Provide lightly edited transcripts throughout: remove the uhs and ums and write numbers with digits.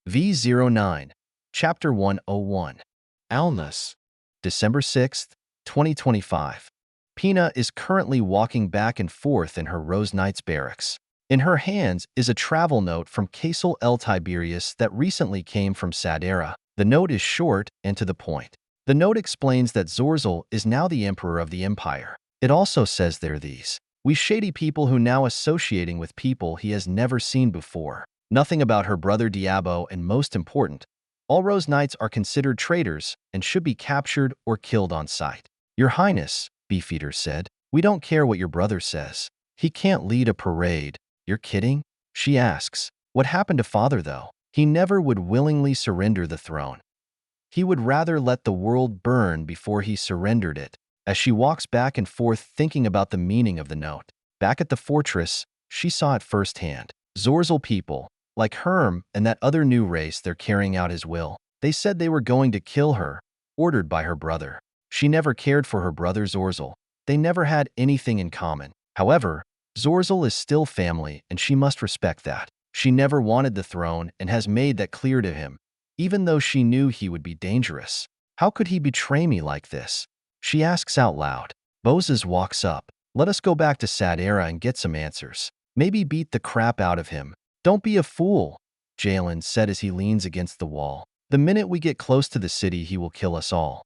V09, Chapter 101. Alnus. December 6th, 2025. Pina is currently walking back and forth in her Rose Knights barracks. In her hands is a travel note from Casel L. Tiberius that recently came from Sadera. The note is short and to the point. The note explains that Zorzel is now the emperor of the empire. It also says there these, "We shady people who now associating with people he has never seen before. Nothing about her brother Diabo, and most important, all Rose Knights are considered traitors and should be captured or killed on sight." "Your Highness," Beefeater said, "we don't care what your brother says. He can't lead a parade." "You're kidding?" she asks. "What happened to father, though? He never would willingly surrender the throne. He would rather let the world burn before he surrendered it." As she walks back and forth thinking about the meaning of the note, back at the fortress, she saw it firsthand. Zorzel people, like Herm and that other new race, they're carrying out his will. They said they were going to kill her, ordered by her brother. She never cared for her brother Zorzel. They never had anything in common. However, Zorzel is still family, and she must respect that. She never wanted the throne and has made that clear to him, even though she knew he would be dangerous. "How could he betray me like this?" she asks out loud. Bozes walks up. "Let us go back to Sadera and get some answers. Maybe beat the crap out of him." "Don't be a fool," Jalen said as he leans against the wall. "The minute we get close to the city, he will kill us all.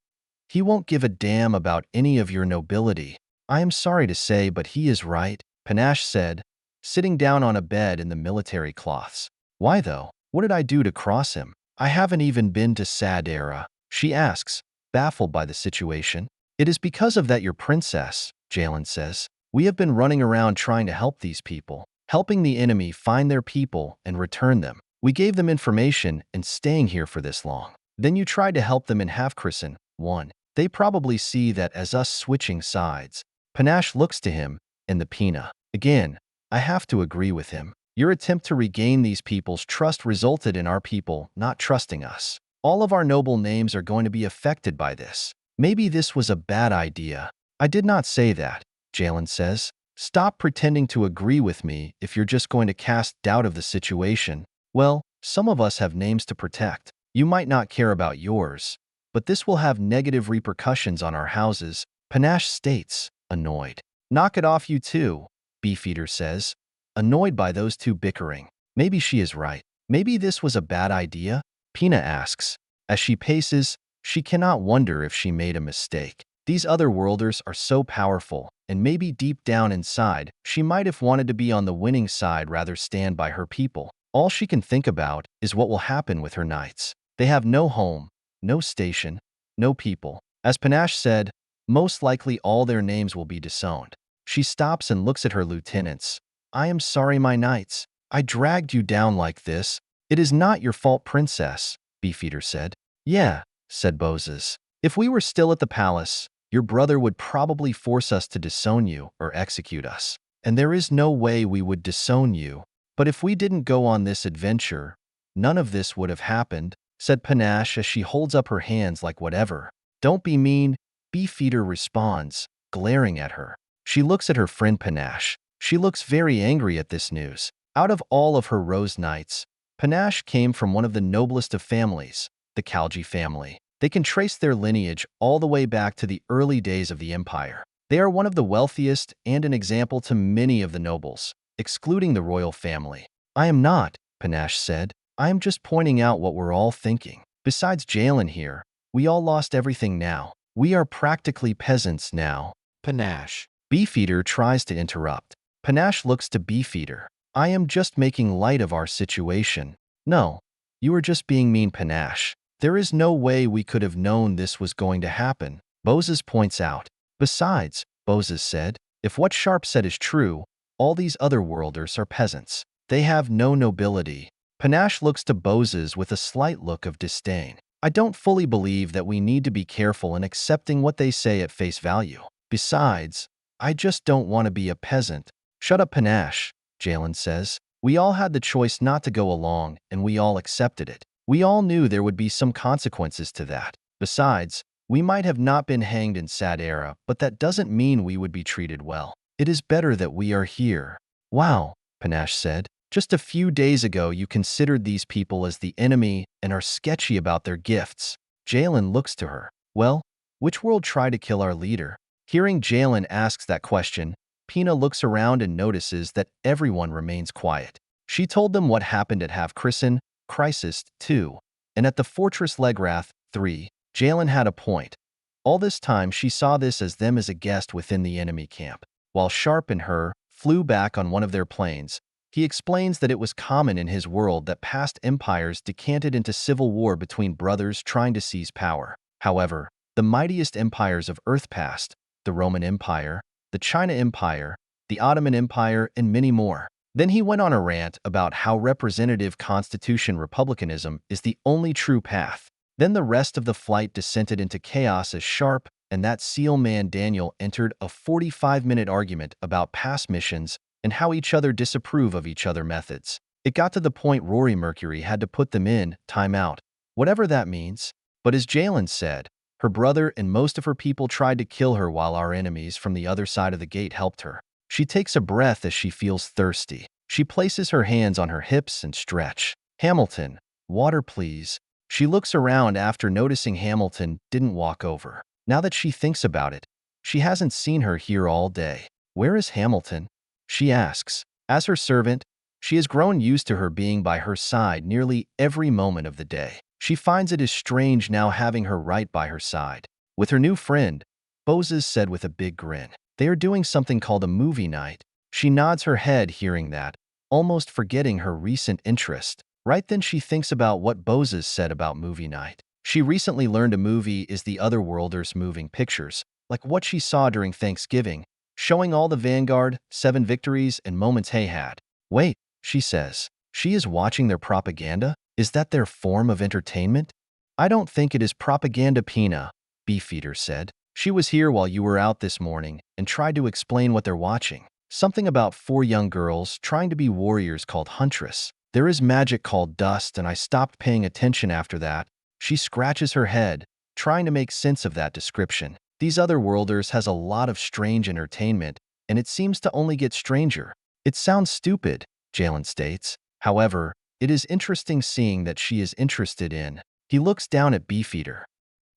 He won't give a damn about any of your nobility." "I am sorry to say, but he is right," Panache said, sitting down on a bed in the military cloths. "Why though? What did I do to cross him?" "I haven't even been to Sadera," she asks, baffled by the situation. "It is because of that your princess," Jalen says. "We have been running around trying to help these people, helping the enemy find their people and return them. We gave them information and staying here for this long. Then you tried to help them in Halfcrissen. One. They probably see that as us switching sides." Panache looks to him and the Pina. "Again, I have to agree with him. Your attempt to regain these people's trust resulted in our people not trusting us. All of our noble names are going to be affected by this. Maybe this was a bad idea." "I did not say that," Jalen says. "Stop pretending to agree with me if you're just going to cast doubt of the situation. Well, some of us have names to protect. You might not care about yours, but this will have negative repercussions on our houses," Panache states, annoyed. "Knock it off, you two," Beefeater says, annoyed by those two bickering. "Maybe she is right. Maybe this was a bad idea?" Pina asks. As she paces, she cannot wonder if she made a mistake. These other worlders are so powerful, and maybe deep down inside, she might have wanted to be on the winning side rather stand by her people. All she can think about is what will happen with her knights. They have no home, no station, no people. As Panache said, most likely all their names will be disowned. She stops and looks at her lieutenants. "I am sorry, my knights. I dragged you down like this. It is not your fault, princess," Beefeater said. "Yeah," said Bozes. "If we were still at the palace, your brother would probably force us to disown you or execute us. And there is no way we would disown you. But if we didn't go on this adventure, none of this would have happened," said Panache as she holds up her hands like whatever. "Don't be mean," Beefeater responds, glaring at her. She looks at her friend Panache. She looks very angry at this news. Out of all of her Rose Knights, Panache came from one of the noblest of families, the Kalji family. They can trace their lineage all the way back to the early days of the empire. They are one of the wealthiest and an example to many of the nobles, excluding the royal family. "I am not," Panache said. "I am just pointing out what we're all thinking. Besides Jalen here, we all lost everything now. We are practically peasants now." "Panache." Beefeater tries to interrupt. Panache looks to Beefeater. "I am just making light of our situation." "No, you are just being mean, Panache. There is no way we could have known this was going to happen," Bozes points out. "Besides," Bozes said, "if what Sharpe said is true, all these other worlders are peasants. They have no nobility." Panache looks to Bozes with a slight look of disdain. "I don't fully believe that we need to be careful in accepting what they say at face value. Besides, I just don't want to be a peasant." "Shut up, Panache," Jalen says. "We all had the choice not to go along, and we all accepted it. We all knew there would be some consequences to that. Besides, we might have not been hanged in Sadera, but that doesn't mean we would be treated well. It is better that we are here." "Wow," Panache said. Just a few days ago, you considered these people as the enemy and are sketchy about their gifts. Jalen looks to her. Well, which world tried to kill our leader? Hearing Jalen asks that question, Pina looks around and notices that everyone remains quiet. She told them what happened at Half-Christen, Crisis 2, and at the Fortress Legrath 3. Jalen had a point. All this time, she saw this as them as a guest within the enemy camp. While Sharpe and her flew back on one of their planes, he explains that it was common in his world that past empires decanted into civil war between brothers trying to seize power. However, the mightiest empires of Earth past, the Roman Empire, the China Empire, the Ottoman Empire, and many more. Then he went on a rant about how representative constitution republicanism is the only true path. Then the rest of the flight descended into chaos as Sharpe and that SEAL man Daniel entered a 45-minute argument about past missions and how each other disapprove of each other methods. It got to the point Rory Mercury had to put them in timeout, whatever that means. But as Jalen said, her brother and most of her people tried to kill her while our enemies from the other side of the gate helped her. She takes a breath as she feels thirsty. She places her hands on her hips and stretch. Hamilton, water please. She looks around after noticing Hamilton didn't walk over. Now that she thinks about it, she hasn't seen her here all day. Where is Hamilton? She asks. As her servant, she has grown used to her being by her side nearly every moment of the day. She finds it is strange now having her right by her side. With her new friend, Boses said with a big grin. They are doing something called a movie night. She nods her head hearing that, almost forgetting her recent interest. Right then she thinks about what Boses said about movie night. She recently learned a movie is the Otherworlders moving pictures, like what she saw during Thanksgiving, showing all the Vanguard, 7 victories, and moments Hay had. Wait, she says. She is watching their propaganda? Is that their form of entertainment? I don't think it is propaganda, Pina, Beefeater said. She was here while you were out this morning and tried to explain what they're watching. Something about 4 young girls trying to be warriors called Huntress. There is magic called dust, and I stopped paying attention after that. She scratches her head, trying to make sense of that description. These Otherworlders has a lot of strange entertainment, and it seems to only get stranger. It sounds stupid, Jalen states. However, it is interesting seeing that she is interested in. He looks down at Beefeater.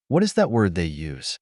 What is that word they use?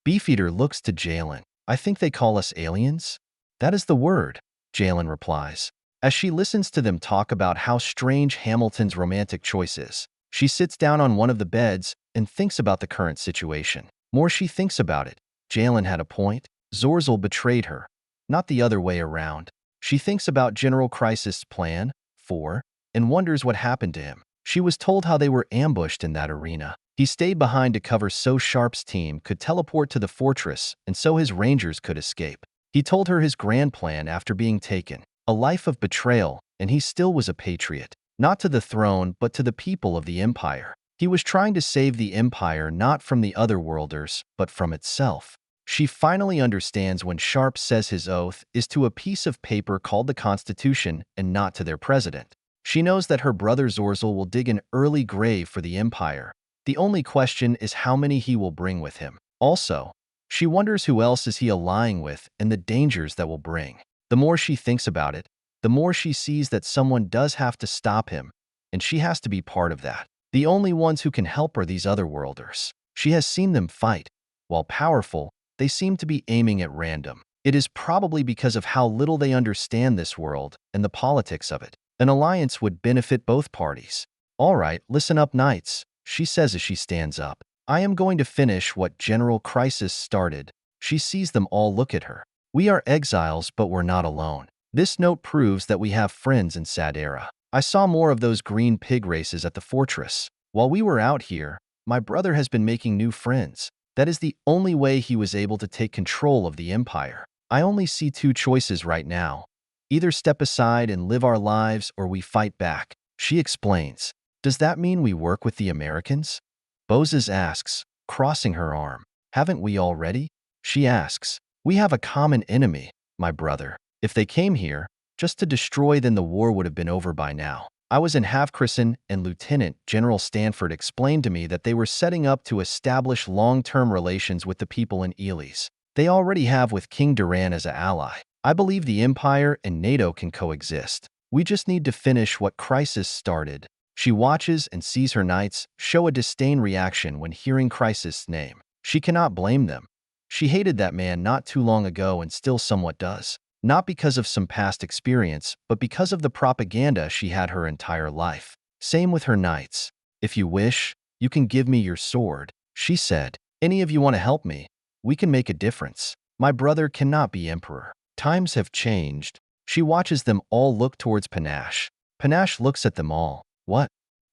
Beefeater looks to Jalen. I think they call us aliens? That is the word, Jalen replies. As she listens to them talk about how strange Hamilton's romantic choice is, she sits down on one of the beds and thinks about the current situation. More she thinks about it, Jalen had a point. Zorzal betrayed her, not the other way around. She thinks about General Crisis' plan, 4, and wonders what happened to him. She was told how they were ambushed in that arena. He stayed behind to cover so Sharpe's team could teleport to the fortress and so his rangers could escape. He told her his grand plan after being taken, a life of betrayal, and he still was a patriot, not to the throne but to the people of the Empire. He was trying to save the Empire not from the Otherworlders, but from itself. She finally understands when Sharpe says his oath is to a piece of paper called the Constitution and not to their president. She knows that her brother Zorzal will dig an early grave for the Empire. The only question is how many he will bring with him. Also, she wonders who else is he allying with and the dangers that will bring. The more she thinks about it, the more she sees that someone does have to stop him, and she has to be part of that. The only ones who can help are these Otherworlders. She has seen them fight. While powerful, they seem to be aiming at random. It is probably because of how little they understand this world and the politics of it. An alliance would benefit both parties. All right, listen up, Knights, she says as she stands up. I am going to finish what General Crisis started. She sees them all look at her. We are exiles, but we're not alone. This note proves that we have friends in Sadera. I saw more of those green pig races at the fortress. While we were out here, my brother has been making new friends. That is the only way he was able to take control of the Empire. I only see 2 choices right now. Either step aside and live our lives or we fight back. She explains. Does that mean we work with the Americans? Boses asks, crossing her arm. Haven't we already? She asks. We have a common enemy, my brother. If they came here, just to destroy, then the war would have been over by now. I was in Half-Christen and Lieutenant General Stanford explained to me that they were setting up to establish long-term relations with the people in Elis. They already have with King Duran as an ally. I believe the Empire and NATO can coexist. We just need to finish what Crisis started. She watches and sees her knights show a disdain reaction when hearing Crisis' name. She cannot blame them. She hated that man not too long ago and still somewhat does. Not because of some past experience, but because of the propaganda she had her entire life. Same with her knights. If you wish, you can give me your sword, she said. Any of you want to help me? We can make a difference. My brother cannot be emperor. Times have changed. She watches them all look towards Panache. Panache looks at them all. What?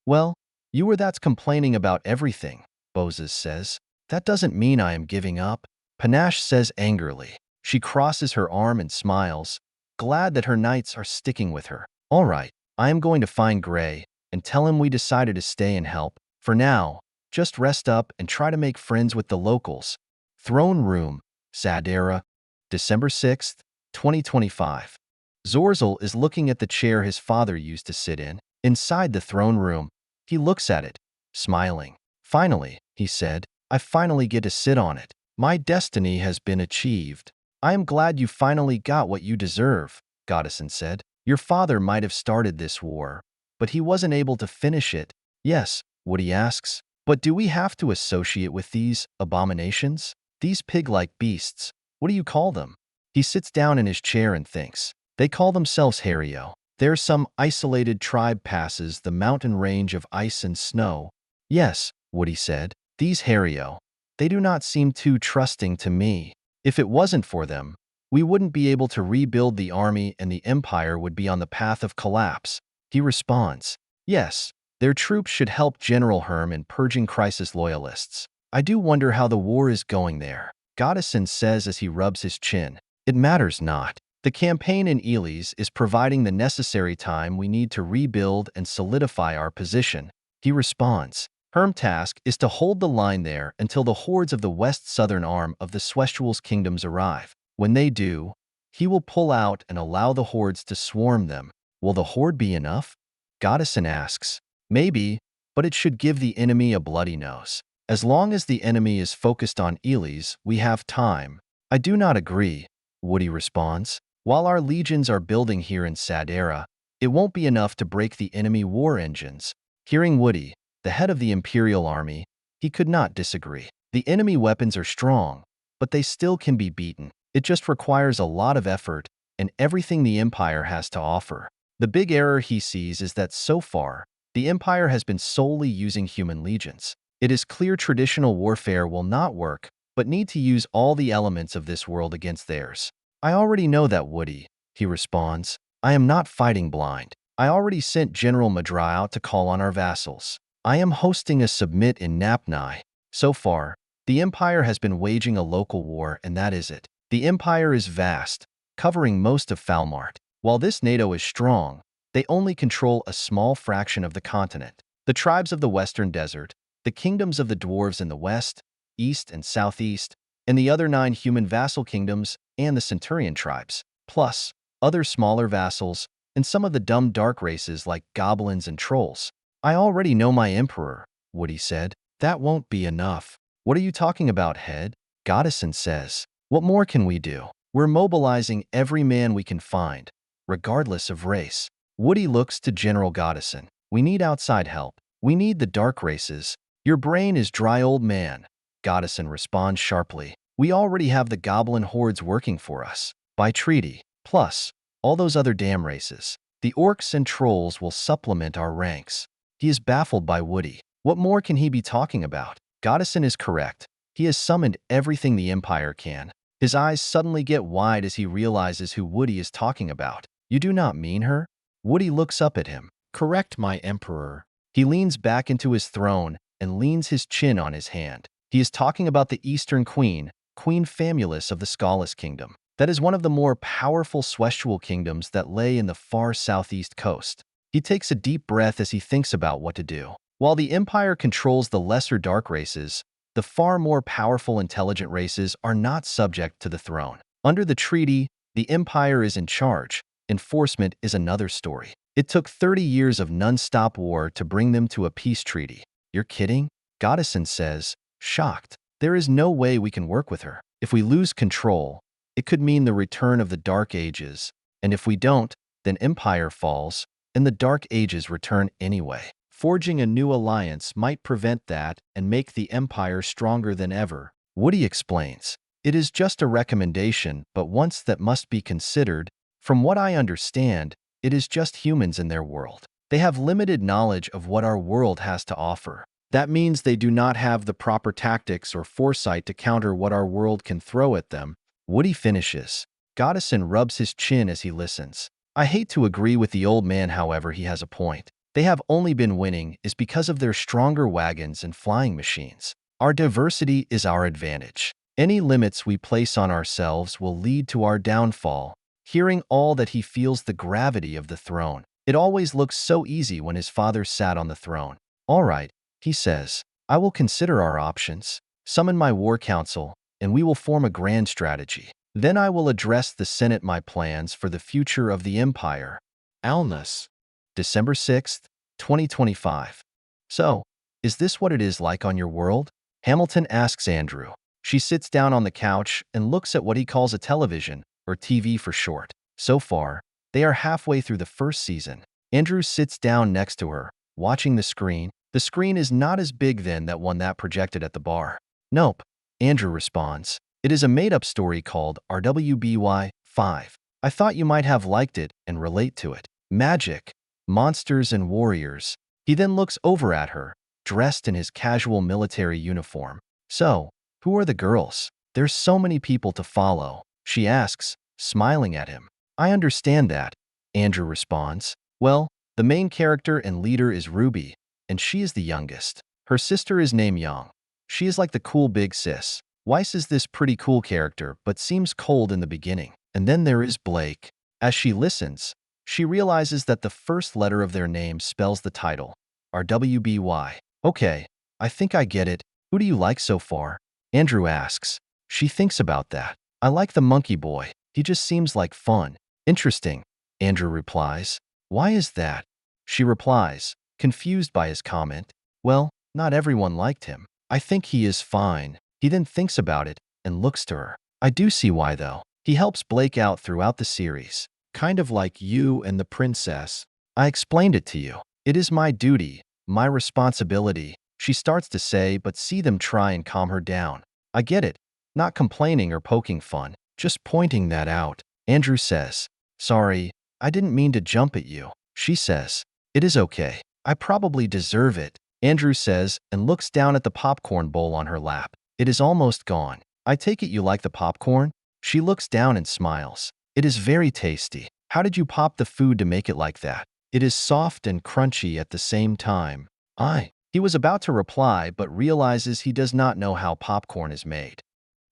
Well, you were that's complaining about everything, Bozes says. That doesn't mean I am giving up, Panache says angrily. She crosses her arm and smiles, glad that her knights are sticking with her. All right, I am going to find Gray and tell him we decided to stay and help. For now, just rest up and try to make friends with the locals. Throne Room, Sadera, December 6th, 2025. Zorzel is looking at the chair his father used to sit in. Inside the throne room, he looks at it, smiling. Finally, he said, I finally get to sit on it. My destiny has been achieved. I am glad you finally got what you deserve, Goddessin said. Your father might have started this war, but he wasn't able to finish it. Yes, Woody asks, but do we have to associate with these abominations? These pig-like beasts, what do you call them? He sits down in his chair and thinks. They call themselves Hario. They're some isolated tribe passes the mountain range of ice and snow. Yes, Woody said, these Hario. They do not seem too trusting to me. If it wasn't for them, we wouldn't be able to rebuild the army and the empire would be on the path of collapse. He responds, yes, their troops should help General Herm in purging Crisis loyalists. I do wonder how the war is going there, Goddessin says as he rubs his chin. It matters not. The campaign in Elis is providing the necessary time we need to rebuild and solidify our position. He responds, Herm's task is to hold the line there until the hordes of the west-southern arm of the Swestuals Kingdoms arrive. When they do, he will pull out and allow the hordes to swarm them. Will the horde be enough? Goddessin asks. Maybe, but it should give the enemy a bloody nose. As long as the enemy is focused on Elis, we have time. I do not agree, Woody responds. While our legions are building here in Sadera, it won't be enough to break the enemy war engines. Hearing Woody, the head of the Imperial army, he could not disagree. The enemy weapons are strong, but they still can be beaten. It just requires a lot of effort and everything the Empire has to offer. The big error he sees is that so far, the Empire has been solely using human legions. It is clear traditional warfare will not work, but need to use all the elements of this world against theirs. I already know that, Woody, he responds. I am not fighting blind. I already sent General Madra out to call on our vassals. I am hosting a submit in Napnai. So far, the Empire has been waging a local war, and that is it. The Empire is vast, covering most of Falmart. While this NATO is strong, they only control a small fraction of the continent. The tribes of the Western Desert, the kingdoms of the dwarves in the west, east, and southeast, and the other 9 human vassal kingdoms and the Centurion tribes, plus other smaller vassals and some of the dumb dark races like goblins and trolls. I already know my emperor, Woody said. That won't be enough. What are you talking about, head? Goddessin says. What more can we do? We're mobilizing every man we can find, regardless of race. Woody looks to General Goddessin. We need outside help. We need the dark races. Your brain is dry, old man. Goddessin responds sharply. We already have the goblin hordes working for us, by treaty. Plus, all those other damn races. The orcs and trolls will supplement our ranks. He is baffled by Woody. What more can he be talking about? Goddessin is correct. He has summoned everything the Empire can. His eyes suddenly get wide as he realizes who Woody is talking about. You do not mean her? Woody looks up at him. Correct, my emperor. He leans back into his throne and leans his chin on his hand. He is talking about the Eastern Queen, Queen Famulus of the Skalus Kingdom. That is one of the more powerful Swestual kingdoms that lay in the far southeast coast. He takes a deep breath as he thinks about what to do. While the Empire controls the lesser dark races, the far more powerful intelligent races are not subject to the throne. Under the treaty, the Empire is in charge. Enforcement is another story. It took 30 years of non-stop war to bring them to a peace treaty. You're kidding? Goddessin says, shocked. There is no way we can work with her. If we lose control, it could mean the return of the Dark Ages. And if we don't, then Empire falls, and the Dark Ages return anyway. Forging a new alliance might prevent that and make the Empire stronger than ever. Woody explains. It is just a recommendation, but once that must be considered. From what I understand, it is just humans in their world. They have limited knowledge of what our world has to offer. That means they do not have the proper tactics or foresight to counter what our world can throw at them. Woody finishes. Goddison rubs his chin as he listens. I hate to agree with the old man, however, he has a point. They have only been winning is because of their stronger wagons and flying machines. Our diversity is our advantage. Any limits we place on ourselves will lead to our downfall. Hearing all that, he feels the gravity of the throne. It always looks so easy when his father sat on the throne. All right, he says, I will consider our options, summon my war council, and we will form a grand strategy. Then I will address the Senate my plans for the future of the Empire. Alnus, December 6th, 2025. So, is this what it is like on your world? Hamilton asks Andrew. She sits down on the couch and looks at what he calls a television, or TV for short. So far, they are halfway through the first season. Andrew sits down next to her, watching the screen. The screen is not as big then that one that projected at the bar. Nope, Andrew responds. It is a made-up story called RWBY-5. I thought you might have liked it and relate to it. Magic, monsters and warriors. He then looks over at her, dressed in his casual military uniform. So, who are the girls? There's so many people to follow, she asks, smiling at him. I understand that, Andrew responds. Well, the main character and leader is Ruby, and she is the youngest. Her sister is named Young. She is like the cool big sis. Weiss is this pretty cool character, but seems cold in the beginning. And then there is Blake. As she listens, she realizes that the first letter of their name spells the title, RWBY. Okay, I think I get it. Who do you like so far? Andrew asks. She thinks about that. I like the monkey boy. He just seems like fun. Interesting, Andrew replies. Why is that? She replies, confused by his comment. Well, not everyone liked him. I think he is fine. He then thinks about it and looks to her. I do see why, though. He helps Blake out throughout the series. Kind of like you and the princess. I explained it to you. It is my duty, my responsibility, she starts to say, but see them try and calm her down. I get it. Not complaining or poking fun, just pointing that out. Andrew says, sorry, I didn't mean to jump at you. She says, it is okay. I probably deserve it. Andrew says and looks down at the popcorn bowl on her lap. It is almost gone. I take it you like the popcorn? She looks down and smiles. It is very tasty. How did you pop the food to make it like that? It is soft and crunchy at the same time. He was about to reply but realizes he does not know how popcorn is made.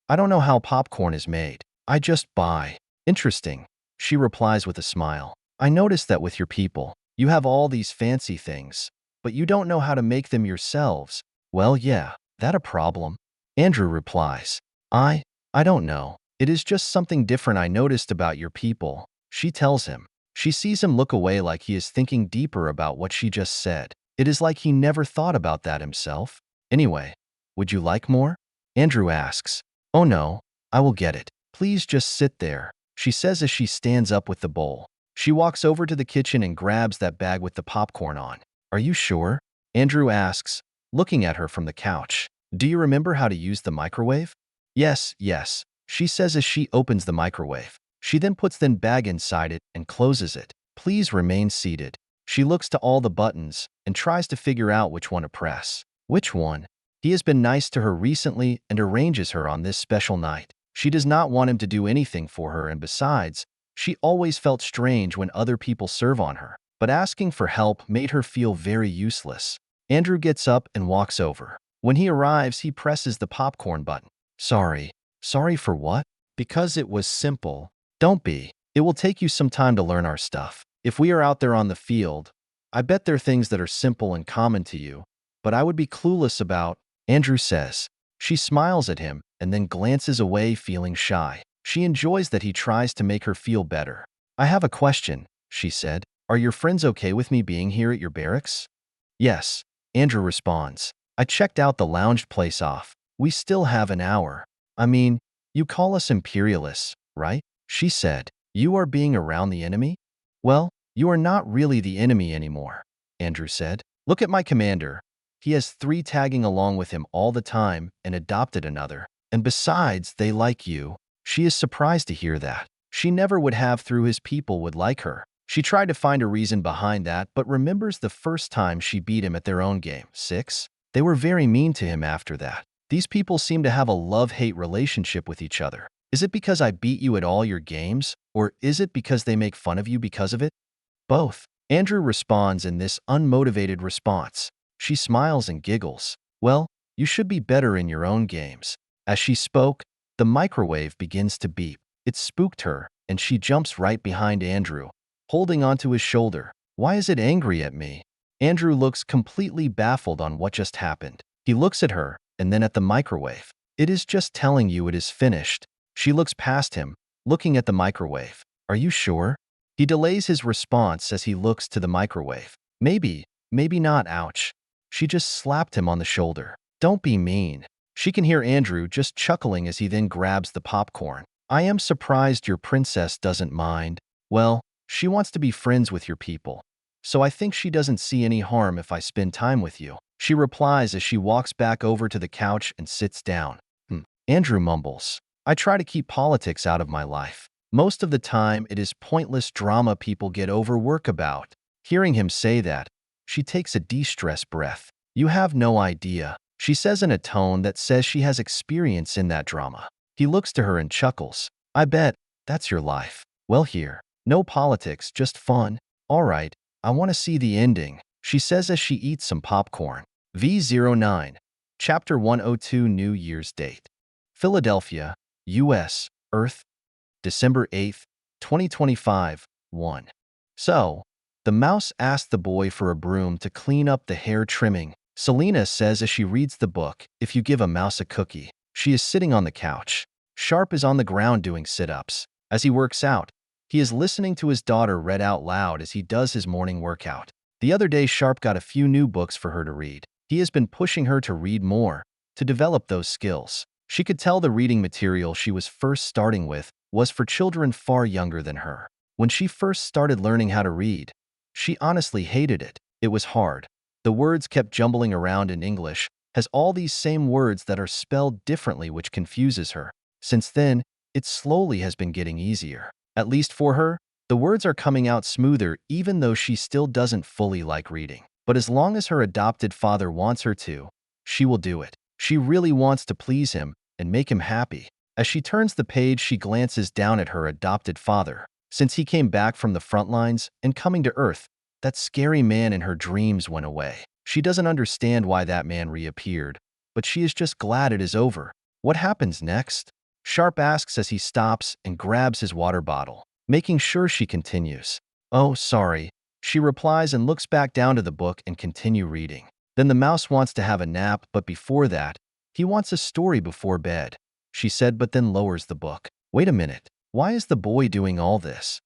I don't know how popcorn is made. I just buy. Interesting, she replies with a smile. I noticed that with your people. You have all these fancy things, but you don't know how to make them yourselves. Well, yeah, that a problem? Andrew replies. I don't know. It is just something different I noticed about your people, she tells him. She sees him look away like he is thinking deeper about what she just said. It is like he never thought about that himself. Anyway, would you like more? Andrew asks. Oh no, I will get it. Please just sit there, she says as she stands up with the bowl. She walks over to the kitchen and grabs that bag with the popcorn on. Are you sure? Andrew asks, looking at her from the couch. Do you remember how to use the microwave? Yes, she says as she opens the microwave. She then puts the bag inside it and closes it. Please remain seated. She looks to all the buttons and tries to figure out which one to press. Which one? He has been nice to her recently and arranges her on this special night. She does not want him to do anything for her, and besides, she always felt strange when other people serve on her. But asking for help made her feel very useless. Andrew gets up and walks over. When he arrives, he presses the popcorn button. Sorry. Sorry for what? Because it was simple. Don't be. It will take you some time to learn our stuff. If we are out there on the field, I bet there are things that are simple and common to you, but I would be clueless about, Andrew says. She smiles at him and then glances away, feeling shy. She enjoys that he tries to make her feel better. I have a question, she said. Are your friends okay with me being here at your barracks? Yes, Andrew responds. I checked out the lounge place off. We still have an hour. I mean, you call us imperialists, right? She said. You are being around the enemy? Well, you are not really the enemy anymore, Andrew said. Look at my commander. He has 3 tagging along with him all the time and adopted another. And besides, they like you. She is surprised to hear that. She never would have through his people would like her. She tried to find a reason behind that, but remembers the first time she beat him at their own game, 6. They were very mean to him after that. These people seem to have a love-hate relationship with each other. Is it because I beat you at all your games, or is it because they make fun of you because of it? Both. Andrew responds in this unmotivated response. She smiles and giggles. Well, you should be better in your own games. As she spoke, the microwave begins to beep. It spooked her, and she jumps right behind Andrew, holding onto his shoulder. Why is it angry at me? Andrew looks completely baffled on what just happened. He looks at her, and then at the microwave. It is just telling you it is finished. She looks past him, looking at the microwave. Are you sure? He delays his response as he looks to the microwave. Maybe not, ouch. She just slapped him on the shoulder. Don't be mean. She can hear Andrew just chuckling as he then grabs the popcorn. I am surprised your princess doesn't mind. Well, she wants to be friends with your people. So I think she doesn't see any harm if I spend time with you. She replies as she walks back over to the couch and sits down. Andrew mumbles. I try to keep politics out of my life. Most of the time, it is pointless drama people get overwork about. Hearing him say that, she takes a de-stress breath. You have no idea, she says in a tone that says she has experience in that drama. He looks to her and chuckles. I bet, that's your life. Well here, no politics, just fun. All right, I want to see the ending, she says as she eats some popcorn. V09, Chapter 102 New Year's Date. Philadelphia, U.S., Earth, December 8th, 2025, 1. So, the mouse asked the boy for a broom to clean up the hair trimming. Selena says as she reads the book, if you give a mouse a cookie. She is sitting on the couch. Sharpe is on the ground doing sit-ups. As he works out, he is listening to his daughter read out loud as he does his morning workout. The other day, Sharpe got a few new books for her to read. He has been pushing her to read more, to develop those skills. She could tell the reading material she was first starting with was for children far younger than her. When she first started learning how to read, she honestly hated it. It was hard. The words kept jumbling around in English, has all these same words that are spelled differently, which confuses her. Since then, it slowly has been getting easier. At least for her, the words are coming out smoother even though she still doesn't fully like reading. But as long as her adopted father wants her to, she will do it. She really wants to please him and make him happy. As she turns the page, she glances down at her adopted father. Since he came back from the front lines and coming to Earth, that scary man in her dreams went away. She doesn't understand why that man reappeared, but she is just glad it is over. What happens next? Sharpe asks as he stops and grabs his water bottle, making sure she continues. Oh, sorry, she replies and looks back down to the book and continue reading. Then the mouse wants to have a nap, but before that, he wants a story before bed, she said, but then lowers the book. Wait a minute, why is the boy doing all this?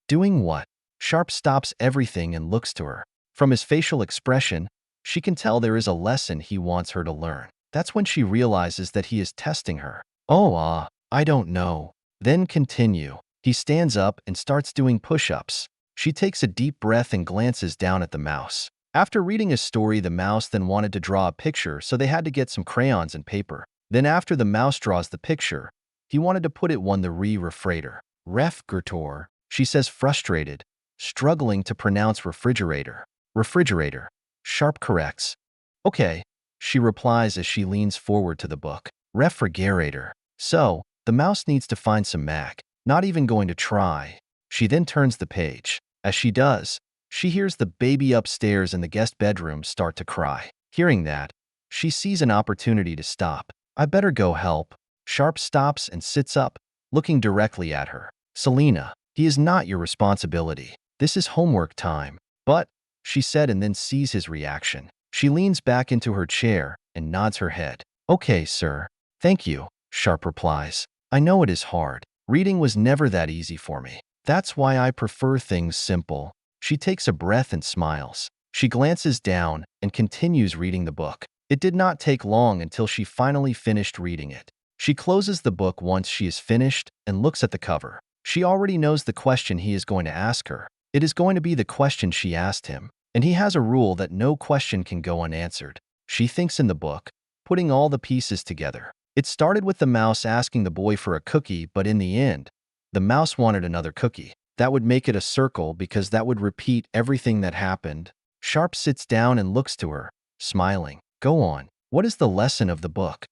Doing what? Sharpe stops everything and looks to her. From his facial expression, she can tell there is a lesson he wants her to learn. That's when she realizes that he is testing her. Oh, I don't know. Then continue. He stands up and starts doing push-ups. She takes a deep breath and glances down at the mouse. After reading a story, the mouse then wanted to draw a picture, so they had to get some crayons and paper. Then after the mouse draws the picture, he wanted to put it on the refrigerator. Refrigerator, she says, frustrated, struggling to pronounce refrigerator. Refrigerator, Sharpe corrects. Okay, she replies as she leans forward to the book. Refrigerator. So, the mouse needs to find some mag. Not even going to try. She then turns the page. As she does, she hears the baby upstairs in the guest bedroom start to cry. Hearing that, she sees an opportunity to stop. I better go help. Sharpe stops and sits up, looking directly at her. Selena, he is not your responsibility. This is homework time. But, she said, and then sees his reaction. She leans back into her chair and nods her head. Okay, sir. Thank you, Sharpe replies. I know it is hard. Reading was never that easy for me. That's why I prefer things simple. She takes a breath and smiles. She glances down and continues reading the book. It did not take long until she finally finished reading it. She closes the book once she is finished and looks at the cover. She already knows the question he is going to ask her. It is going to be the question she asked him, and he has a rule that no question can go unanswered. She thinks in the book, putting all the pieces together. It started with the mouse asking the boy for a cookie, but in the end, the mouse wanted another cookie. That would make it a circle because that would repeat everything that happened. Sharpe sits down and looks to her, smiling. Go on. What is the lesson of the book?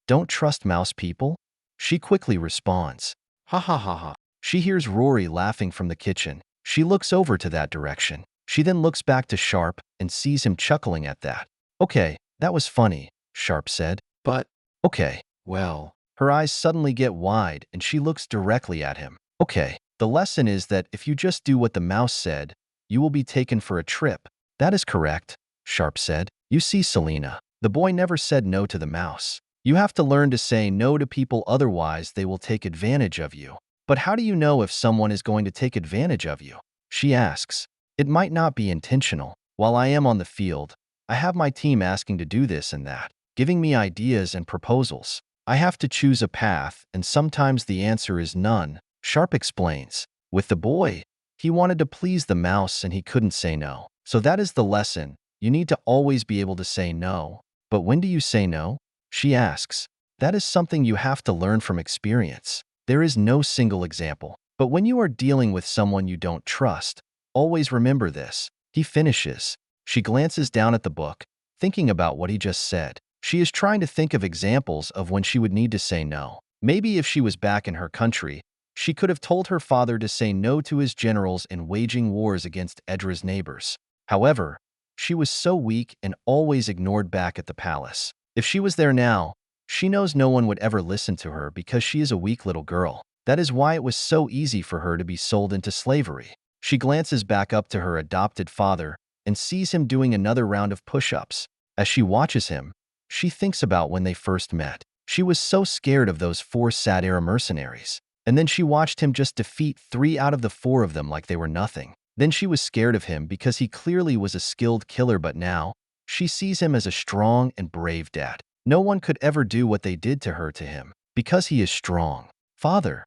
Don't trust mouse people? She quickly responds. Ha ha ha ha. She hears Rory laughing from the kitchen. She looks over to that direction. She then looks back to Sharpe and sees him chuckling at that. Okay, that was funny, Sharpe said. But, okay, well. Her eyes suddenly get wide and she looks directly at him. Okay, the lesson is that if you just do what the mouse said, you will be taken for a trip. That is correct, Sharpe said. You see, Selena, the boy never said no to the mouse. You have to learn to say no to people, otherwise they will take advantage of you. But how do you know if someone is going to take advantage of you? She asks. It might not be intentional. While I am on the field, I have my team asking to do this and that, giving me ideas and proposals. I have to choose a path, and sometimes the answer is none, Sharpe explains. With the boy, he wanted to please the mouse and he couldn't say no. So that is the lesson. You need to always be able to say no. But when do you say no? She asks. That is something you have to learn from experience. There is no single example. But when you are dealing with someone you don't trust, always remember this. He finishes. She glances down at the book, thinking about what he just said. She is trying to think of examples of when she would need to say no. Maybe if she was back in her country, she could have told her father to say no to his generals in waging wars against Edra's neighbors. However, she was so weak and always ignored back at the palace. If she was there now, she knows no one would ever listen to her because she is a weak little girl. That is why it was so easy for her to be sold into slavery. She glances back up to her adopted father and sees him doing another round of push-ups. As she watches him, she thinks about when they first met. She was so scared of those 4 Sad-Era mercenaries. And then she watched him just defeat 3 out of the 4 of them like they were nothing. Then she was scared of him because he clearly was a skilled killer, but now she sees him as a strong and brave dad. No one could ever do what they did to her to him because he is strong. Father,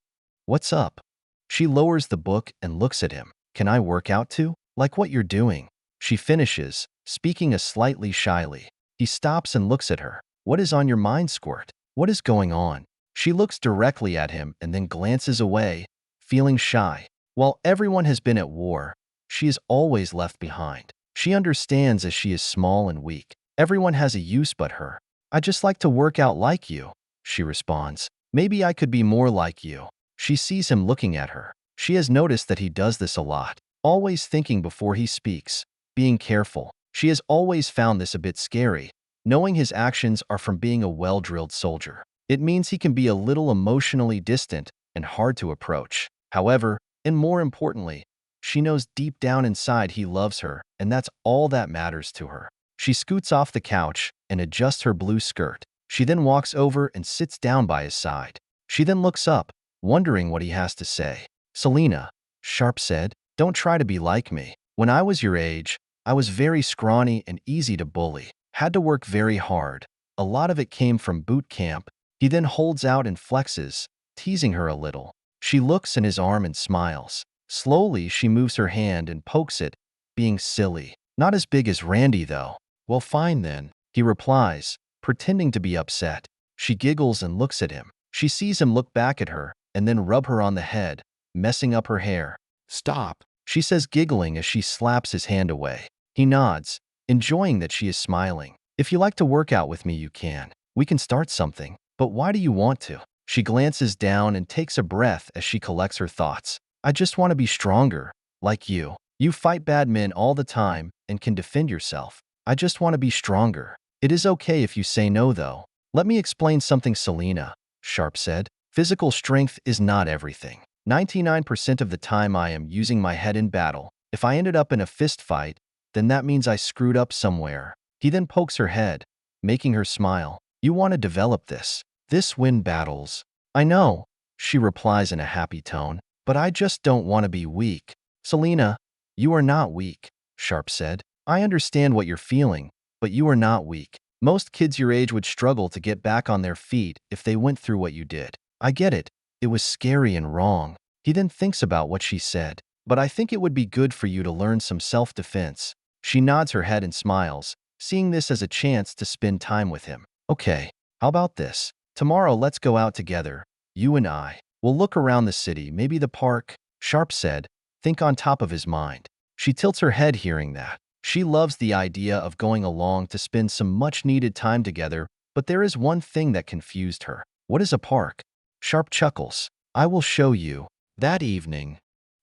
what's up? She lowers the book and looks at him. Can I work out too? Like what you're doing? She finishes, speaking a slightly shyly. He stops and looks at her. What is on your mind, Squirt? What is going on? She looks directly at him and then glances away, feeling shy. While everyone has been at war, she is always left behind. She understands as she is small and weak. Everyone has a use but her. I just like to work out like you, she responds. Maybe I could be more like you. She sees him looking at her. She has noticed that he does this a lot, always thinking before he speaks, being careful. She has always found this a bit scary, knowing his actions are from being a well-drilled soldier. It means he can be a little emotionally distant and hard to approach. However, and more importantly, she knows deep down inside he loves her, and that's all that matters to her. She scoots off the couch and adjusts her blue skirt. She then walks over and sits down by his side. She then looks up, wondering what he has to say. Selena, Sharpe said, don't try to be like me. When I was your age, I was very scrawny and easy to bully. Had to work very hard. A lot of it came from boot camp. He then holds out and flexes, teasing her a little. She looks in his arm and smiles. Slowly, she moves her hand and pokes it, being silly. Not as big as Randy, though. Well, fine then, he replies, pretending to be upset. She giggles and looks at him. She sees him look back at her and then rub her on the head, messing up her hair. Stop, she says, giggling as she slaps his hand away. He nods, enjoying that she is smiling. If you like to work out with me, you can. We can start something. But why do you want to? She glances down and takes a breath as she collects her thoughts. I just want to be stronger, like you. You fight bad men all the time and can defend yourself. I just want to be stronger. It is okay if you say no, though. Let me explain something, Selena, Sharpe said. Physical strength is not everything. 99% of the time I am using my head in battle. If I ended up in a fist fight, then that means I screwed up somewhere. He then pokes her head, making her smile. You want to develop this. This win battles. I know, she replies in a happy tone, but I just don't want to be weak. Selena, you are not weak, Sharpe said. I understand what you're feeling, but you are not weak. Most kids your age would struggle to get back on their feet if they went through what you did. I get it. It was scary and wrong. He then thinks about what she said. but I think it would be good for you to learn some self-defense. She nods her head and smiles, seeing this as a chance to spend time with him. Okay, how about this? Tomorrow let's go out together, you and I. We'll look around the city, maybe the park, Sharpe said, think on top of his mind. She tilts her head hearing that. She loves the idea of going along to spend some much-needed time together, but there is one thing that confused her. What is a park? Sharpe chuckles. I will show you. That evening,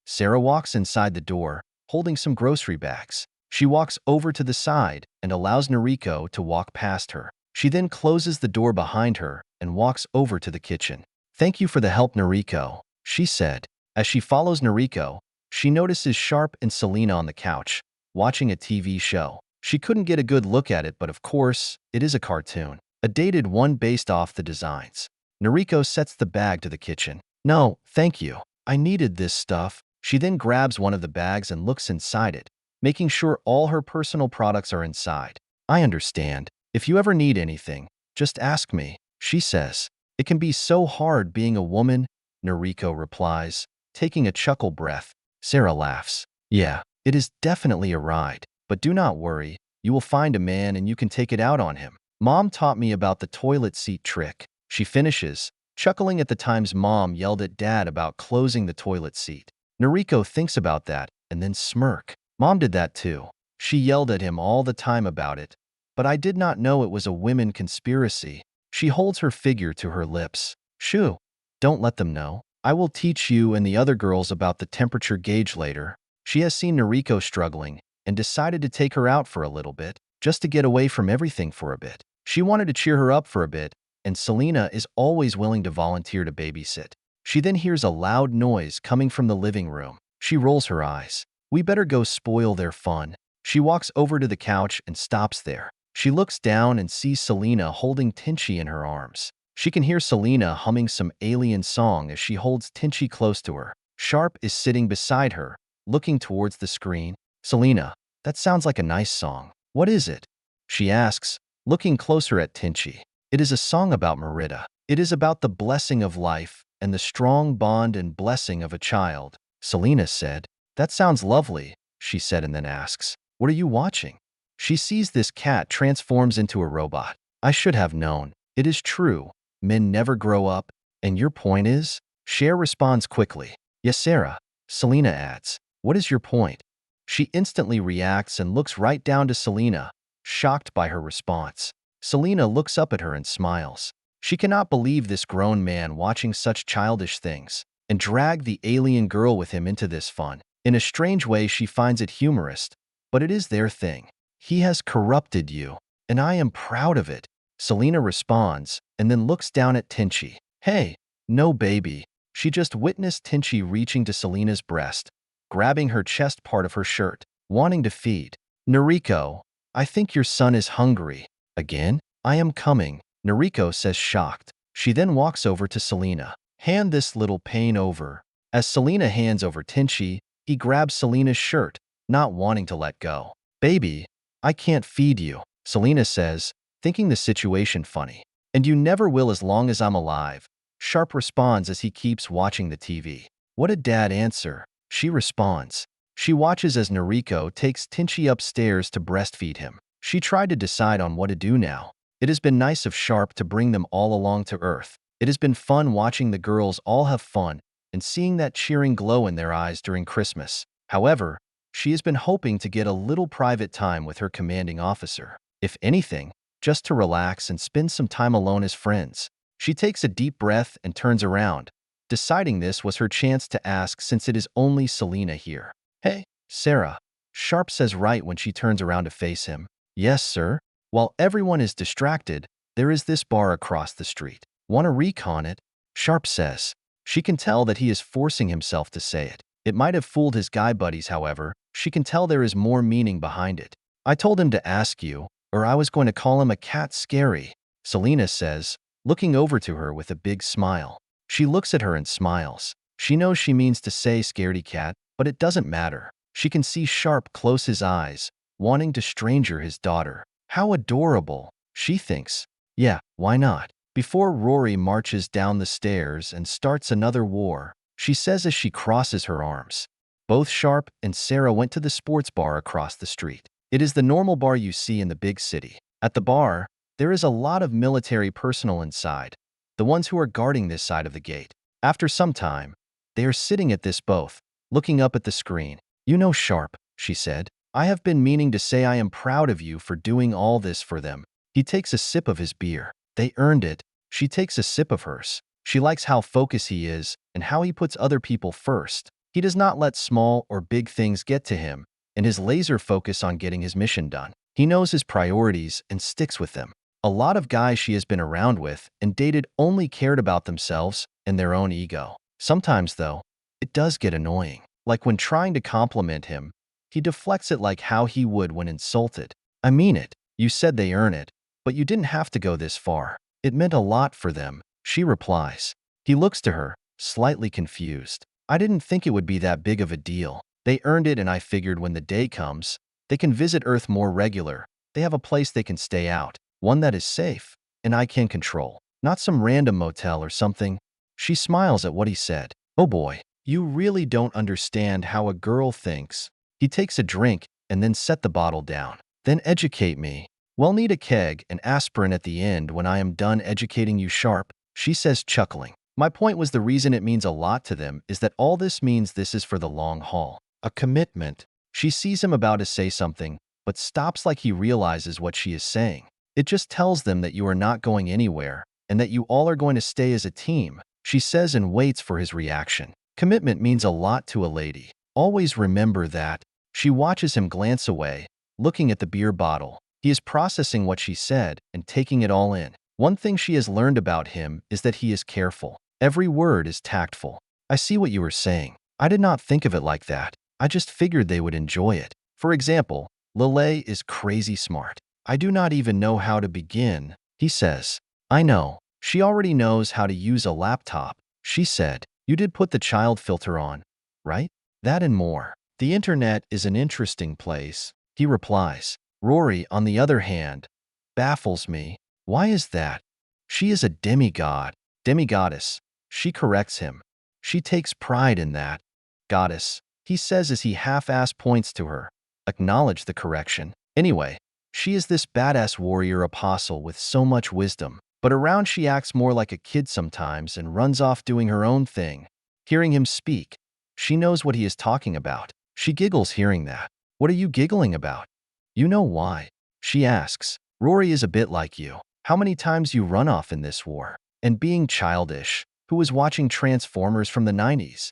Sarah walks inside the door, holding some grocery bags. She walks over to the side and allows Noriko to walk past her. She then closes the door behind her and walks over to the kitchen. Thank you for the help, Noriko, she said. As she follows Noriko, she notices Sharpe and Selena on the couch, watching a TV show. She couldn't get a good look at it, but of course, it is a cartoon. A dated one based off the designs. Noriko sets the bag to the kitchen. No, thank you. I needed this stuff. She then grabs one of the bags and looks inside it, making sure all her personal products are inside. I understand. If you ever need anything, just ask me, she says. It can be so hard being a woman, Noriko replies, taking a chuckle breath. Sarah laughs. Yeah, it is definitely a ride, but do not worry. You will find a man and you can take it out on him. Mom taught me about the toilet seat trick. She finishes, chuckling at the times Mom yelled at Dad about closing the toilet seat. Noriko thinks about that and then smirk. Mom did that too. She yelled at him all the time about it, but I did not know it was a women conspiracy. She holds her figure to her lips. Shoo, don't let them know. I will teach you and the other girls about the temperature gauge later. She has seen Noriko struggling and decided to take her out for a little bit, just to get away from everything for a bit. She wanted to cheer her up for a bit, and Selena is always willing to volunteer to babysit. She then hears a loud noise coming from the living room. She rolls her eyes. We better go spoil their fun. She walks over to the couch and stops there. She looks down and sees Selena holding Tinchi in her arms. She can hear Selena humming some alien song as she holds Tinchi close to her. Sharpe is sitting beside her, looking towards the screen. Selena, that sounds like a nice song. What is it? She asks, looking closer at Tinchi. It is a song about Merida. It is about the blessing of life and the strong bond and blessing of a child. Selena said. That sounds lovely, she said and then asks, what are you watching? She sees this cat transforms into a robot. I should have known. It is true. Men never grow up. And your point is? Cher responds quickly. Yes, Sarah. Selena adds. What is your point? She instantly reacts and looks right down to Selena, shocked by her response. Selena looks up at her and smiles. She cannot believe this grown man watching such childish things and drag the alien girl with him into this fun. In a strange way, she finds it humorous, but it is their thing. He has corrupted you, and I am proud of it. Selena responds and then looks down at Tinchi. Hey, no baby. She just witnessed Tinchi reaching to Selena's breast, grabbing her chest part of her shirt, wanting to feed. Noriko, I think your son is hungry. Again? I am coming, Noriko says shocked. She then walks over to Selena. Hand this little pain over. As Selena hands over Tinchi, he grabs Selena's shirt, not wanting to let go. Baby, I can't feed you, Selena says, thinking the situation funny. And you never will as long as I'm alive, Sharpe responds as he keeps watching the TV. What a dad answer, she responds. She watches as Noriko takes Tinchi upstairs to breastfeed him. She tried to decide on what to do now. It has been nice of Sharpe to bring them all along to Earth. It has been fun watching the girls all have fun and seeing that cheering glow in their eyes during Christmas. However, she has been hoping to get a little private time with her commanding officer. If anything, just to relax and spend some time alone as friends. She takes a deep breath and turns around, deciding this was her chance to ask since it is only Selena here. Hey, Sarah, Sharpe says right when she turns around to face him. Yes, sir. While everyone is distracted, there is this bar across the street. Want to recon it? Sharpe says. She can tell that he is forcing himself to say it. It might have fooled his guy buddies, however. She can tell there is more meaning behind it. I told him to ask you, or I was going to call him a cat scary, Selena says, looking over to her with a big smile. She looks at her and smiles. She knows she means to say scaredy cat, but it doesn't matter. She can see Sharpe close his eyes, wanting to stranger his daughter. How adorable, she thinks. Yeah, why not? Before Rory marches down the stairs and starts another war, she says as she crosses her arms. Both Sharpe and Sarah went to the sports bar across the street. It is the normal bar you see in the big city. At the bar, there is a lot of military personnel inside, the ones who are guarding this side of the gate. After some time, they are sitting at this both, looking up at the screen. You know, Sharpe, she said, I have been meaning to say I am proud of you for doing all this for them. He takes a sip of his beer. They earned it. She takes a sip of hers. She likes how focused he is and how he puts other people first. He does not let small or big things get to him, and his laser focus on getting his mission done. He knows his priorities and sticks with them. A lot of guys she has been around with and dated only cared about themselves and their own ego. Sometimes, though, it does get annoying. Like when trying to compliment him, he deflects it like how he would when insulted. I mean it. You said they earn it, but you didn't have to go this far. It meant a lot for them, she replies. He looks to her, slightly confused. I didn't think it would be that big of a deal. They earned it, and I figured when the day comes, they can visit Earth more regular. They have a place they can stay out, one that is safe, and I can control. Not some random motel or something. She smiles at what he said. Oh boy, you really don't understand how a girl thinks. He takes a drink and then set the bottle down. Then educate me. We'll need a keg and aspirin at the end when I am done educating you, Sharpe, she says, chuckling. My point was the reason it means a lot to them is that all this means this is for the long haul. A commitment. She sees him about to say something, but stops like he realizes what she is saying. It just tells them that you are not going anywhere and that you all are going to stay as a team, she says, and waits for his reaction. Commitment means a lot to a lady. Always remember that. She watches him glance away, looking at the beer bottle. He is processing what she said and taking it all in. One thing she has learned about him is that he is careful. Every word is tactful. I see what you were saying. I did not think of it like that. I just figured they would enjoy it. For example, Lelei is crazy smart. I do not even know how to begin, he says. I know. She already knows how to use a laptop, she said. You did put the child filter on, right? That and more. The internet is an interesting place, he replies. Rory, on the other hand, baffles me. Why is that? She is a demigod. Demigoddess. She corrects him. She takes pride in that. Goddess, he says as he half-ass points to her. Acknowledge the correction. Anyway, she is this badass warrior apostle with so much wisdom, but around she acts more like a kid sometimes and runs off doing her own thing. Hearing him speak, she knows what he is talking about. She giggles hearing that. What are you giggling about? You know why? She asks. Rory is a bit like you. How many times you run off in this war? And being childish, who was watching Transformers from the 90s?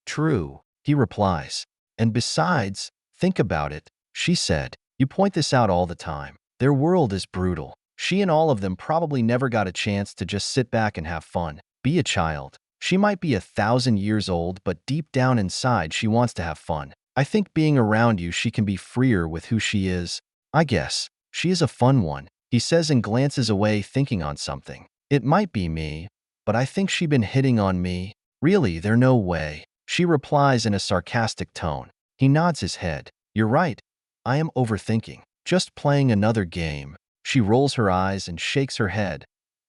True, he replies. And besides, think about it, she said. You point this out all the time. Their world is brutal. She and all of them probably never got a chance to just sit back and have fun. Be a child. She might be 1,000 years old, but deep down inside she wants to have fun. I think being around you she can be freer with who she is. I guess. She is a fun one, he says and glances away thinking on something. It might be me, but I think she been hitting on me. Really, there no way, she replies in a sarcastic tone. He nods his head. You're right. I am overthinking. Just playing another game. She rolls her eyes and shakes her head,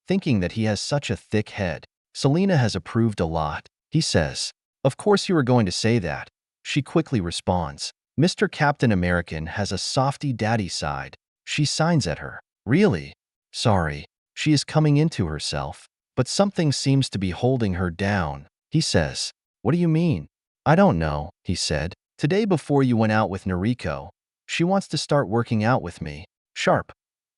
thinking that he has such a thick head. Selena has approved a lot, he says. Of course you are going to say that. She quickly responds. Mr. Captain American has a softy daddy side. She signs at her. Really? Sorry. She is coming into herself. But something seems to be holding her down, he says. What do you mean? I don't know, he said. Today before you went out with Noriko, she wants to start working out with me. Sharpe.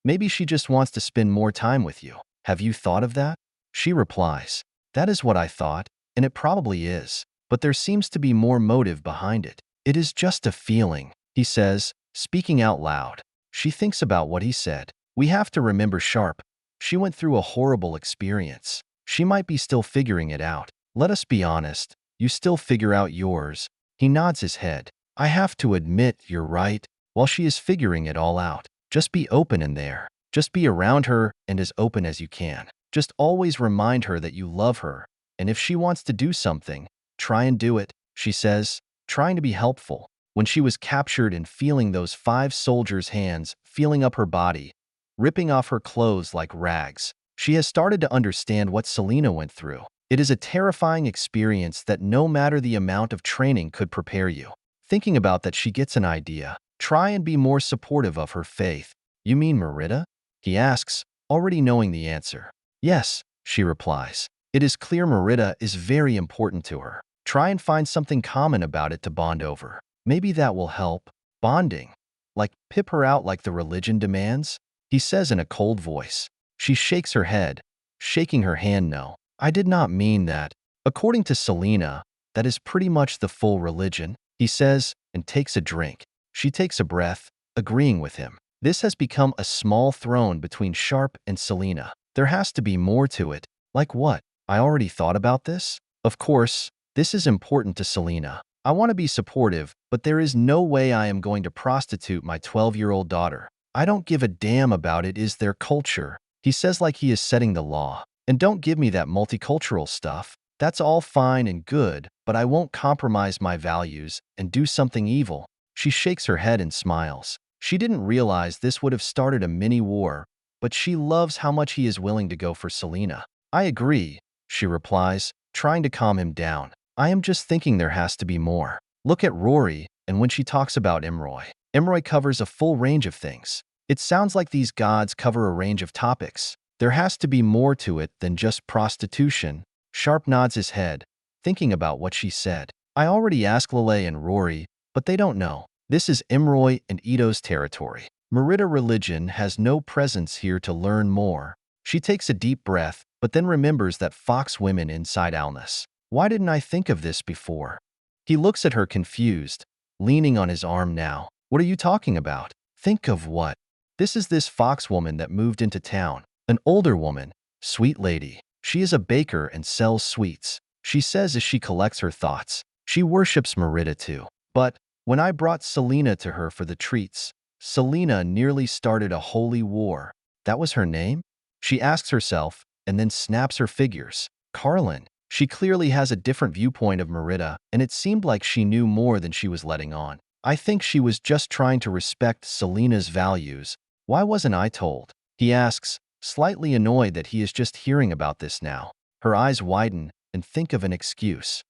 Maybe she just wants to spend more time with you. Have you thought of that? She replies. That is what I thought, and it probably is. But there seems to be more motive behind it. It is just a feeling, he says, speaking out loud. She thinks about what he said. We have to remember Sharpe. She went through a horrible experience. She might be still figuring it out. Let us be honest. You still figure out yours. He nods his head. I have to admit you're right. While she is figuring it all out, just be open in there. Just be around her and as open as you can. Just always remind her that you love her. And if she wants to do something, try and do it, she says, trying to be helpful. When she was captured and feeling those 5 soldiers' hands feeling up her body, ripping off her clothes like rags, she has started to understand what Selena went through. It is a terrifying experience that no matter the amount of training could prepare you. Thinking about that, she gets an idea. Try and be more supportive of her faith. You mean Merida? He asks, already knowing the answer. Yes, she replies. It is clear Merida is very important to her. Try and find something common about it to bond over. Maybe that will help. Bonding. Like pip her out like the religion demands? He says in a cold voice. She shakes her head, shaking her hand no. I did not mean that. According to Selena, that is pretty much the full religion, he says, and takes a drink. She takes a breath, agreeing with him. This has become a small throne between Sharpe and Selena. There has to be more to it. Like what? I already thought about this? Of course, this is important to Selena. I want to be supportive, but there is no way I am going to prostitute my 12-year-old daughter. I don't give a damn about it is their culture. He says like he is setting the law. And don't give me that multicultural stuff. That's all fine and good, but I won't compromise my values and do something evil. She shakes her head and smiles. She didn't realize this would have started a mini-war, but she loves how much he is willing to go for Selena. I agree, she replies, trying to calm him down. I am just thinking there has to be more. Look at Rory, and when she talks about Emroy covers a full range of things. It sounds like these gods cover a range of topics. There has to be more to it than just prostitution. Sharpe nods his head, thinking about what she said. I already asked Lelei and Rory, but they don't know. This is Emroy and Ito's territory. Merida religion has no presence here to learn more. She takes a deep breath, but then remembers that fox women inside Alnus. Why didn't I think of this before? He looks at her confused, leaning on his arm now. What are you talking about? Think of what? This is this fox woman that moved into town. An older woman, sweet lady. She is a baker and sells sweets. She says as she collects her thoughts. She worships Merida too. But when I brought Selena to her for the treats, Selena nearly started a holy war. That was her name? She asks herself and then snaps her figures. Carlin. She clearly has a different viewpoint of Merida, and it seemed like she knew more than she was letting on. I think she was just trying to respect Selena's values. Why wasn't I told? He asks, slightly annoyed that he is just hearing about this now. Her eyes widen and think of an excuse.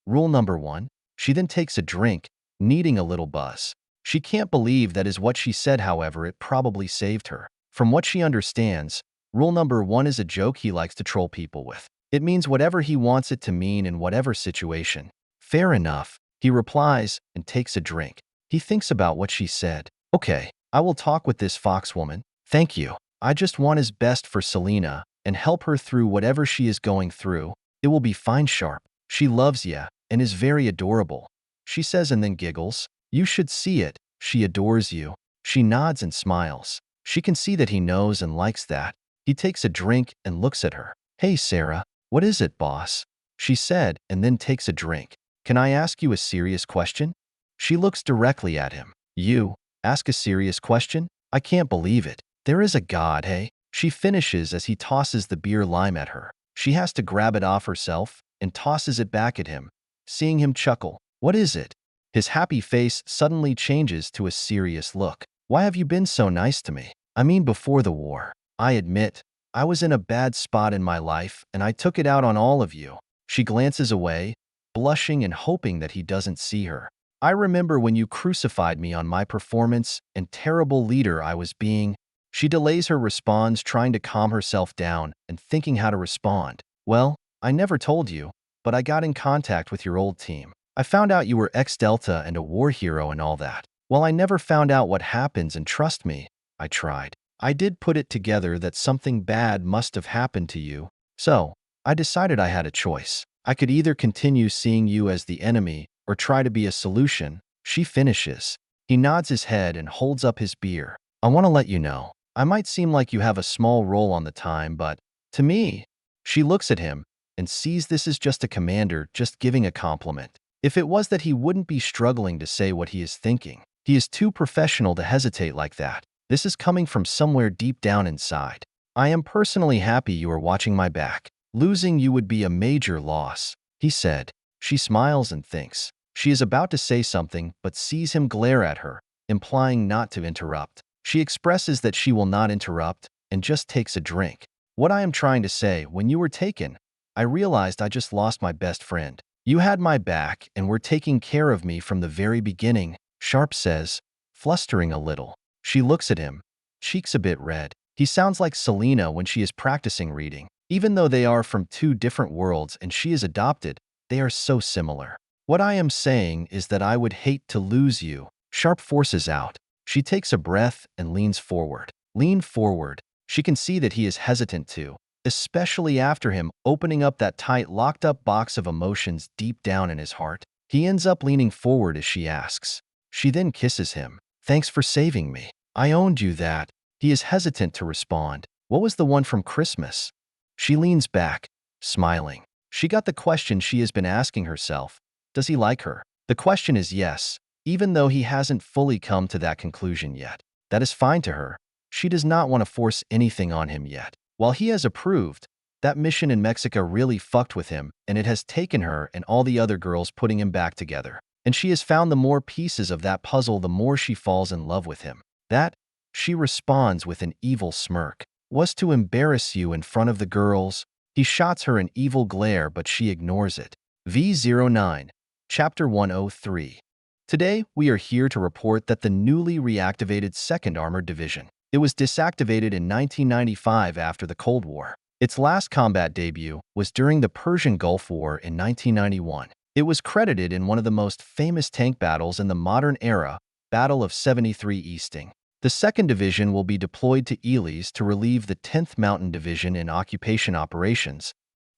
Rule number 1. She then takes a drink, needing a little buzz. She can't believe that is what she said, however, it probably saved her. From what she understands, rule number 1 is a joke he likes to troll people with. It means whatever he wants it to mean in whatever situation. Fair enough, he replies and takes a drink. He thinks about what she said. Okay, I will talk with this fox woman. Thank you. I just want his best for Selena and help her through whatever she is going through. It will be fine, Sharpe. She loves ya and is very adorable. She says and then giggles. You should see it. She adores you. She nods and smiles. She can see that he knows and likes that. He takes a drink and looks at her. Hey, Sarah. What is it, boss? She said and then takes a drink. Can I ask you a serious question? She looks directly at him. You ask a serious question? I can't believe it. There is a god, hey? She finishes as he tosses the beer lime at her. She has to grab it off herself and tosses it back at him, seeing him chuckle. What is it? His happy face suddenly changes to a serious look. Why have you been so nice to me? I mean, before the war. I admit, I was in a bad spot in my life and I took it out on all of you. She glances away, blushing and hoping that he doesn't see her. I remember when you crucified me on my performance and terrible leader I was being. She delays her response, trying to calm herself down and thinking how to respond. Well, I never told you, but I got in contact with your old team. I found out you were ex-Delta and a war hero and all that. Well, I never found out what happens, and trust me, I tried. I did put it together that something bad must have happened to you. So, I decided I had a choice. I could either continue seeing you as the enemy or try to be a solution. She finishes. He nods his head and holds up his beer. I want to let you know. I might seem like you have a small role on the time, but to me, she looks at him and sees this is just a commander just giving a compliment. If it was that he wouldn't be struggling to say what he is thinking. He is too professional to hesitate like that. This is coming from somewhere deep down inside. I am personally happy you are watching my back. Losing you would be a major loss, he said. She smiles and thinks. She is about to say something but sees him glare at her, implying not to interrupt. She expresses that she will not interrupt and just takes a drink. What I am trying to say, when you were taken, I realized I just lost my best friend. You had my back and were taking care of me from the very beginning, Sharpe says, flustering a little. She looks at him, cheeks a bit red. He sounds like Selena when she is practicing reading. Even though they are from two different worlds and she is adopted, they are so similar. What I am saying is that I would hate to lose you. Sharpe forces out. She takes a breath and leans forward. Lean forward. She can see that he is hesitant too, especially after him opening up that tight, locked-up box of emotions deep down in his heart. He ends up leaning forward as she asks. She then kisses him. Thanks for saving me. I owned you that. He is hesitant to respond. What was the one from Christmas? She leans back, smiling. She got the question she has been asking herself. Does he like her? The question is yes, even though he hasn't fully come to that conclusion yet. That is fine to her. She does not want to force anything on him yet. While he has approved, that mission in Mexico really fucked with him, and it has taken her and all the other girls putting him back together. And she has found the more pieces of that puzzle, the more she falls in love with him. That, she responds with an evil smirk, was to embarrass you in front of the girls. He shots her an evil glare, but she ignores it. V09, Chapter 103. Today, we are here to report that the newly reactivated 2nd Armored Division. It was deactivated in 1995 after the Cold War. Its last combat debut was during the Persian Gulf War in 1991. It was credited in one of the most famous tank battles in the modern era, Battle of 73 Easting. The 2nd Division will be deployed to Elis to relieve the 10th Mountain Division in occupation operations.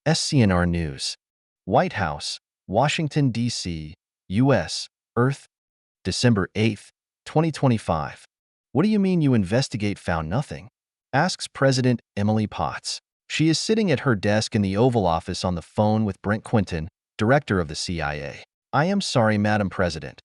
SCNR News. White House, Washington, D.C., U.S., Earth, December 8, 2025. What do you mean you investigate found nothing? Asks President Emily Potts. She is sitting at her desk in the Oval Office on the phone with Brent Quinton, director of the CIA. I am sorry, Madam President.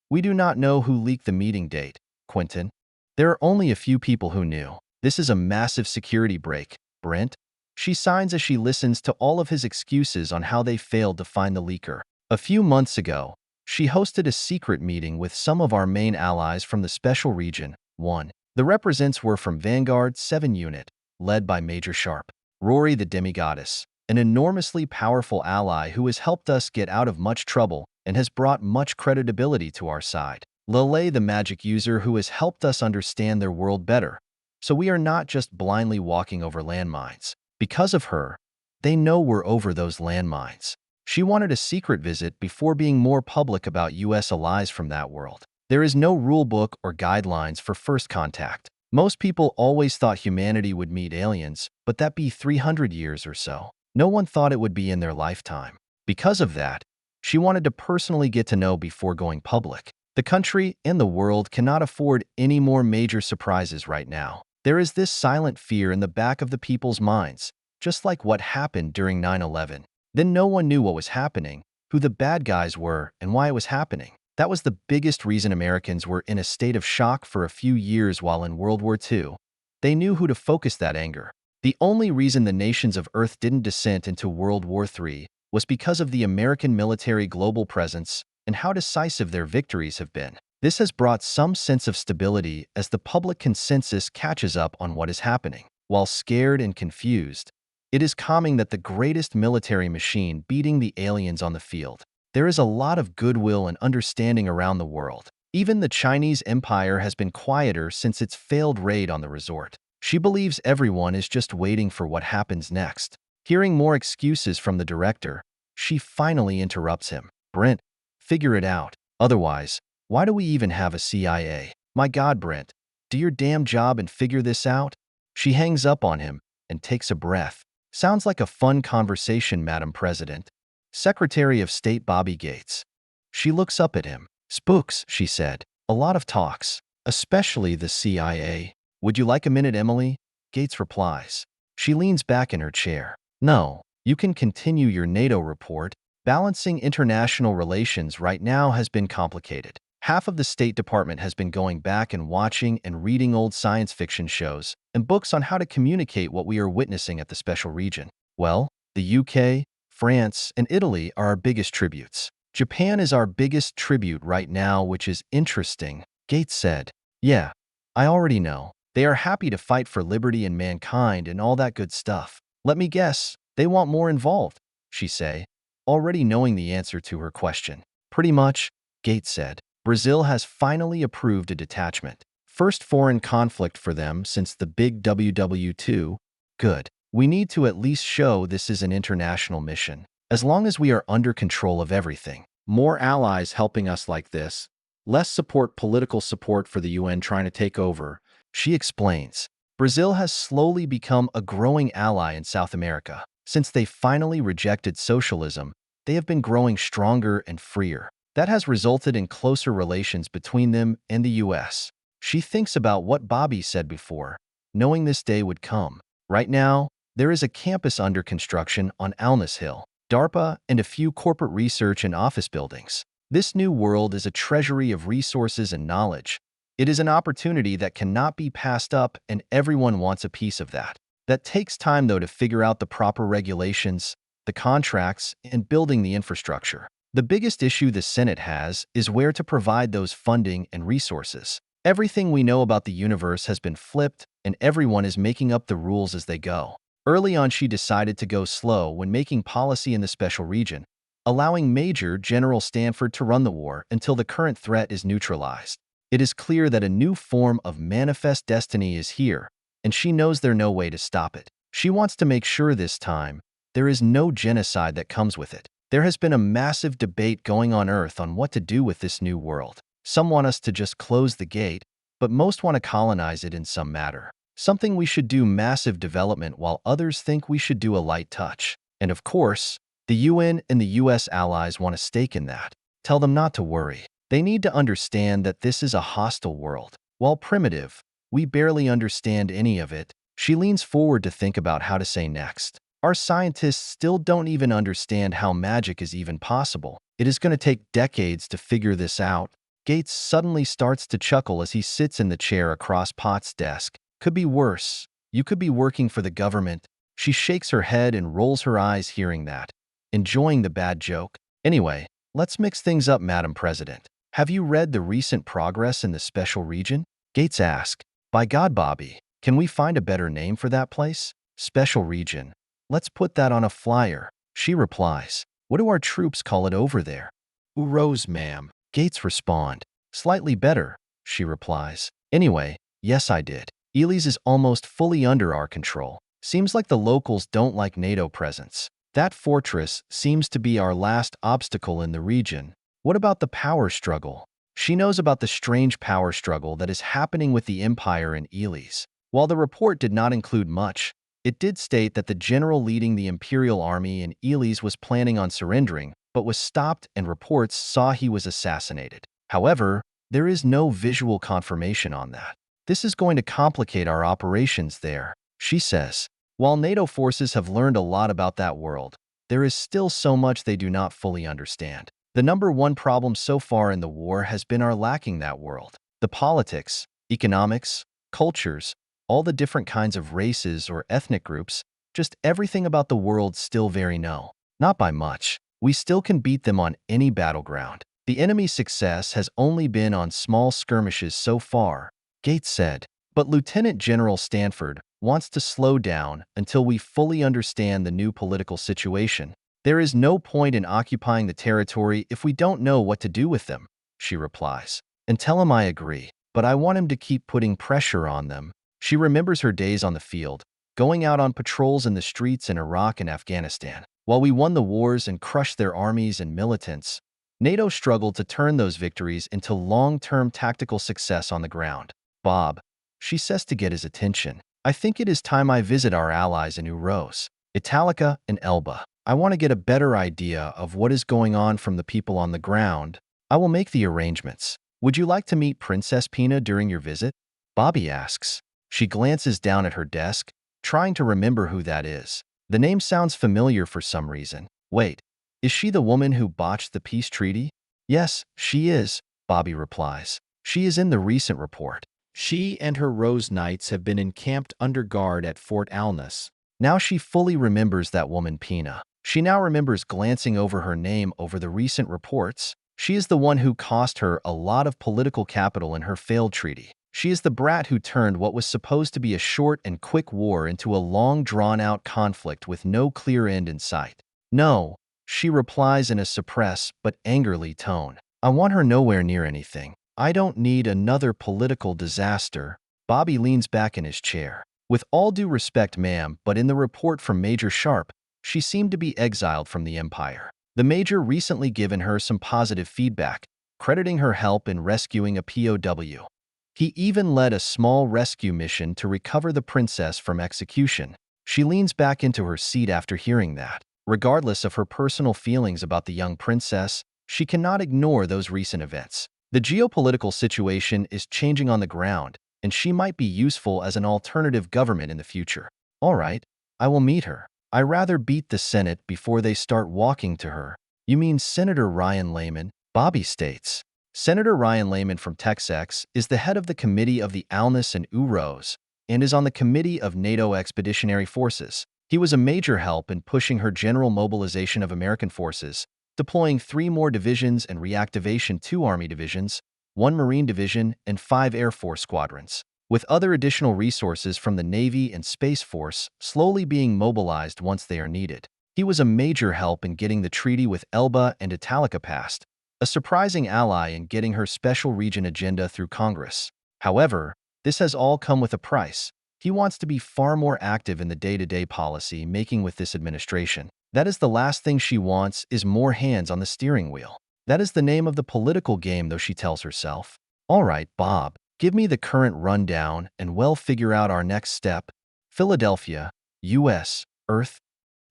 We do not know who leaked the meeting date, Quinton. There are only a few people who knew. This is a massive security break, Brent. She signs as she listens to all of his excuses on how they failed to find the leaker. A few months ago, she hosted a secret meeting with some of our main allies from the Special Region 1. The representatives were from Vanguard 7 Unit, led by Major Sharpe. Rory the Demigoddess, an enormously powerful ally who has helped us get out of much trouble and has brought much credibility to our side. Lelei the magic user who has helped us understand their world better. So we are not just blindly walking over landmines. Because of her, they know we're over those landmines. She wanted a secret visit before being more public about U.S. allies from that world. There is no rule book or guidelines for first contact. Most people always thought humanity would meet aliens, but that be 300 years or so. No one thought it would be in their lifetime. Because of that, she wanted to personally get to know before going public. The country and the world cannot afford any more major surprises right now. There is this silent fear in the back of the people's minds, just like what happened during 9/11. Then no one knew what was happening, who the bad guys were, and why it was happening. That was the biggest reason Americans were in a state of shock for a few years while in World War II. They knew who to focus that anger. The only reason the nations of Earth didn't descend into World War III was because of the American military global presence and how decisive their victories have been. This has brought some sense of stability as the public consensus catches up on what is happening. While scared and confused, it is calming that the greatest military machine beating the aliens on the field. There is a lot of goodwill and understanding around the world. Even the Chinese Empire has been quieter since its failed raid on the resort. She believes everyone is just waiting for what happens next. Hearing more excuses from the director, she finally interrupts him. Brent, figure it out. Otherwise, why do we even have a CIA? My God, Brent, do your damn job and figure this out? She hangs up on him and takes a breath. Sounds like a fun conversation, Madam President. Secretary of State Bobby Gates. She looks up at him. Spooks, she said. A lot of talks, especially the CIA. Would you like a minute, Emily? Gates replies. She leans back in her chair. No, you can continue your NATO report. Balancing international relations right now has been complicated. Half of the State Department has been going back and watching and reading old science fiction shows and books on how to communicate what we are witnessing at the Special Region. Well, the UK, France, and Italy are our biggest tributes. Japan is our biggest tribute right now, which is interesting, Gates said. Yeah, I already know. They are happy to fight for liberty and mankind and all that good stuff. Let me guess, they want more involved. she say, already knowing the answer to her question. Pretty much, Gates said. Brazil has finally approved a detachment. First foreign conflict for them since the big WW2. Good. We need to at least show this is an international mission. As long as we are under control of everything. More allies helping us like this. Less political support for the UN trying to take over. She explains. Brazil has slowly become a growing ally in South America. Since they finally rejected socialism, they have been growing stronger and freer. That has resulted in closer relations between them and the US. She thinks about what Bobby said before, knowing this day would come. Right now, there is a campus under construction on Alness Hill, DARPA, and a few corporate research and office buildings. This new world is a treasury of resources and knowledge. It is an opportunity that cannot be passed up, and everyone wants a piece of that. That takes time, though, to figure out the proper regulations, the contracts, and building the infrastructure. The biggest issue the Senate has is where to provide those funding and resources. Everything we know about the universe has been flipped, and everyone is making up the rules as they go. Early on, she decided to go slow when making policy in the special region, allowing Major General Stanford to run the war until the current threat is neutralized. It is clear that a new form of manifest destiny is here, and she knows there's no way to stop it. She wants to make sure this time there is no genocide that comes with it. There has been a massive debate going on Earth on what to do with this new world. Some want us to just close the gate, but most want to colonize it in some matter. Something we should do massive development, while others think we should do a light touch. And of course, the UN and the US allies want a stake in that. Tell them not to worry. They need to understand that this is a hostile world. While primitive, we barely understand any of it. She leans forward to think about how to say next. Our scientists still don't even understand how magic is even possible. It is going to take decades to figure this out. Gates suddenly starts to chuckle as he sits in the chair across Potts' desk. Could be worse. You could be working for the government. She shakes her head and rolls her eyes hearing that, enjoying the bad joke. Anyway, let's mix things up, Madam President. Have you read the recent progress in the special region? Gates asked. By God, Bobby, can we find a better name for that place? Special region. Let's put that on a flyer. She replies. What do our troops call it over there? Uros, ma'am. Gates respond. Slightly better, she replies. Anyway, yes, I did. Elis is almost fully under our control. Seems like the locals don't like NATO presence. That fortress seems to be our last obstacle in the region. What about the power struggle? She knows about the strange power struggle that is happening with the Empire in Elis. While the report did not include much, it did state that the general leading the Imperial army in Elis was planning on surrendering, but was stopped, and reports saw he was assassinated. However, there is no visual confirmation on that. This is going to complicate our operations there, she says. While NATO forces have learned a lot about that world, there is still so much they do not fully understand. The number one problem so far in the war has been our lacking that world. The politics, economics, cultures, all the different kinds of races or ethnic groups, just everything about the world still very no. Not by much. We still can beat them on any battleground. The enemy's success has only been on small skirmishes so far, Gates said. But Lieutenant General Stanford wants to slow down until we fully understand the new political situation. There is no point in occupying the territory if we don't know what to do with them, she replies. And tell him I agree, but I want him to keep putting pressure on them. She remembers her days on the field, going out on patrols in the streets in Iraq and Afghanistan. While we won the wars and crushed their armies and militants, NATO struggled to turn those victories into long-term tactical success on the ground. Bob, she says to get his attention, I think it is time I visit our allies in Uros, Italica, and Elba. I want to get a better idea of what is going on from the people on the ground. I will make the arrangements. Would you like to meet Princess Pina during your visit? Bobby asks. She glances down at her desk, trying to remember who that is. The name sounds familiar for some reason. Wait, is she the woman who botched the peace treaty? Yes, she is, Bobby replies. She is in the recent report. She and her Rose Knights have been encamped under guard at Fort Alness. Now she fully remembers that woman Pina. She now remembers glancing over her name over the recent reports. She is the one who cost her a lot of political capital in her failed treaty. She is the brat who turned what was supposed to be a short and quick war into a long, drawn-out conflict with no clear end in sight. No, she replies in a suppressed but angrily tone. I want her nowhere near anything. I don't need another political disaster. Bobby leans back in his chair. With all due respect, ma'am, but in the report from Major Sharpe, she seemed to be exiled from the Empire. The Major recently given her some positive feedback, crediting her help in rescuing a POW. He even led a small rescue mission to recover the princess from execution. She leans back into her seat after hearing that. Regardless of her personal feelings about the young princess, she cannot ignore those recent events. The geopolitical situation is changing on the ground, and she might be useful as an alternative government in the future. All right, I will meet her. I rather beat the Senate before they start walking to her. You mean Senator Ryan Lehman? Bobby states. Senator Ryan Lehman from Texas is the head of the Committee of the Alnis and Uros and is on the Committee of NATO Expeditionary Forces. He was a major help in pushing her general mobilization of American forces, deploying 3 more divisions and reactivation 2 Army divisions, 1 Marine division, and 5 Air Force squadrons, with other additional resources from the Navy and Space Force slowly being mobilized once they are needed. He was a major help in getting the treaty with Elba and Italica passed, a surprising ally in getting her special region agenda through Congress. However, this has all come with a price. He wants to be far more active in the day-to-day policy making with this administration. That is the last thing she wants is more hands on the steering wheel. That is the name of the political game, though, she tells herself. All right, Bob, give me the current rundown and we'll figure out our next step. Philadelphia, U.S., Earth,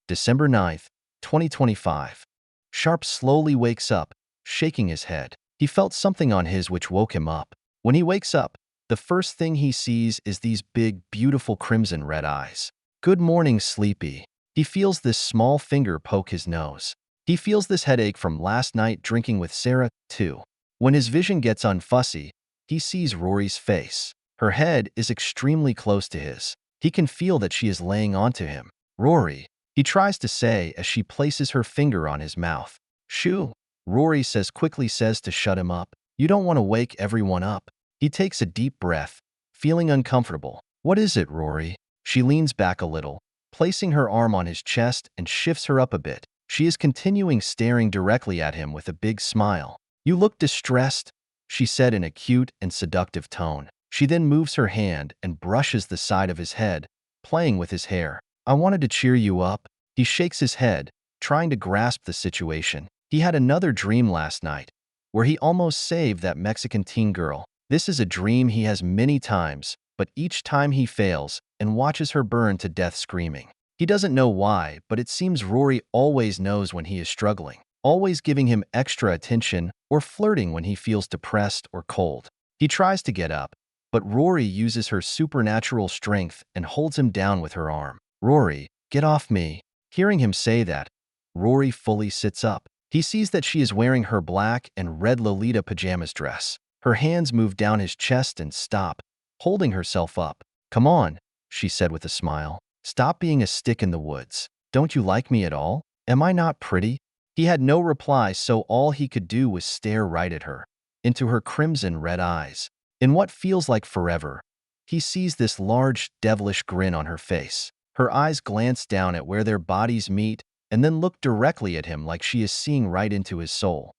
December 9th, 2025. Sharpe slowly wakes up, shaking his head. He felt something on his which woke him up. When he wakes up, the first thing he sees is these big, beautiful crimson-red eyes. Good morning, Sleepy. He feels this small finger poke his nose. He feels this headache from last night drinking with Sarah, too. When his vision gets unfussy, he sees Rory's face. Her head is extremely close to his. He can feel that she is laying onto him. Rory, he tries to say as she places her finger on his mouth. Shoo. Rory quickly says to shut him up. You don't want to wake everyone up. He takes a deep breath, feeling uncomfortable. What is it, Rory? She leans back a little, placing her arm on his chest and shifts her up a bit. She is continuing staring directly at him with a big smile. You look distressed, she said in a cute and seductive tone. She then moves her hand and brushes the side of his head, playing with his hair. I wanted to cheer you up. He shakes his head, trying to grasp the situation. He had another dream last night, where he almost saved that Mexican teen girl. This is a dream he has many times, but each time he fails and watches her burn to death screaming. He doesn't know why, but it seems Rory always knows when he is struggling, always giving him extra attention or flirting when he feels depressed or cold. He tries to get up, but Rory uses her supernatural strength and holds him down with her arm. Rory, get off me. Hearing him say that, Rory fully sits up. He sees that she is wearing her black and red Lolita pajamas dress. Her hands move down his chest and stop, holding herself up. Come on, she said with a smile. Stop being a stick in the woods. Don't you like me at all? Am I not pretty? He had no reply, so all he could do was stare right at her, into her crimson red eyes. In what feels like forever, he sees this large, devilish grin on her face. Her eyes glance down at where their bodies meet and then look directly at him like she is seeing right into his soul.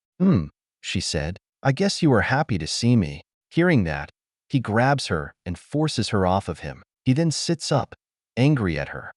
She said. I guess you are happy to see me. Hearing that, he grabs her and forces her off of him. He then sits up, angry at her.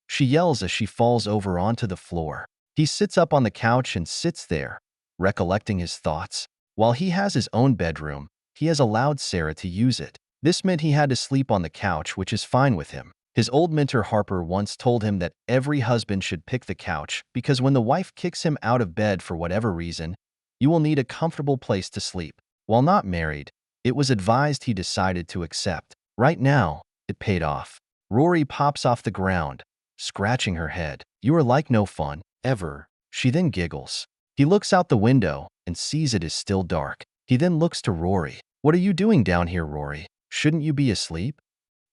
She yells as she falls over onto the floor. He sits up on the couch and sits there, recollecting his thoughts. While he has his own bedroom, he has allowed Sarah to use it. This meant he had to sleep on the couch, which is fine with him. His old mentor Harper once told him that every husband should pick the couch because when the wife kicks him out of bed for whatever reason, you will need a comfortable place to sleep. While not married, it was advised he decided to accept. Right now, it paid off. Rory pops off the ground, scratching her head. You are like no fun, ever. She then giggles. He looks out the window and sees it is still dark. He then looks to Rory. What are you doing down here, Rory? Shouldn't you be asleep?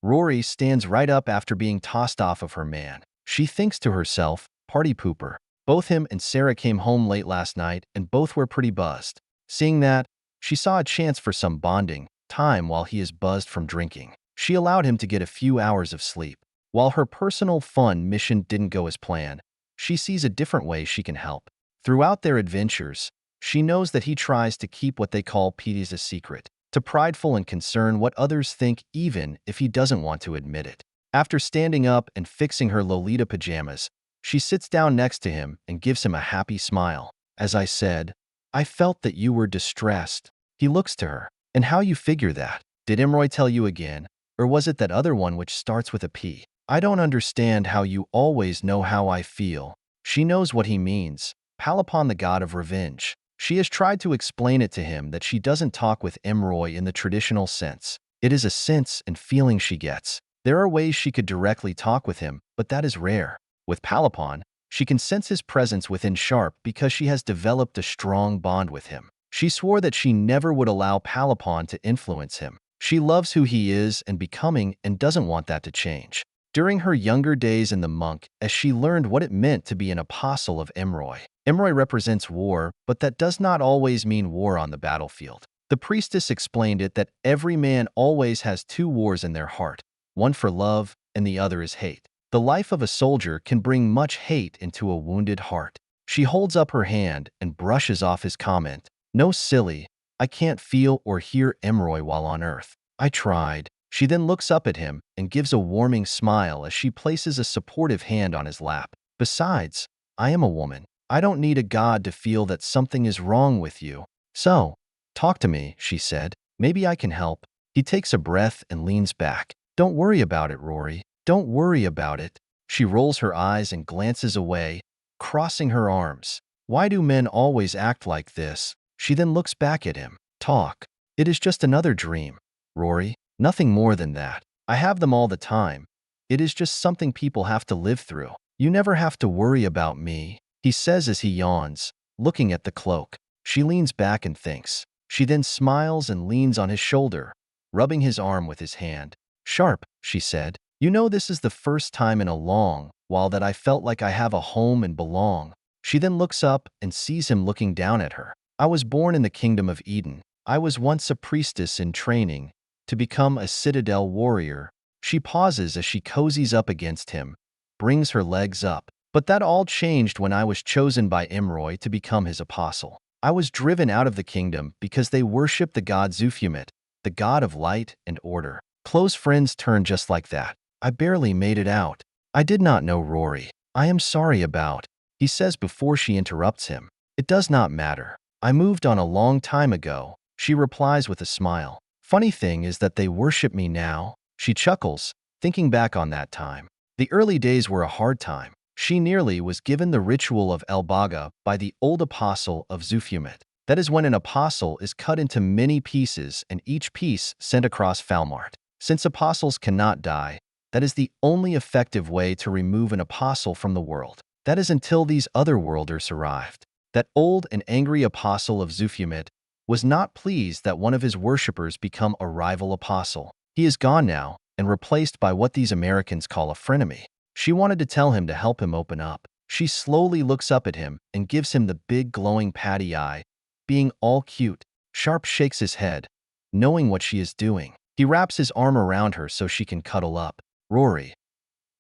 Rory stands right up after being tossed off of her man. She thinks to herself, party pooper. Both him and Sarah came home late last night and both were pretty buzzed. Seeing that, she saw a chance for some bonding time while he is buzzed from drinking. She allowed him to get a few hours of sleep. While her personal fun mission didn't go as planned, she sees a different way she can help. Throughout their adventures, she knows that he tries to keep what they call peace a secret, too prideful and concerned what others think even if he doesn't want to admit it. After standing up and fixing her Lolita pajamas, she sits down next to him and gives him a happy smile. As I said, I felt that you were distressed. He looks to her. And how you figure that? Did Imroy tell you again? Or was it that other one which starts with a P? I don't understand how you always know how I feel. She knows what he means. Palapon, the god of revenge. She has tried to explain it to him that she doesn't talk with Imroy in the traditional sense. It is a sense and feeling she gets. There are ways she could directly talk with him, but that is rare. With Palapon, she can sense his presence within Sharpe because she has developed a strong bond with him. She swore that she never would allow Palapon to influence him. She loves who he is and becoming and doesn't want that to change. During her younger days in the monk, as she learned what it meant to be an apostle of Imroy. Imroy represents war, but that does not always mean war on the battlefield. The priestess explained it that every man always has two wars in their heart, one for love and the other is hate. The life of a soldier can bring much hate into a wounded heart. She holds up her hand and brushes off his comment. No, silly, I can't feel or hear Imroy while on Earth. I tried. She then looks up at him and gives a warming smile as she places a supportive hand on his lap. Besides, I am a woman. I don't need a god to feel that something is wrong with you. So, talk to me, she said. Maybe I can help. He takes a breath and leans back. Don't worry about it, Rory. Don't worry about it. She rolls her eyes and glances away, crossing her arms. Why do men always act like this? She then looks back at him. Talk. It is just another dream, Rory. Nothing more than that. I have them all the time. It is just something people have to live through. You never have to worry about me, he says as he yawns, looking at the cloak. She leans back and thinks. She then smiles and leans on his shoulder, rubbing his arm with his hand. Sharpe, she said, you know this is the first time in a long while that I felt like I have a home and belong. She then looks up and sees him looking down at her. I was born in the Kingdom of Eden. I was once a priestess in training to become a citadel warrior. She pauses as she cozies up against him, brings her legs up. But that all changed when I was chosen by Imroy to become his apostle. I was driven out of the kingdom because they worship the god Zufumet, the god of light and order. Close friends turn just like that. I barely made it out. I did not know Rory. I am sorry about, he says before she interrupts him. It does not matter. I moved on a long time ago, she replies with a smile. Funny thing is that they worship me now. She chuckles, thinking back on that time. The early days were a hard time. She nearly was given the ritual of Elbaga by the old apostle of Zufumet. That is when an apostle is cut into many pieces and each piece sent across Falmart. Since apostles cannot die, that is the only effective way to remove an apostle from the world. That is until these other worlders arrived. That old and angry apostle of Zufumet was not pleased that one of his worshippers become a rival apostle. He is gone now and replaced by what these Americans call a frenemy. She wanted to tell him to help him open up. She slowly looks up at him and gives him the big glowing patty eye, being all cute. Sharpe shakes his head, knowing what she is doing. He wraps his arm around her so she can cuddle up. Rory,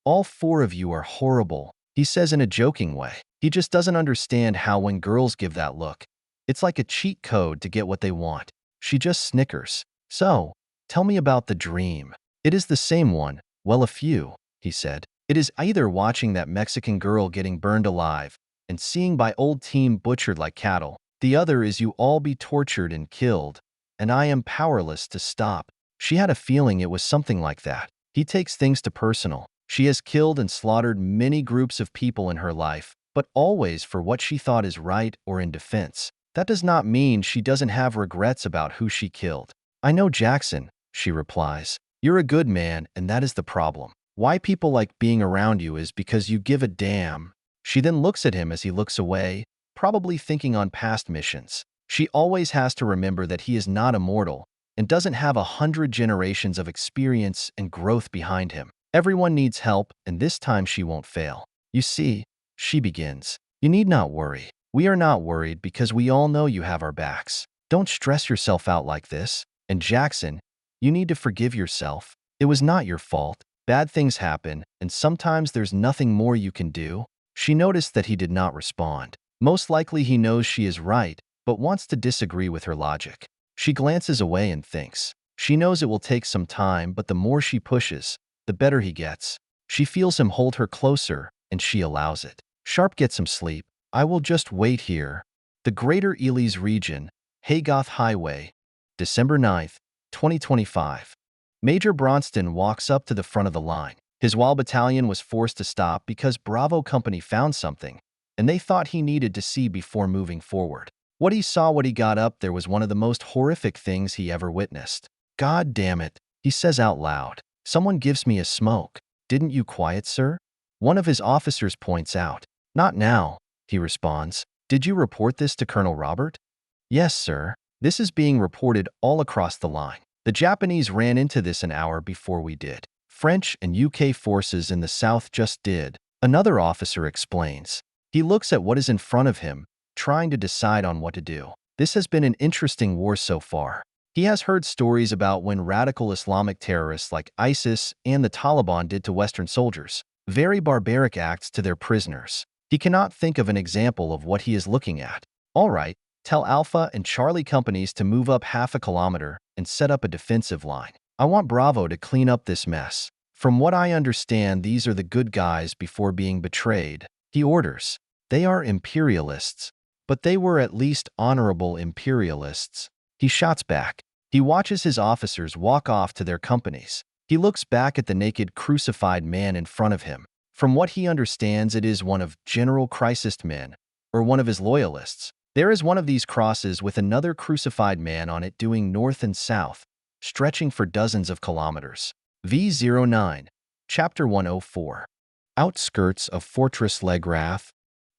all four of you are horrible, he says in a joking way. He just doesn't understand how when girls give that look, it's like a cheat code to get what they want. She just snickers. So, tell me about the dream. It is the same one. Well, a few, he said. It is either watching that Mexican girl getting burned alive and seeing my old team butchered like cattle. The other is you all be tortured and killed, and I am powerless to stop. She had a feeling it was something like that. He takes things to personal. She has killed and slaughtered many groups of people in her life, but always for what she thought is right or in defense. That does not mean she doesn't have regrets about who she killed. I know, Jackson, she replies. You're a good man, and that is the problem. Why people like being around you is because you give a damn. She then looks at him as he looks away, probably thinking on past missions. She always has to remember that he is not immortal and doesn't have 100 generations of experience and growth behind him. Everyone needs help, and this time she won't fail. You see, she begins. You need not worry. We are not worried because we all know you have our backs. Don't stress yourself out like this. And Jackson, you need to forgive yourself. It was not your fault. Bad things happen, and sometimes there's nothing more you can do. She noticed that he did not respond. Most likely he knows she is right, but wants to disagree with her logic. She glances away and thinks. She knows it will take some time, but the more she pushes, the better he gets. She feels him hold her closer, and she allows it. Sharpe gets some sleep. I will just wait here. The Greater Ely's Region, Haygoth Highway, December 9th, 2025. Major Bronston walks up to the front of the line. His WAL battalion was forced to stop because Bravo Company found something, and they thought he needed to see before moving forward. What he saw when he got up there was one of the most horrific things he ever witnessed. God damn it, he says out loud. Someone gives me a smoke. Didn't you quiet, sir? One of his officers points out. Not now, he responds. Did you report this to Colonel Robert? Yes, sir. This is being reported all across the line. The Japanese ran into this an hour before we did. French and UK forces in the south just did. Another officer explains. He looks at what is in front of him, trying to decide on what to do. This has been an interesting war so far. He has heard stories about when radical Islamic terrorists like ISIS and the Taliban did to Western soldiers, very barbaric acts to their prisoners. He cannot think of an example of what he is looking at. All right, tell Alpha and Charlie companies to move up half a kilometer and set up a defensive line. I want Bravo to clean up this mess. From what I understand, these are the good guys before being betrayed. He orders. They are imperialists, but they were at least honorable imperialists. He shouts back. He watches his officers walk off to their companies. He looks back at the naked, crucified man in front of him. From what he understands, it is one of General Christ's men, or one of his loyalists. There is one of these crosses with another crucified man on it doing north and south, stretching for dozens of kilometers. V09, Chapter 104. Outskirts of Fortress Legrath,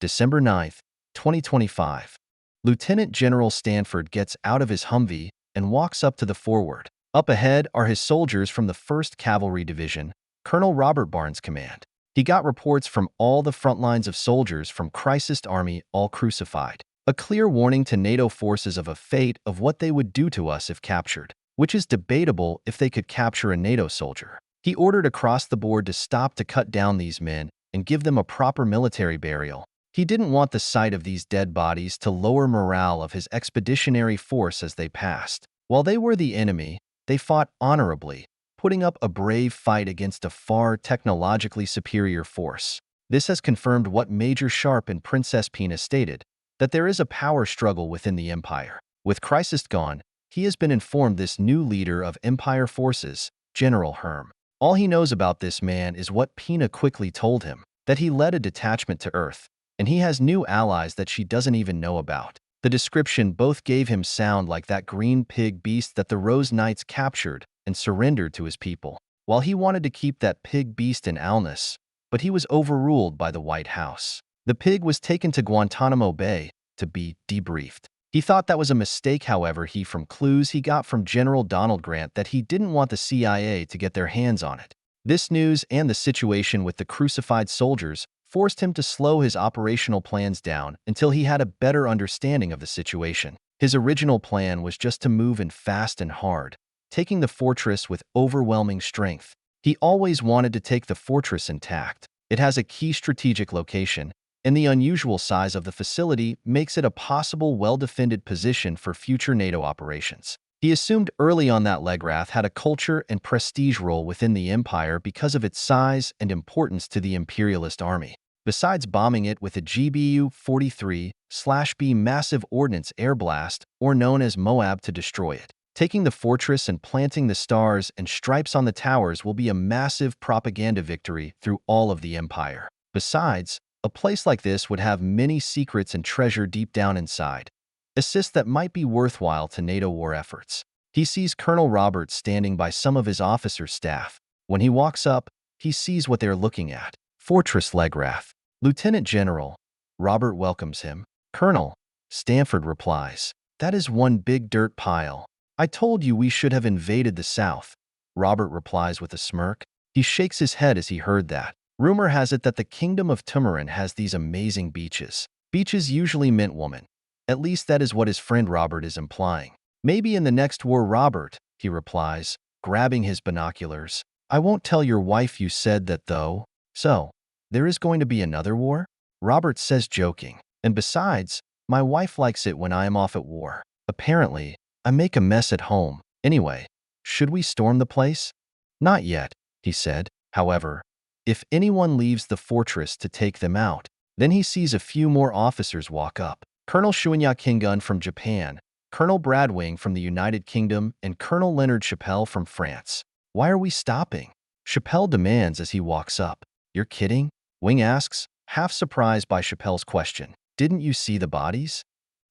December 9th, 2025. Lieutenant General Stanford gets out of his Humvee and walks up to the forward. Up ahead are his soldiers from the 1st Cavalry Division, Colonel Robert Barnes' command. He got reports from all the front lines of soldiers from Christ's army all crucified. A clear warning to NATO forces of a fate of what they would do to us if captured, which is debatable if they could capture a NATO soldier. He ordered across the board to stop to cut down these men and give them a proper military burial. He didn't want the sight of these dead bodies to lower morale of his expeditionary force as they passed. While they were the enemy, they fought honorably, putting up a brave fight against a far technologically superior force. This has confirmed what Major Sharpe and Princess Pina stated, that there is a power struggle within the Empire. With Christ gone, he has been informed this new leader of Empire forces, General Herm. All he knows about this man is what Pina quickly told him, that he led a detachment to Earth, and he has new allies that she doesn't even know about. The description both gave him sound like that green pig beast that the Rose Knights captured and surrendered to his people. While he wanted to keep that pig beast in Alnus, but he was overruled by the White House. The pig was taken to Guantanamo Bay to be debriefed. He thought that was a mistake, however, from clues he got from General Donald Grant that he didn't want the CIA to get their hands on it. This news and the situation with the crucified soldiers forced him to slow his operational plans down until he had a better understanding of the situation. His original plan was just to move in fast and hard, taking the fortress with overwhelming strength. He always wanted to take the fortress intact. It has a key strategic location, and the unusual size of the facility makes it a possible well-defended position for future NATO operations. He assumed early on that Legrath had a culture and prestige role within the Empire because of its size and importance to the Imperialist army. Besides bombing it with a GBU-43/B massive ordnance air blast, or known as Moab, to destroy it. Taking the fortress and planting the stars and stripes on the towers will be a massive propaganda victory through all of the Empire. Besides, a place like this would have many secrets and treasure deep down inside, assists that might be worthwhile to NATO war efforts. He sees Colonel Robert standing by some of his officers' staff. When he walks up, he sees what they're looking at. Fortress Legrath. Lieutenant General. Robert welcomes him. Colonel. Stanford replies. That is one big dirt pile. I told you we should have invaded the south. Robert replies with a smirk. He shakes his head as he heard that. Rumor has it that the Kingdom of Tumarin has these amazing beaches. Beaches usually meant woman. At least that is what his friend Robert is implying. Maybe in the next war, Robert, he replies, grabbing his binoculars. I won't tell your wife you said that, though. So, there is going to be another war? Robert says, joking. And besides, my wife likes it when I am off at war. Apparently, I make a mess at home. Anyway, should we storm the place? Not yet, he said. However, if anyone leaves the fortress to take them out, then he sees a few more officers walk up. Colonel Shunya Kingun from Japan, Colonel Bradwing from the United Kingdom, and Colonel Leonard Chappelle from France. Why are we stopping? Chappelle demands as he walks up. You're kidding? Wing asks, half surprised by Chappelle's question. Didn't you see the bodies?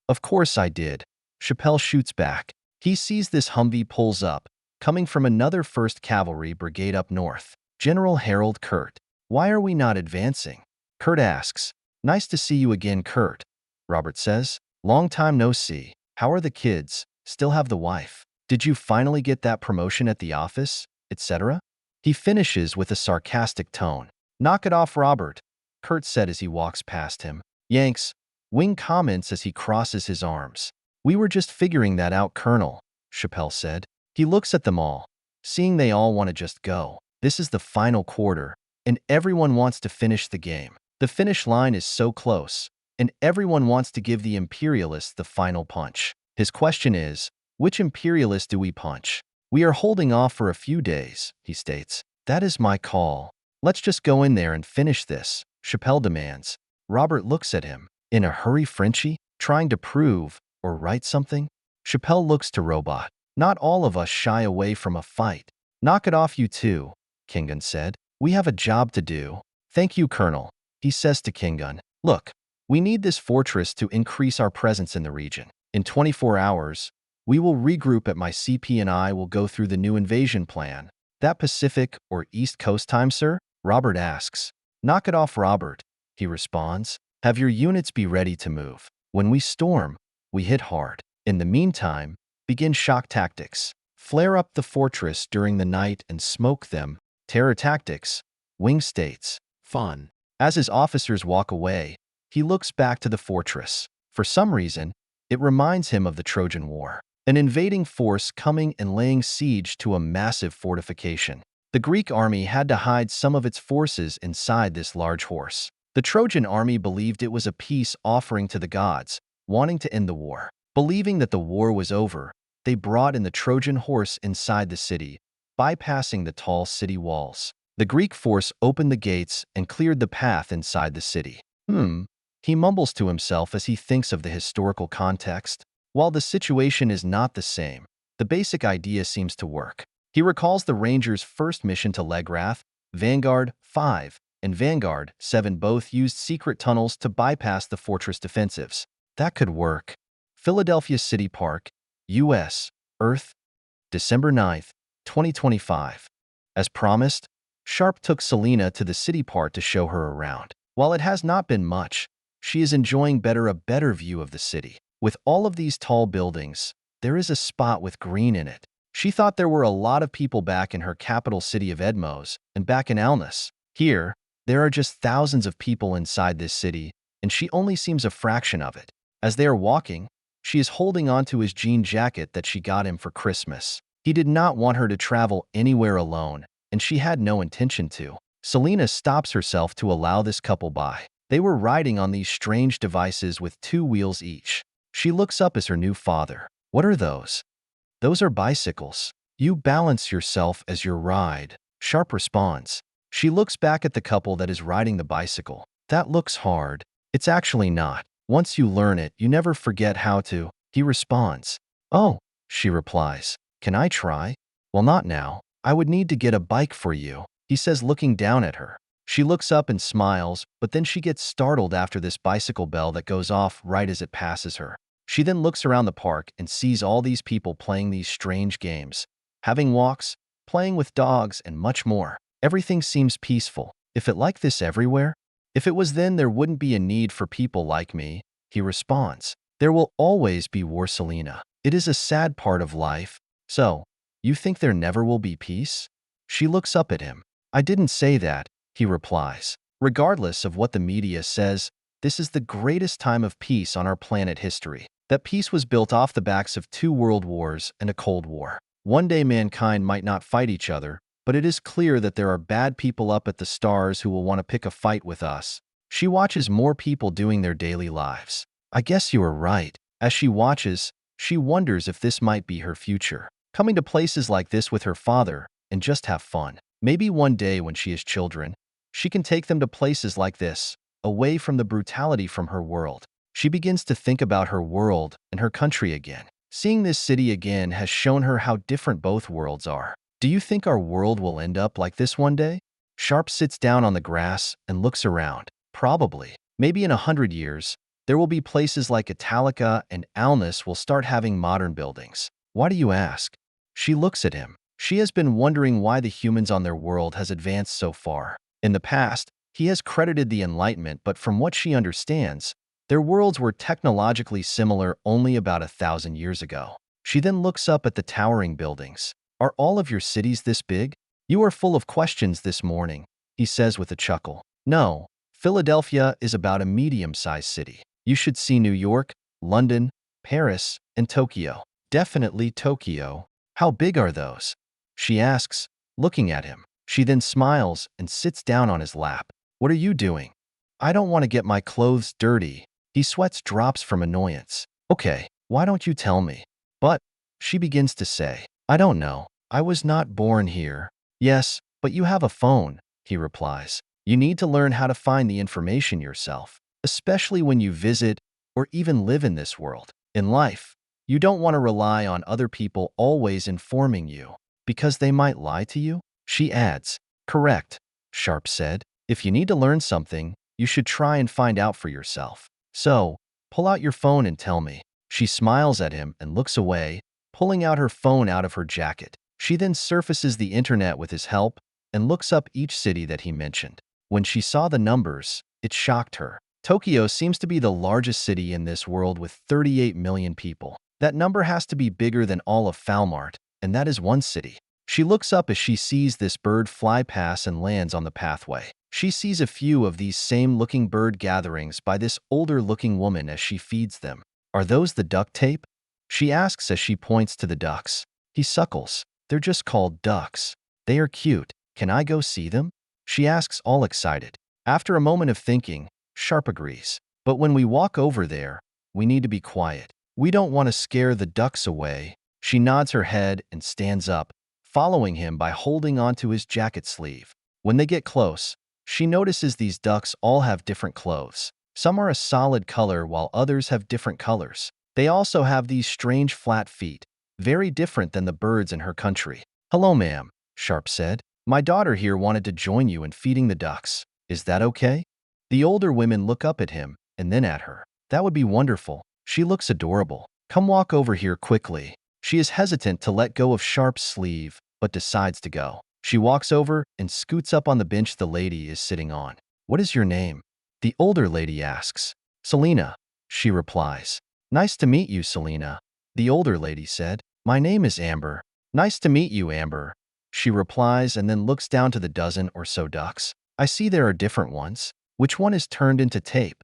Of course I did. Chappelle shoots back. He sees this Humvee pulls up, coming from another 1st Cavalry Brigade up north. General Harold Kurt. Why are we not advancing? Kurt asks. Nice to see you again, Kurt. Robert says. Long time no see. How are the kids? Still have the wife? Did you finally get that promotion at the office? Etc. He finishes with a sarcastic tone. Knock it off, Robert, Kurt said as he walks past him. Yanks. Wing comments as he crosses his arms. We were just figuring that out, Colonel, Chappelle said. He looks at them all, seeing they all want to just go. This is the final quarter, and everyone wants to finish the game. The finish line is so close, and everyone wants to give the Imperialists the final punch. His question is, which Imperialist do we punch? We are holding off for a few days, he states. That is my call. Let's just go in there and finish this, Chappelle demands. Robert looks at him. In a hurry, Frenchie? Trying to prove or write something? Chappelle looks to Robot. Not all of us shy away from a fight. Knock it off, you two, Kingun said. We have a job to do. Thank you, Colonel, he says to Kingun. Look, we need this fortress to increase our presence in the region. In 24 hours, we will regroup at my CP and I will go through the new invasion plan. That Pacific or East Coast time, sir? Robert asks. Knock it off, Robert, he responds. Have your units be ready to move. When we storm, we hit hard. In the meantime, begin shock tactics. Flare up the fortress during the night and smoke them. Terror tactics, Wing states. Fun. As his officers walk away, he looks back to the fortress. For some reason, it reminds him of the Trojan War. An invading force coming and laying siege to a massive fortification. The Greek army had to hide some of its forces inside this large horse. The Trojan army believed it was a peace offering to the gods, wanting to end the war. Believing that the war was over, they brought in the Trojan horse inside the city, bypassing the tall city walls. The Greek force opened the gates and cleared the path inside the city. He mumbles to himself as he thinks of the historical context. While the situation is not the same, the basic idea seems to work. He recalls the Rangers' first mission to Legrath. Vanguard 5 and Vanguard 7 both used secret tunnels to bypass the fortress defensives. That could work. Philadelphia City Park, U.S., Earth, December 9th, 2025. As promised, Sharpe took Selena to the city part to show her around. While it has not been much, she is enjoying a better view of the city. With all of these tall buildings, there is a spot with green in it. She thought there were a lot of people back in her capital city of Edmos and back in Alnus. Here, there are just thousands of people inside this city, and she only seems a fraction of it. As they are walking, she is holding onto his jean jacket that she got him for Christmas. He did not want her to travel anywhere alone, and she had no intention to. Selena stops herself to allow this couple by. They were riding on these strange devices with 2 wheels each. She looks up as her new father. What are those? Those are bicycles. You balance yourself as you ride, Sharpe responds. She looks back at the couple that is riding the bicycle. That looks hard. It's actually not. Once you learn it, you never forget how to, he responds. Oh, she replies. Can I try? Well, not now. I would need to get a bike for you, he says, looking down at her. She looks up and smiles, but then she gets startled after this bicycle bell that goes off right as it passes her. She then looks around the park and sees all these people playing these strange games, having walks, playing with dogs, and much more. Everything seems peaceful. If it like this everywhere? If it was, then there wouldn't be a need for people like me, he responds. There will always be war, Selena. It is a sad part of life. So, you think there never will be peace? She looks up at him. I didn't say that, he replies. Regardless of what the media says, this is the greatest time of peace on our planet history. That peace was built off the backs of 2 world wars and a Cold War. One day mankind might not fight each other, but it is clear that there are bad people up at the stars who will want to pick a fight with us. She watches more people doing their daily lives. I guess you are right. As she watches, she wonders if this might be her future. Coming to places like this with her father and just have fun. Maybe one day when she has children, she can take them to places like this, away from the brutality from her world. She begins to think about her world and her country again. Seeing this city again has shown her how different both worlds are. Do you think our world will end up like this one day? Sharpe sits down on the grass and looks around. Probably. Maybe in 100 years, there will be places like Italica and Alnus will start having modern buildings. Why do you ask? She looks at him. She has been wondering why the humans on their world has advanced so far. In the past, he has credited the Enlightenment, but from what she understands, their worlds were technologically similar only about 1,000 years ago. She then looks up at the towering buildings. Are all of your cities this big? You are full of questions this morning, he says with a chuckle. No, Philadelphia is about a medium-sized city. You should see New York, London, Paris, and Tokyo. Definitely Tokyo. How big are those? She asks, looking at him. She then smiles and sits down on his lap. What are you doing? I don't want to get my clothes dirty. He sweats drops from annoyance. Okay, why don't you tell me? But, she begins to say, I don't know. I was not born here. Yes, but you have a phone, he replies. You need to learn how to find the information yourself, especially when you visit or even live in this world. In life, you don't want to rely on other people always informing you, because they might lie to you. She adds, correct, Sharpe said. If you need to learn something, you should try and find out for yourself. So, pull out your phone and tell me. She smiles at him and looks away, pulling out her phone out of her jacket. She then surfaces the internet with his help and looks up each city that he mentioned. When she saw the numbers, it shocked her. Tokyo seems to be the largest city in this world with 38 million people. That number has to be bigger than all of Falmart, and that is one city. She looks up as she sees this bird fly past and lands on the pathway. She sees a few of these same-looking bird gatherings by this older-looking woman as she feeds them. Are those the duck tape? She asks as she points to the ducks. He suckles. They're just called ducks. They are cute. Can I go see them? She asks, all excited. After a moment of thinking, Sharpe agrees. But when we walk over there, we need to be quiet. We don't want to scare the ducks away. She nods her head and stands up, following him by holding onto his jacket sleeve. When they get close, she notices these ducks all have different clothes. Some are a solid color while others have different colors. They also have these strange flat feet, very different than the birds in her country. Hello, ma'am, Sharpe said. My daughter here wanted to join you in feeding the ducks. Is that okay? The older women look up at him and then at her. That would be wonderful. She looks adorable. Come walk over here quickly. She is hesitant to let go of Sharpe's sleeve, but decides to go. She walks over and scoots up on the bench the lady is sitting on. What is your name? The older lady asks. Selena, she replies. Nice to meet you, Selena, the older lady said. My name is Amber. Nice to meet you, Amber, she replies and then looks down to the dozen or so ducks. I see there are different ones. Which one is turned into tape?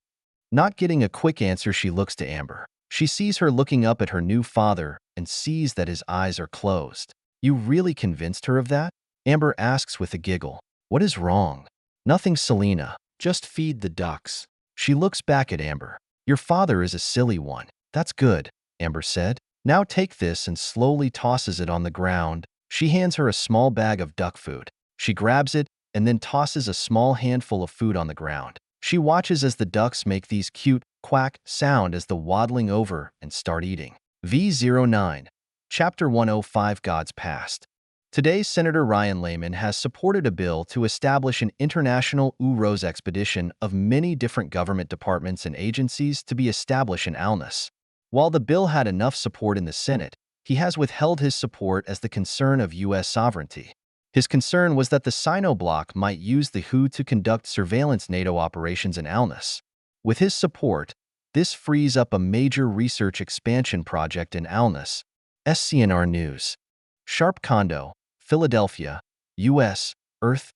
Not getting a quick answer, she looks to Amber. She sees her looking up at her new father and sees that his eyes are closed. You really convinced her of that? Amber asks with a giggle. What is wrong? Nothing, Selena. Just feed the ducks. She looks back at Amber. Your father is a silly one. That's good, Amber said. Now take this and slowly tosses it on the ground. She hands her a small bag of duck food. She grabs it and then tosses a small handful of food on the ground. She watches as the ducks make these cute quack sound as the waddling over and start eating. V09. Chapter 105 Gods Past. Today, Senator Ryan Lehman has supported a bill to establish an international Uros expedition of many different government departments and agencies to be established in Alnus. While the bill had enough support in the Senate, he has withheld his support as the concern of U.S. sovereignty. His concern was that the Sino bloc might use the WHO to conduct surveillance NATO operations in Alnus. With his support, this frees up a major research expansion project in Alnus. SCNR News. Sharpe Condo, Philadelphia, U.S., Earth,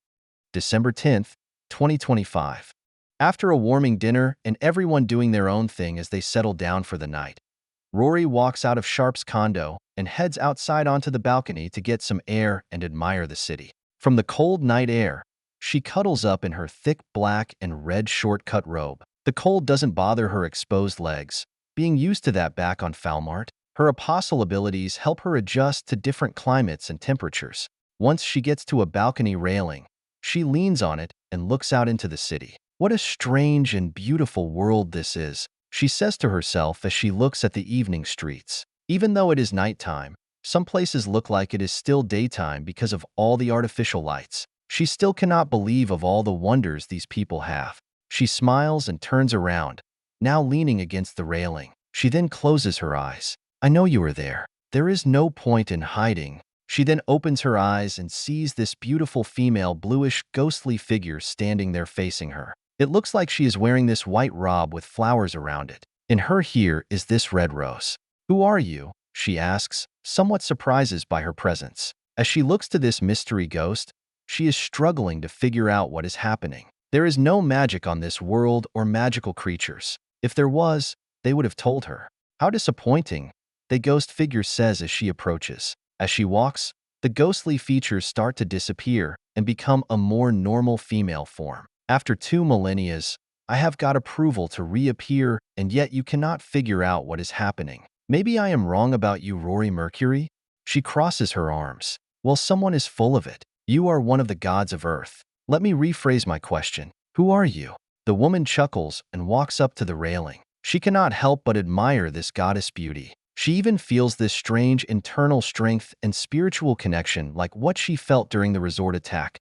December 10, 2025. After a warming dinner and everyone doing their own thing as they settle down for the night, Rory walks out of Sharpe's condo and heads outside onto the balcony to get some air and admire the city. From the cold night air, She cuddles up in her thick black and red short-cut robe. The cold doesn't bother her exposed legs. Being used to that back on Falmart, her apostle abilities help her adjust to different climates and temperatures. Once she gets to a balcony railing, she leans on it and looks out into the city. What a strange and beautiful world this is, she says to herself as she looks at the evening streets. Even though it is nighttime, some places look like it is still daytime because of all the artificial lights. She still cannot believe of all the wonders these people have. She smiles and turns around, now leaning against the railing. She then closes her eyes. I know you are there. There is no point in hiding. She then opens her eyes and sees this beautiful female bluish ghostly figure standing there facing her. It looks like she is wearing this white robe with flowers around it. In her hair is this red rose. Who are you? She asks, somewhat surprised by her presence. As she looks to this mystery ghost, she is struggling to figure out what is happening. There is no magic on this world or magical creatures. If there was, they would have told her. How disappointing, the ghost figure says as she approaches. As she walks, the ghostly features start to disappear and become a more normal female form. After 2 millennia, I have got approval to reappear, and yet you cannot figure out what is happening. Maybe I am wrong about you, Rory Mercury? She crosses her arms. Well, someone is full of it. You are one of the gods of Earth. Let me rephrase my question. Who are you? The woman chuckles and walks up to the railing. She cannot help but admire this goddess beauty. She even feels this strange internal strength and spiritual connection like what she felt during the resort attack.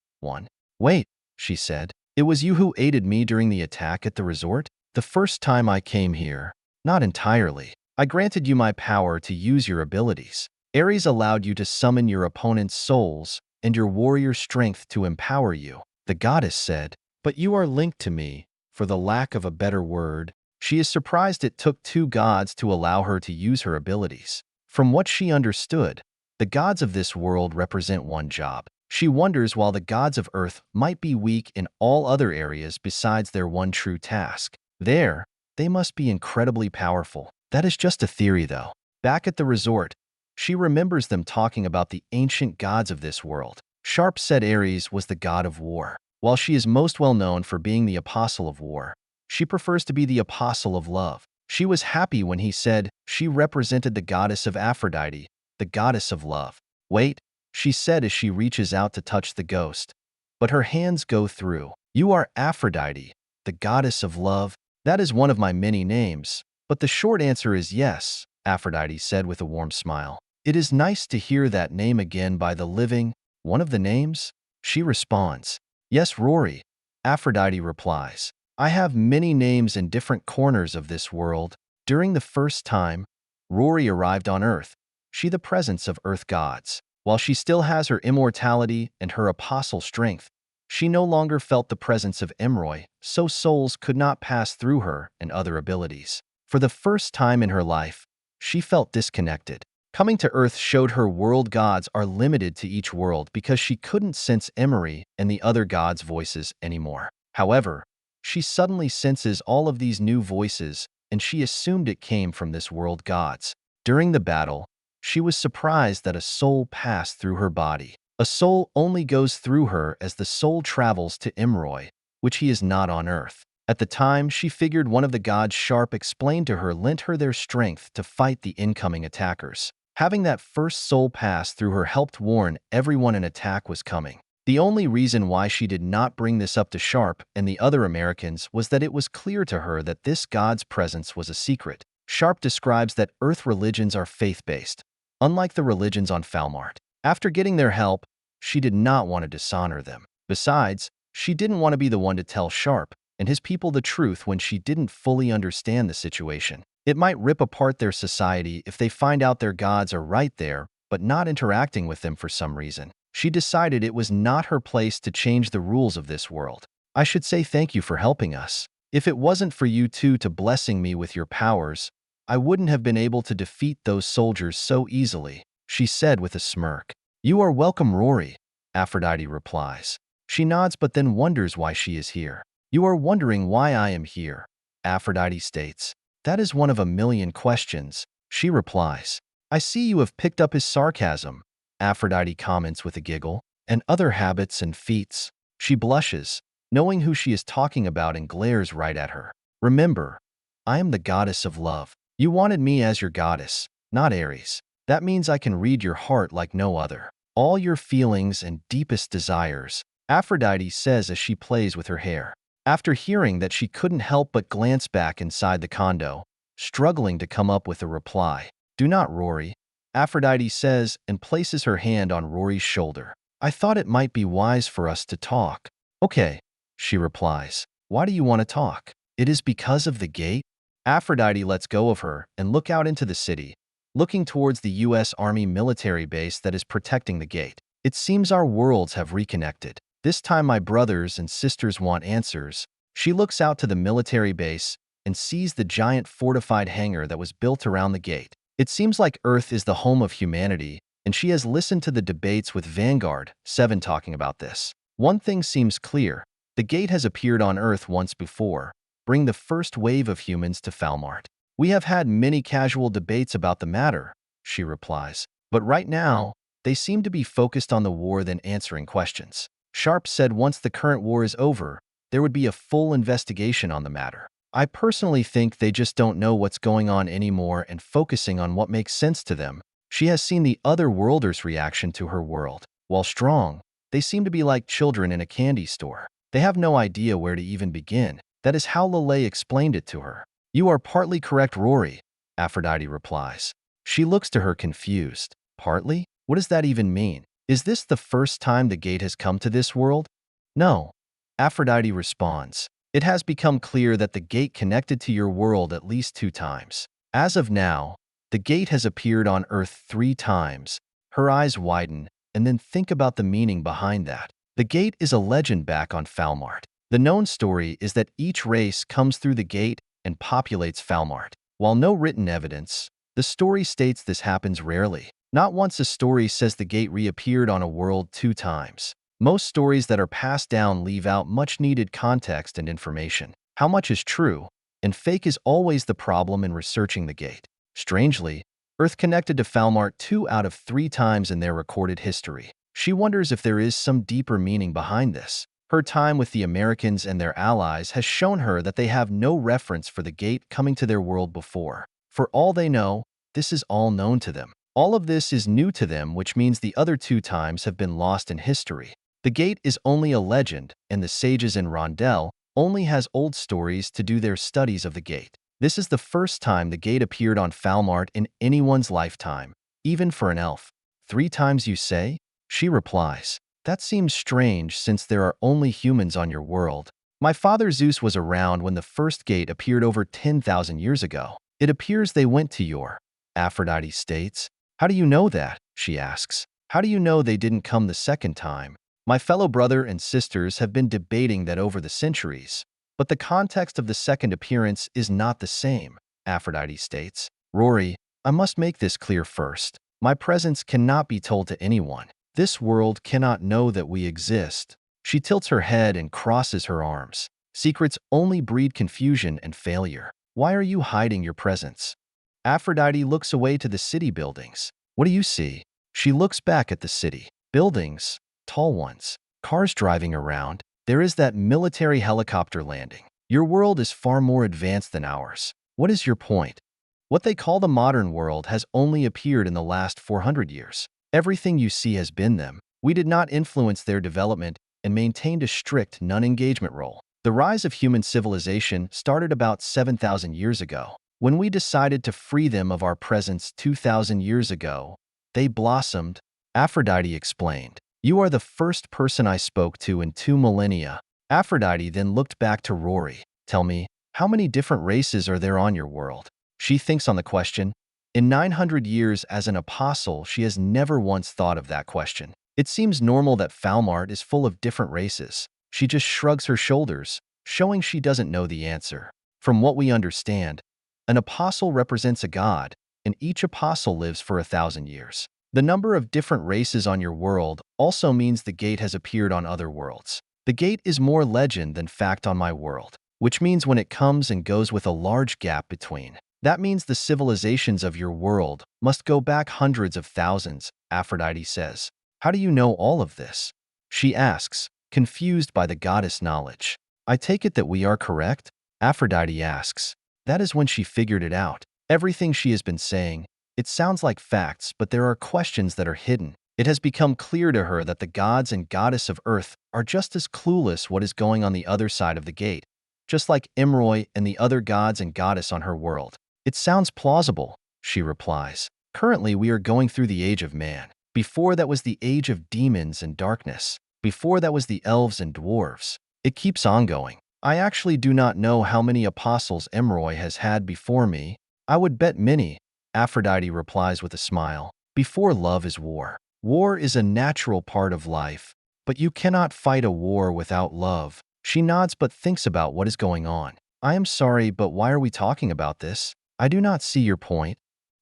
Wait, she said. It was you who aided me during the attack at the resort? The first time I came here? Not entirely. I granted you my power to use your abilities. Ares allowed you to summon your opponent's souls and your warrior strength to empower you. The goddess said, but you are linked to me, for the lack of a better word. She is surprised it took 2 gods to allow her to use her abilities. From what she understood, the gods of this world represent one job. She wonders while the gods of Earth might be weak in all other areas besides their one true task. There, they must be incredibly powerful. That is just a theory, though. Back at the resort, she remembers them talking about the ancient gods of this world. Sharpe said Ares was the god of war. While she is most well known for being the apostle of war, she prefers to be the apostle of love. She was happy when he said she represented the goddess of Aphrodite, the goddess of love. Wait, she said as she reaches out to touch the ghost. But her hands go through. You are Aphrodite, the goddess of love. That is one of my many names. But the short answer is yes, Aphrodite said with a warm smile. It is nice to hear that name again by the living. One of the names? She responds. Yes, Rory. Aphrodite replies. I have many names in different corners of this world. During the first time Rory arrived on Earth, she the presence of Earth gods. While she still has her immortality and her apostle strength, she no longer felt the presence of Emroy, so souls could not pass through her and other abilities. For the first time in her life, she felt disconnected. Coming to Earth showed her world gods are limited to each world because she couldn't sense Emery and the other gods' voices anymore. However, she suddenly senses all of these new voices, and she assumed it came from this world gods. During the battle, she was surprised that a soul passed through her body. A soul only goes through her as the soul travels to Emroy, which he is not on Earth. At the time, she figured one of the gods Sharpe explained to her lent her their strength to fight the incoming attackers. Having that first soul pass through her helped warn everyone an attack was coming. The only reason why she did not bring this up to Sharpe and the other Americans was that it was clear to her that this god's presence was a secret. Sharpe describes that Earth religions are faith-based, unlike the religions on Falmart. After getting their help, she did not want to dishonor them. Besides, she didn't want to be the one to tell Sharpe and his people the truth when she didn't fully understand the situation. It might rip apart their society if they find out their gods are right there, but not interacting with them for some reason. She decided it was not her place to change the rules of this world. I should say thank you for helping us. If it wasn't for you two to blessing me with your powers, I wouldn't have been able to defeat those soldiers so easily, she said with a smirk. You are welcome, Rory, Aphrodite replies. She nods but then wonders why she is here. You are wondering why I am here, Aphrodite states. That is one of a million questions, she replies. I see you have picked up his sarcasm, Aphrodite comments with a giggle, and other habits and feats. She blushes, knowing who she is talking about, and glares right at her. Remember, I am the goddess of love. You wanted me as your goddess, not Ares. That means I can read your heart like no other. All your feelings and deepest desires, Aphrodite says as she plays with her hair. After hearing that, she couldn't help but glance back inside the condo, struggling to come up with a reply. Do not, Rory, Aphrodite says and places her hand on Rory's shoulder. I thought it might be wise for us to talk. Okay, she replies. Why do you want to talk? It is because of the gate? Aphrodite lets go of her and look out into the city, looking towards the U.S. Army military base that is protecting the gate. It seems our worlds have reconnected. This time my brothers and sisters want answers. She looks out to the military base and sees the giant fortified hangar that was built around the gate. It seems like Earth is the home of humanity, and she has listened to the debates with Vanguard 7 talking about this. One thing seems clear. The gate has appeared on Earth once before, bring the first wave of humans to Falmart. We have had many casual debates about the matter, she replies. But right now, they seem to be focused on the war than answering questions. Sharpe said once the current war is over, there would be a full investigation on the matter. I personally think they just don't know what's going on anymore and focusing on what makes sense to them. She has seen the other worlders' reaction to her world. While strong, they seem to be like children in a candy store. They have no idea where to even begin. That is how Lelei explained it to her. You are partly correct, Rory, Aphrodite replies. She looks to her confused. Partly? What does that even mean? Is this the first time the gate has come to this world? No, Aphrodite responds. It has become clear that the gate connected to your world at least 2 times. As of now, the gate has appeared on Earth 3 times. Her eyes widen, and then think about the meaning behind that. The gate is a legend back on Falmart. The known story is that each race comes through the gate and populates Falmart. While no written evidence, the story states this happens rarely. Not once a story says the gate reappeared on a world 2 times. Most stories that are passed down leave out much-needed context and information. How much is true and fake is always the problem in researching the gate. Strangely, Earth connected to Falmart 2 out of 3 times in their recorded history. She wonders if there is some deeper meaning behind this. Her time with the Americans and their allies has shown her that they have no reference for the gate coming to their world before. For all they know, this is all known to them. All of this is new to them, which means the other 2 times have been lost in history. The gate is only a legend, and the sages in Rondell only has old stories to do their studies of the gate. This is the first time the gate appeared on Falmart in anyone's lifetime, even for an elf. 3 times, you say? She replies. That seems strange since there are only humans on your world. My father Zeus was around when the first gate appeared over 10,000 years ago. It appears they went to your, Aphrodite states. How do you know that? She asks. How do you know they didn't come the second time? My fellow brother and sisters have been debating that over the centuries, but the context of the second appearance is not the same, Aphrodite states. Rory, I must make this clear first. My presence cannot be told to anyone. This world cannot know that we exist. She tilts her head and crosses her arms. Secrets only breed confusion and failure. Why are you hiding your presence? Aphrodite looks away to the city buildings. What do you see? She looks back at the city. Buildings, tall ones, cars driving around. There is that military helicopter landing. Your world is far more advanced than ours. What is your point? What they call the modern world has only appeared in the last 400 years. Everything you see has been them. We did not influence their development and maintained a strict non-engagement role. The rise of human civilization started about 7,000 years ago. When we decided to free them of our presence 2,000 years ago, they blossomed, Aphrodite explained. You are the first person I spoke to in 2 millennia. Aphrodite then looked back to Rory. Tell me, how many different races are there on your world? She thinks on the question. In 900 years as an apostle, she has never once thought of that question. It seems normal that Falmart is full of different races. She just shrugs her shoulders, showing she doesn't know the answer. From what we understand, an apostle represents a god, and each apostle lives for 1,000 years. The number of different races on your world also means the gate has appeared on other worlds. The gate is more legend than fact on my world, which means when it comes and goes with a large gap between. That means the civilizations of your world must go back hundreds of thousands, Aphrodite says. How do you know all of this? She asks. confused by the goddess' knowledge. I take it that we are correct? Aphrodite asks. That is when she figured it out. Everything she has been saying, it sounds like facts, but there are questions that are hidden. It has become clear to her that the gods and goddess of Earth are just as clueless what is going on the other side of the gate, just like Imroy and the other gods and goddess on her world. It sounds plausible, she replies. Currently, we are going through the age of man. Before that was the age of demons and darkness. Before that was the elves and dwarves. It keeps on going. I actually do not know how many apostles Imroy has had before me. I would bet many, Aphrodite replies with a smile. Before love is war. War is a natural part of life, but you cannot fight a war without love. She nods but thinks about what is going on. I am sorry, but why are we talking about this? I do not see your point.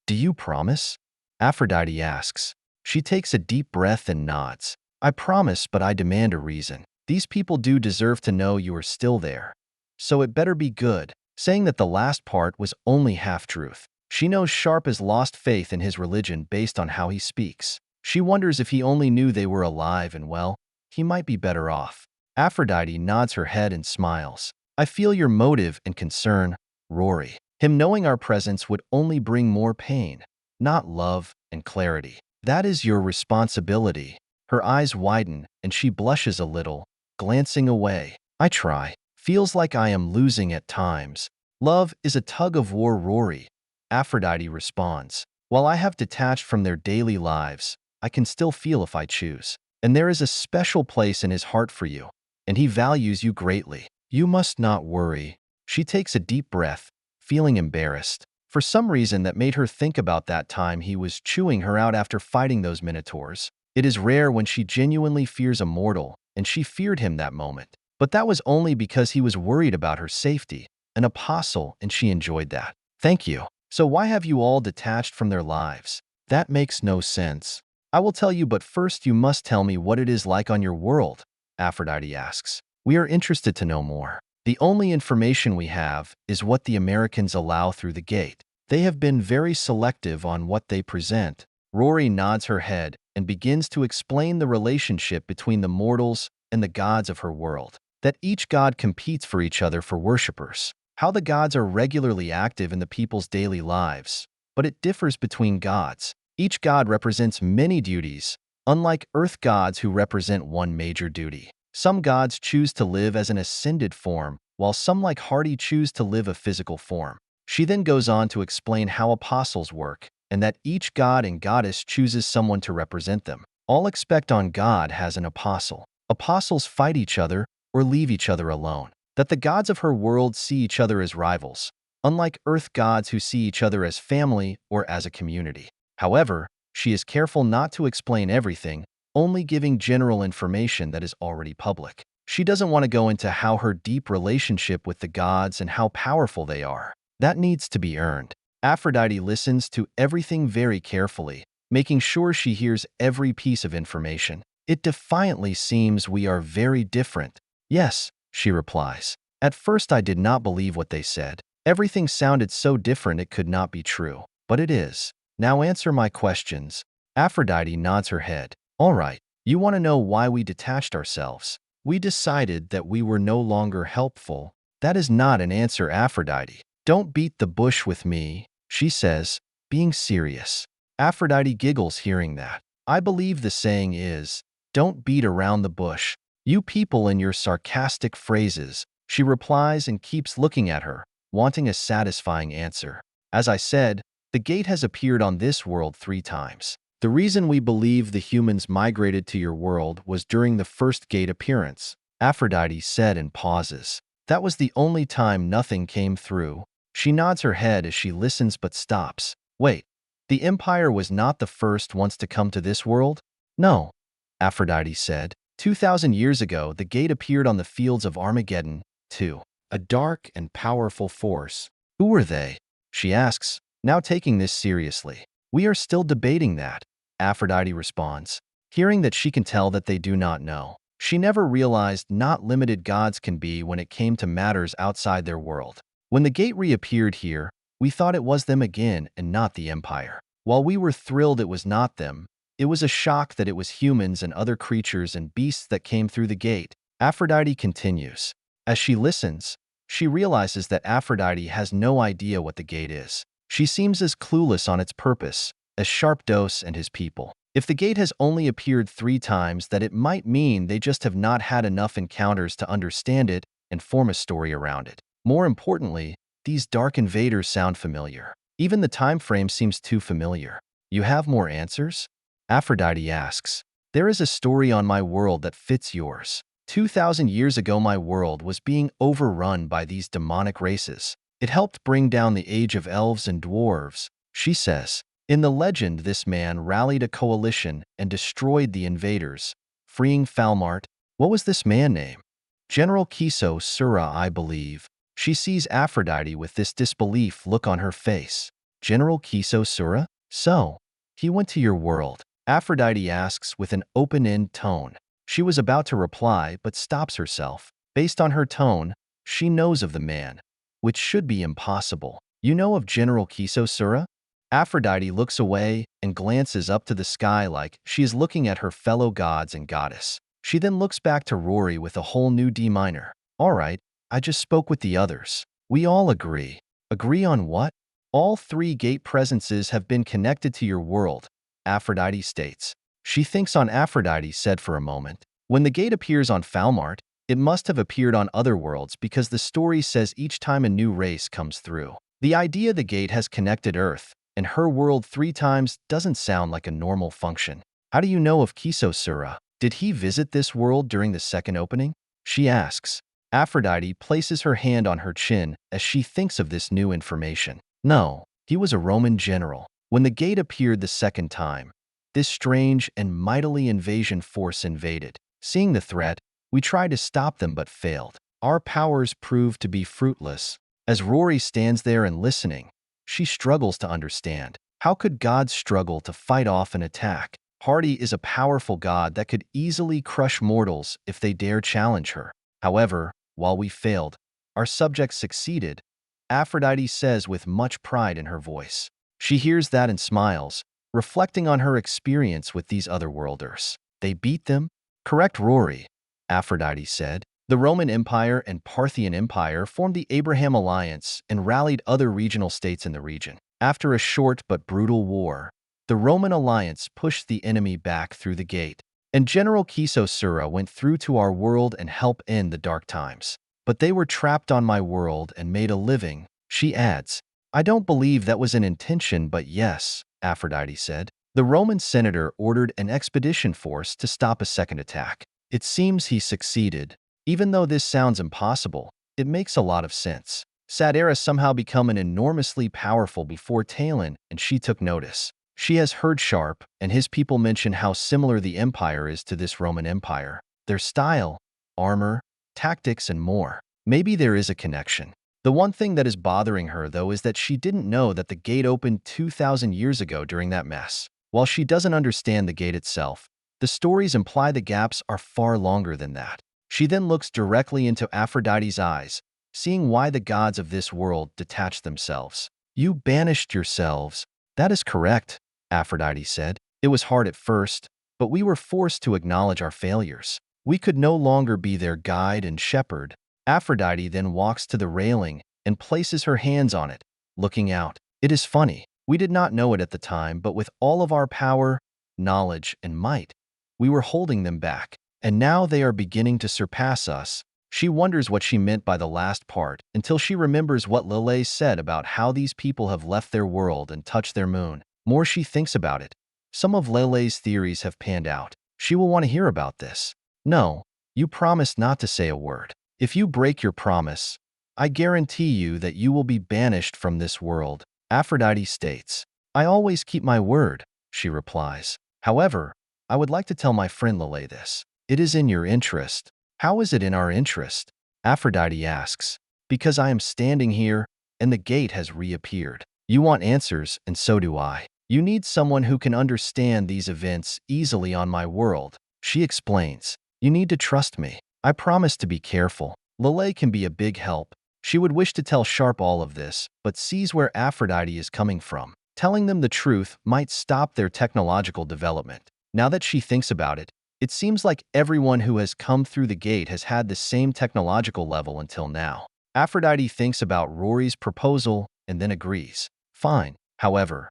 Do you promise? Aphrodite asks. She takes a deep breath and nods. I promise, but I demand a reason. These people do deserve to know you are still there. So it better be good. Saying that the last part was only half-truth. She knows Sharpe has lost faith in his religion based on how he speaks. She wonders if he only knew they were alive and well, he might be better off. Aphrodite nods her head and smiles. I feel your motive and concern, Rory. Him knowing our presence would only bring more pain, not love and clarity. That is your responsibility. Her eyes widen and she blushes a little, glancing away. I try. Feels like I am losing at times. Love is a tug-of-war, Rory. Aphrodite responds. While I have detached from their daily lives, I can still feel if I choose. And there is a special place in his heart for you, and he values you greatly. You must not worry. She takes a deep breath, feeling embarrassed. For some reason that made her think about that time he was chewing her out after fighting those minotaurs. It is rare when she genuinely fears a mortal, and she feared him that moment. But that was only because he was worried about her safety, an apostle, and she enjoyed that. Thank you. So why have you all detached from their lives? That makes no sense. I will tell you, but first you must tell me what it is like on your world, Aphrodite asks. We are interested to know more. The only information we have is what the Americans allow through the gate. They have been very selective on what they present. Rory nods her head and begins to explain the relationship between the mortals and the gods of her world. That each god competes for each other for worshippers. How the gods are regularly active in the people's daily lives. But it differs between gods. Each god represents many duties, unlike Earth gods who represent one major duty. Some gods choose to live as an ascended form, while some like Hardy choose to live a physical form. She then goes on to explain how apostles work, and that each god and goddess chooses someone to represent them. All expect on God has an apostle. Apostles fight each other or leave each other alone. That the gods of her world see each other as rivals, unlike Earth gods who see each other as family or as a community. However, she is careful not to explain everything, only giving general information that is already public. She doesn't want to go into how her deep relationship with the gods and how powerful they are. That needs to be earned. Aphrodite listens to everything very carefully, making sure she hears every piece of information. It defiantly seems we are very different. Yes, she replies. At first I did not believe what they said. Everything sounded so different it could not be true. But it is. Now answer my questions. Aphrodite nods her head. All right, you want to know why we detached ourselves. We decided that we were no longer helpful. That is not an answer, Aphrodite. Don't beat the bush with me, she says, being serious. Aphrodite giggles hearing that. I believe the saying is, don't beat around the bush. You people and your sarcastic phrases, she replies and keeps looking at her, wanting a satisfying answer. As I said, the gate has appeared on this world 3 times. The reason we believe the humans migrated to your world was during the first gate appearance, Aphrodite said and pauses. That was the only time nothing came through. She nods her head as she listens but stops. Wait, the Empire was not the first ones to come to this world? No, Aphrodite said. 2,000 years ago, the gate appeared on the fields of Armageddon, too. A dark and powerful force. Who were they? She asks, now taking this seriously. We are still debating that, Aphrodite responds, hearing that she can tell that they do not know. She never realized not limited gods can be when it came to matters outside their world. When the gate reappeared here, we thought it was them again and not the Empire. While we were thrilled it was not them, it was a shock that it was humans and other creatures and beasts that came through the gate. Aphrodite continues. As she listens, she realizes that Aphrodite has no idea what the gate is. She seems as clueless on its purpose as Sharpe and his people. If the gate has only appeared 3 times, that it might mean they just have not had enough encounters to understand it and form a story around it. More importantly, these dark invaders sound familiar. Even the time frame seems too familiar. You have more answers? Aphrodite asks. There is a story on my world that fits yours. 2,000 years ago, my world was being overrun by these demonic races. It helped bring down the age of elves and dwarves, she says. In the legend, this man rallied a coalition and destroyed the invaders, freeing Falmart. What was this man name? General Kiso Sura, I believe. She sees Aphrodite with this disbelief look on her face. General Kiso Sura? So, he went to your world? Aphrodite asks with an open-end tone. She was about to reply but stops herself. Based on her tone, she knows of the man, which should be impossible. You know of General Kiso Sura? Aphrodite looks away and glances up to the sky like she is looking at her fellow gods and goddess. She then looks back to Rory with a whole new D minor. All right, I just spoke with the others. We all agree. Agree on what? All 3 gate presences have been connected to your world, Aphrodite states. She thinks on Aphrodite said for a moment. When the gate appears on Falmart, it must have appeared on other worlds because the story says each time a new race comes through. The idea the gate has connected Earth and her world 3 times doesn't sound like a normal function. How do you know of Kiso Sura? Did he visit this world during the second opening? She asks. Aphrodite places her hand on her chin as she thinks of this new information. No, he was a Roman general. When the gate appeared the second time, this strange and mightily invasion force invaded. Seeing the threat, we tried to stop them but failed. Our powers proved to be fruitless. As Rory stands there and listening, she struggles to understand. How could gods struggle to fight off an attack? Hardy is a powerful god that could easily crush mortals if they dare challenge her. However, while we failed, our subjects succeeded, Aphrodite says with much pride in her voice. She hears that and smiles, reflecting on her experience with these otherworlders. They beat them? Correct, Rory, Aphrodite said. The Roman Empire and Parthian Empire formed the Abraham Alliance and rallied other regional states in the region. After a short but brutal war, the Roman Alliance pushed the enemy back through the gate, and General Kiso Sura went through to our world and helped end the dark times. But they were trapped on my world and made a living, she adds. I don't believe that was an intention, but yes, Aphrodite said. The Roman senator ordered an expedition force to stop a second attack. It seems he succeeded. Even though this sounds impossible, it makes a lot of sense. Sadera somehow become an enormously powerful before Talon, and she took notice. She has heard Sharpe and his people mention how similar the Empire is to this Roman Empire. Their style, armor, tactics, and more. Maybe there is a connection. The one thing that is bothering her, though, is that she didn't know that the gate opened 2,000 years ago during that mess. While she doesn't understand the gate itself, the stories imply the gaps are far longer than that. She then looks directly into Aphrodite's eyes, seeing why the gods of this world detached themselves. You banished yourselves. That is correct, Aphrodite said. It was hard at first, but we were forced to acknowledge our failures. We could no longer be their guide and shepherd. Aphrodite then walks to the railing and places her hands on it, looking out. It is funny. We did not know it at the time, but with all of our power, knowledge, and might, we were holding them back. And now they are beginning to surpass us. She wonders what she meant by the last part until she remembers what Lelei said about how these people have left their world and touched their moon. More she thinks about it, some of Lelei's theories have panned out. She will want to hear about this. No, you promised not to say a word. If you break your promise, I guarantee you that you will be banished from this world, Aphrodite states. I always keep my word, she replies. However, I would like to tell my friend Lelei this. It is in your interest. How is it in our interest? Aphrodite asks. Because I am standing here, and the gate has reappeared. You want answers, and so do I. You need someone who can understand these events easily on my world, she explains. You need to trust me. I promise to be careful. Lelei can be a big help. She would wish to tell Sharpe all of this, but sees where Aphrodite is coming from. Telling them the truth might stop their technological development. Now that she thinks about it, It seems like everyone who has come through the gate has had the same technological level until now. Aphrodite thinks about Rory's proposal and then agrees. Fine. However,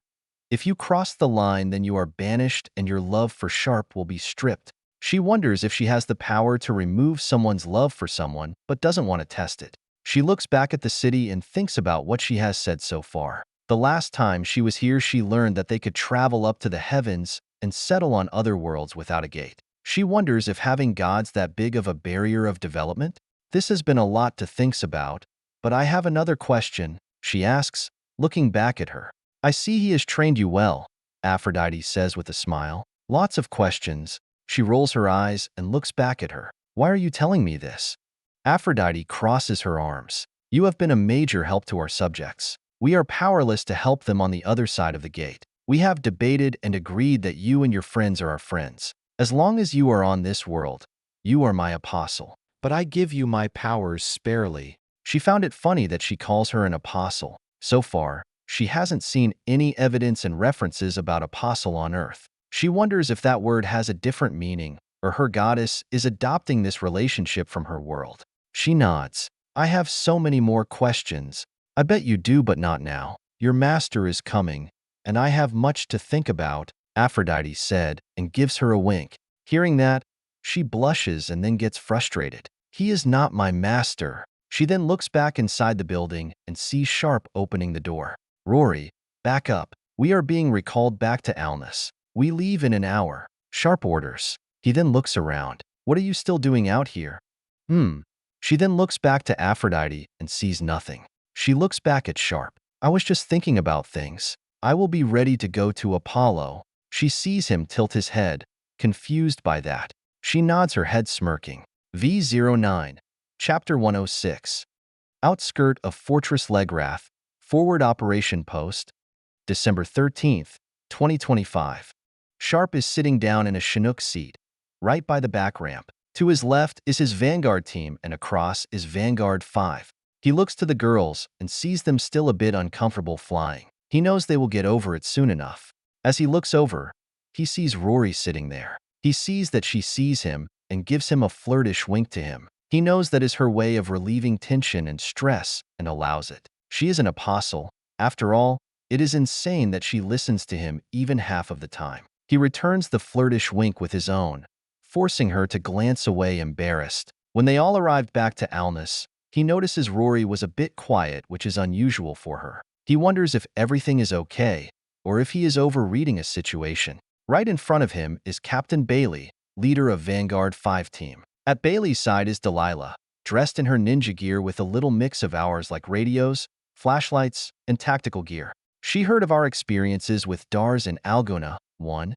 if you cross the line, then you are banished and your love for Sharpe will be stripped. She wonders if she has the power to remove someone's love for someone, but doesn't want to test it. She looks back at the city and thinks about what she has said so far. The last time she was here, she learned that they could travel up to the heavens and settle on other worlds without a gate. She wonders if having gods that big of a barrier of development? This has been a lot to think about, but I have another question, she asks, looking back at her. I see he has trained you well, Aphrodite says with a smile. Lots of questions. She rolls her eyes and looks back at her. Why are you telling me this? Aphrodite crosses her arms. You have been a major help to our subjects. We are powerless to help them on the other side of the gate. We have debated and agreed that you and your friends are our friends. As long as you are on this world, you are my apostle. But I give you my powers sparely. She found it funny that she calls her an apostle. So far, she hasn't seen any evidence and references about apostle on Earth. She wonders if that word has a different meaning, or her goddess is adopting this relationship from her world. She nods. I have so many more questions. I bet you do, but not now. Your master is coming, and I have much to think about, Aphrodite said, and gives her a wink. Hearing that, she blushes and then gets frustrated. He is not my master. She then looks back inside the building and sees Sharpe opening the door. Rory, back up. We are being recalled back to Alnus. We leave in an hour. Sharpe orders. He then looks around. What are you still doing out here? She then looks back to Aphrodite and sees nothing. She looks back at Sharpe. I was just thinking about things. I will be ready to go to Apollo. She sees him tilt his head, confused by that. She nods her head smirking. V09. Chapter 106. Outskirt of Fortress Legrath. Forward Operation Post. December 13th, 2025. Sharpe is sitting down in a Chinook seat, right by the back ramp. To his left is his Vanguard team and across is Vanguard 5. He looks to the girls and sees them still a bit uncomfortable flying. He knows they will get over it soon enough. As he looks over, he sees Rory sitting there. He sees that she sees him and gives him a flirtish wink to him. He knows that is her way of relieving tension and stress and allows it. She is an apostle. After all, it is insane that she listens to him even half of the time. He returns the flirtish wink with his own, forcing her to glance away embarrassed. When they all arrived back to Alnus, he notices Rory was a bit quiet, which is unusual for her. He wonders if everything is okay, or if he is overreading a situation. Right in front of him is Captain Bailey, leader of Vanguard 5 team. At Bailey's side is Delilah, dressed in her ninja gear with a little mix of ours like radios, flashlights, and tactical gear. She heard of our experiences with Dars and Algona, 1,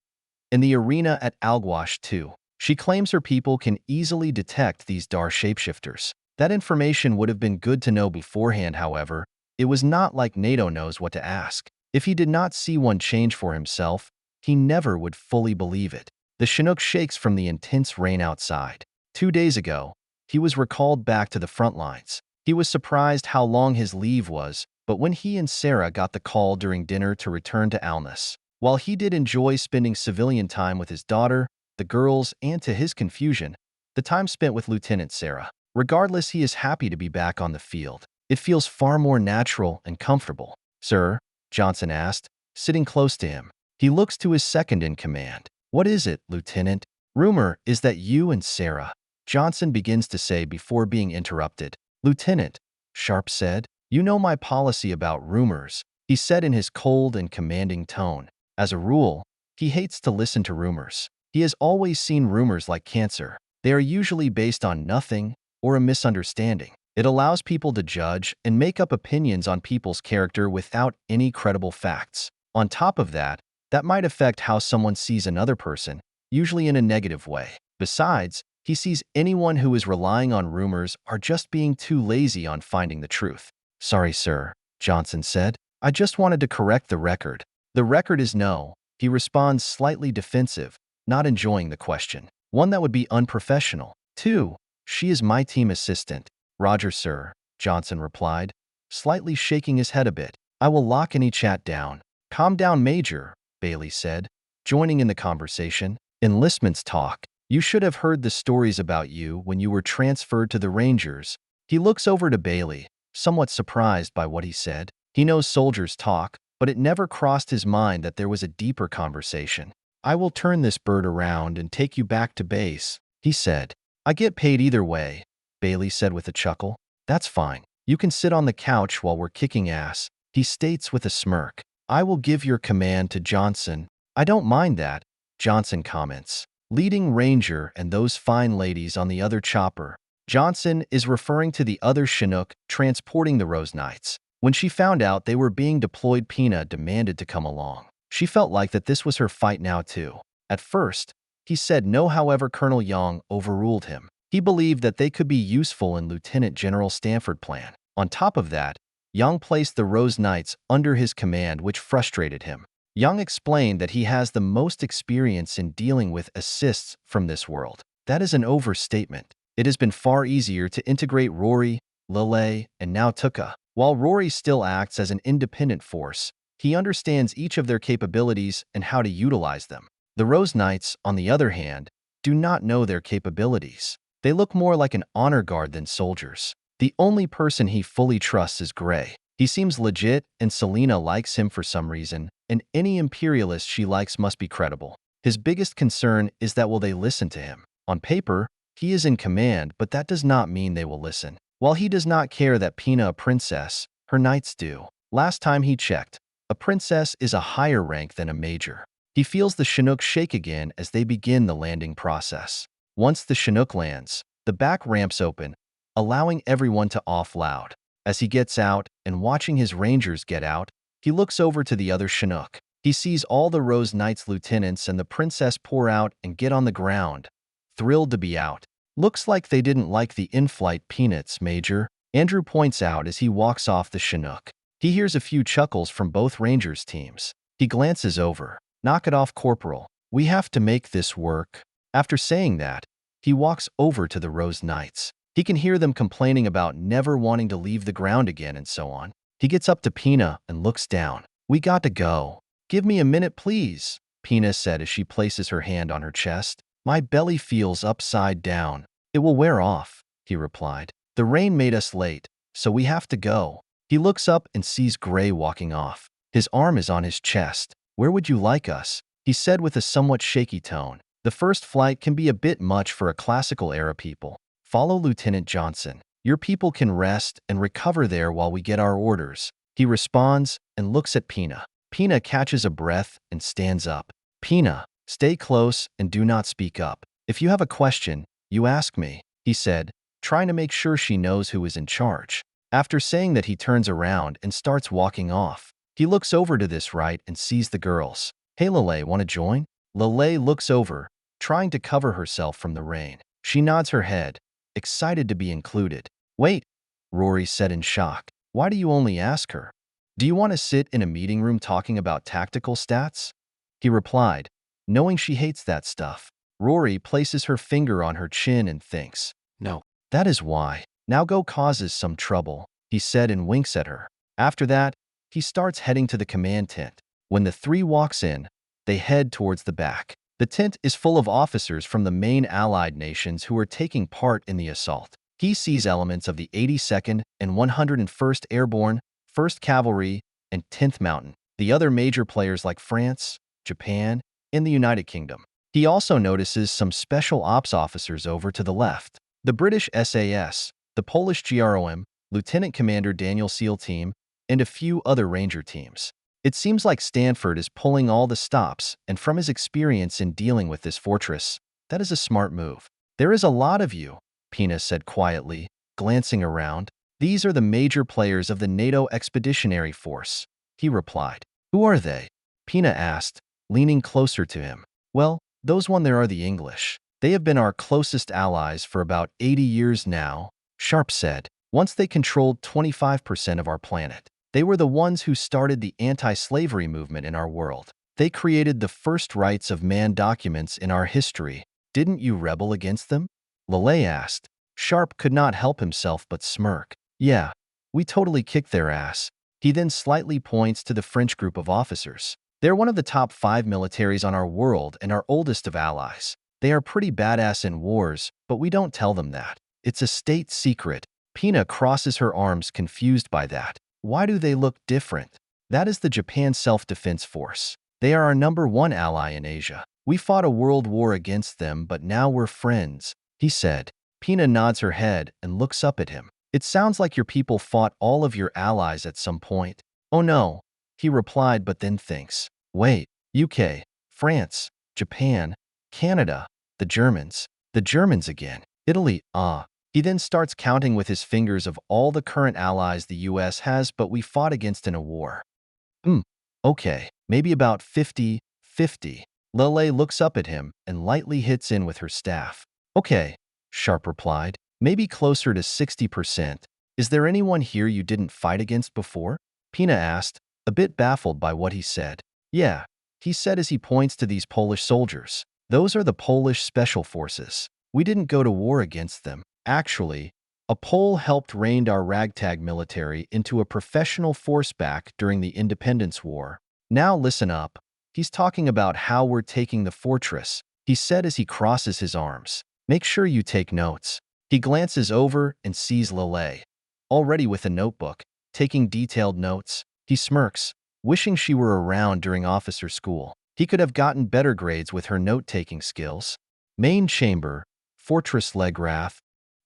and the arena at Alguash, 2. She claims her people can easily detect these Dar shapeshifters. That information would have been good to know beforehand, however. It was not like NATO knows what to ask. If he did not see one change for himself, he never would fully believe it. The Chinook shakes from the intense rain outside. 2 days ago, he was recalled back to the front lines. He was surprised how long his leave was, but when he and Sarah got the call during dinner to return to Alnus, while he did enjoy spending civilian time with his daughter, the girls, and to his confusion, the time spent with Lieutenant Sarah. Regardless, he is happy to be back on the field. It feels far more natural and comfortable. Sir, Johnson asked, sitting close to him. He looks to his second in command. What is it, Lieutenant? Rumor is that you and Sarah, Johnson begins to say before being interrupted. Lieutenant, Sharpe said, you know my policy about rumors, he said in his cold and commanding tone. As a rule, he hates to listen to rumors. He has always seen rumors like cancer. They are usually based on nothing or a misunderstanding. It allows people to judge and make up opinions on people's character without any credible facts. On top of that, that might affect how someone sees another person, usually in a negative way. Besides, he sees anyone who is relying on rumors are just being too lazy on finding the truth. Sorry, sir, Johnson said. I just wanted to correct the record. The record is no. He responds slightly defensive, not enjoying the question. One that would be unprofessional. 2. She is my team assistant. Roger, sir, Johnson replied, slightly shaking his head a bit. I will lock any chat down. Calm down, Major, Bailey said, joining in the conversation. Enlistments talk. You should have heard the stories about you when you were transferred to the Rangers. He looks over to Bailey, somewhat surprised by what he said. He knows soldiers talk, but it never crossed his mind that there was a deeper conversation. I will turn this bird around and take you back to base, he said. I get paid either way, Bailey said with a chuckle. That's fine. You can sit on the couch while we're kicking ass, he states with a smirk. I will give your command to Johnson. I don't mind that, Johnson comments, leading Ranger and those fine ladies on the other chopper. Johnson is referring to the other Chinook transporting the Rose Knights. When she found out they were being deployed, Pina demanded to come along. She felt like that this was her fight now too. At first, he said no, however Colonel Young overruled him. He believed that they could be useful in Lieutenant General Stanford's plan. On top of that, Young placed the Rose Knights under his command, which frustrated him. Young explained that he has the most experience in dealing with assists from this world. That is an overstatement. It has been far easier to integrate Rory, Lelei, and now Tuke. While Rory still acts as an independent force, he understands each of their capabilities and how to utilize them. The Rose Knights, on the other hand, do not know their capabilities. They look more like an honor guard than soldiers. The only person he fully trusts is Gray. He seems legit, and Selena likes him for some reason, and any Imperialist she likes must be credible. His biggest concern is that will they listen to him? On paper, he is in command, but that does not mean they will listen. While he does not care that Pina a princess, her knights do. Last time he checked, a princess is a higher rank than a major. He feels the Chinook shake again as they begin the landing process. Once the Chinook lands, the back ramps open, allowing everyone to offload. As he gets out and watching his Rangers get out, he looks over to the other Chinook. He sees all the Rose Knights lieutenants and the princess pour out and get on the ground, thrilled to be out. Looks like they didn't like the in-flight peanuts, Major, Andrew points out as he walks off the Chinook. He hears a few chuckles from both Rangers teams. He glances over. Knock it off, Corporal. We have to make this work. After saying that, he walks over to the Rose Knights. He can hear them complaining about never wanting to leave the ground again and so on. He gets up to Pina and looks down. We got to go. Give me a minute, please, Pina said as she places her hand on her chest. My belly feels upside down. It will wear off, he replied. The rain made us late, so we have to go. He looks up and sees Gray walking off. His arm is on his chest. Where would you like us? He said with a somewhat shaky tone. The first flight can be a bit much for a classical-era people. Follow Lieutenant Johnson. Your people can rest and recover there while we get our orders. He responds and looks at Pina. Pina catches a breath and stands up. Pina, stay close and do not speak up. If you have a question, you ask me, he said, trying to make sure she knows who is in charge. After saying that, he turns around and starts walking off. He looks over to this right and sees the girls. Hey Lelei, want to join? Lelei looks over, trying to cover herself from the rain. She nods her head, excited to be included. Wait, Rory said in shock. Why do you only ask her? Do you want to sit in a meeting room talking about tactical stats? He replied, knowing she hates that stuff. Rory places her finger on her chin and thinks, no, that is why. Now go causes some trouble, he said and winks at her. After that, he starts heading to the command tent. When the three walks in, they head towards the back. The tent is full of officers from the main allied nations who are taking part in the assault. He sees elements of the 82nd and 101st Airborne, 1st Cavalry, and 10th Mountain, the other major players like France, Japan, and the United Kingdom. He also notices some special ops officers over to the left. The British SAS, the Polish GROM, Lieutenant Commander Daniel SEAL team, and a few other Ranger teams. It seems like Stanford is pulling all the stops, and from his experience in dealing with this fortress, that is a smart move. There is a lot of you, Pina said quietly, glancing around. These are the major players of the NATO Expeditionary Force, he replied. Who are they? Pina asked, leaning closer to him. Well, those one there are the English. They have been our closest allies for about 80 years now, Sharpe said. Once they controlled 25% of our planet. They were the ones who started the anti-slavery movement in our world. They created the first rights of man documents in our history. Didn't you rebel against them? Lelei asked. Sharpe could not help himself but smirk. Yeah, we totally kicked their ass. He then slightly points to the French group of officers. They're one of the top 5 militaries on our world and our oldest of allies. They are pretty badass in wars, but we don't tell them that. It's a state secret. Pina crosses her arms, confused by that. Why do they look different? That is the Japan Self-Defense Force. They are our #1 ally in Asia. We fought a world war against them, but now we're friends, he said. Pina nods her head and looks up at him. It sounds like your people fought all of your allies at some point. Oh no, he replied, but then thinks. Wait, UK, France, Japan, Canada, the Germans again, Italy, He then starts counting with his fingers of all the current allies the US has but we fought against in a war. Okay, maybe about 50-50. Lelei looks up at him and lightly hits in with her staff. Okay, Sharpe replied, maybe closer to 60%. Is there anyone here you didn't fight against before? Pina asked, a bit baffled by what he said. Yeah, he said as he points to these Polish soldiers. Those are the Polish Special Forces. We didn't go to war against them. Actually, a Pole helped rein our ragtag military into a professional force back during the Independence War. Now listen up. He's talking about how we're taking the fortress, he said as he crosses his arms. Make sure you take notes. He glances over and sees Lelei, already with a notebook, taking detailed notes. He smirks, wishing she were around during officer school. He could have gotten better grades with her note-taking skills. Main Chamber, Fortress Legrath,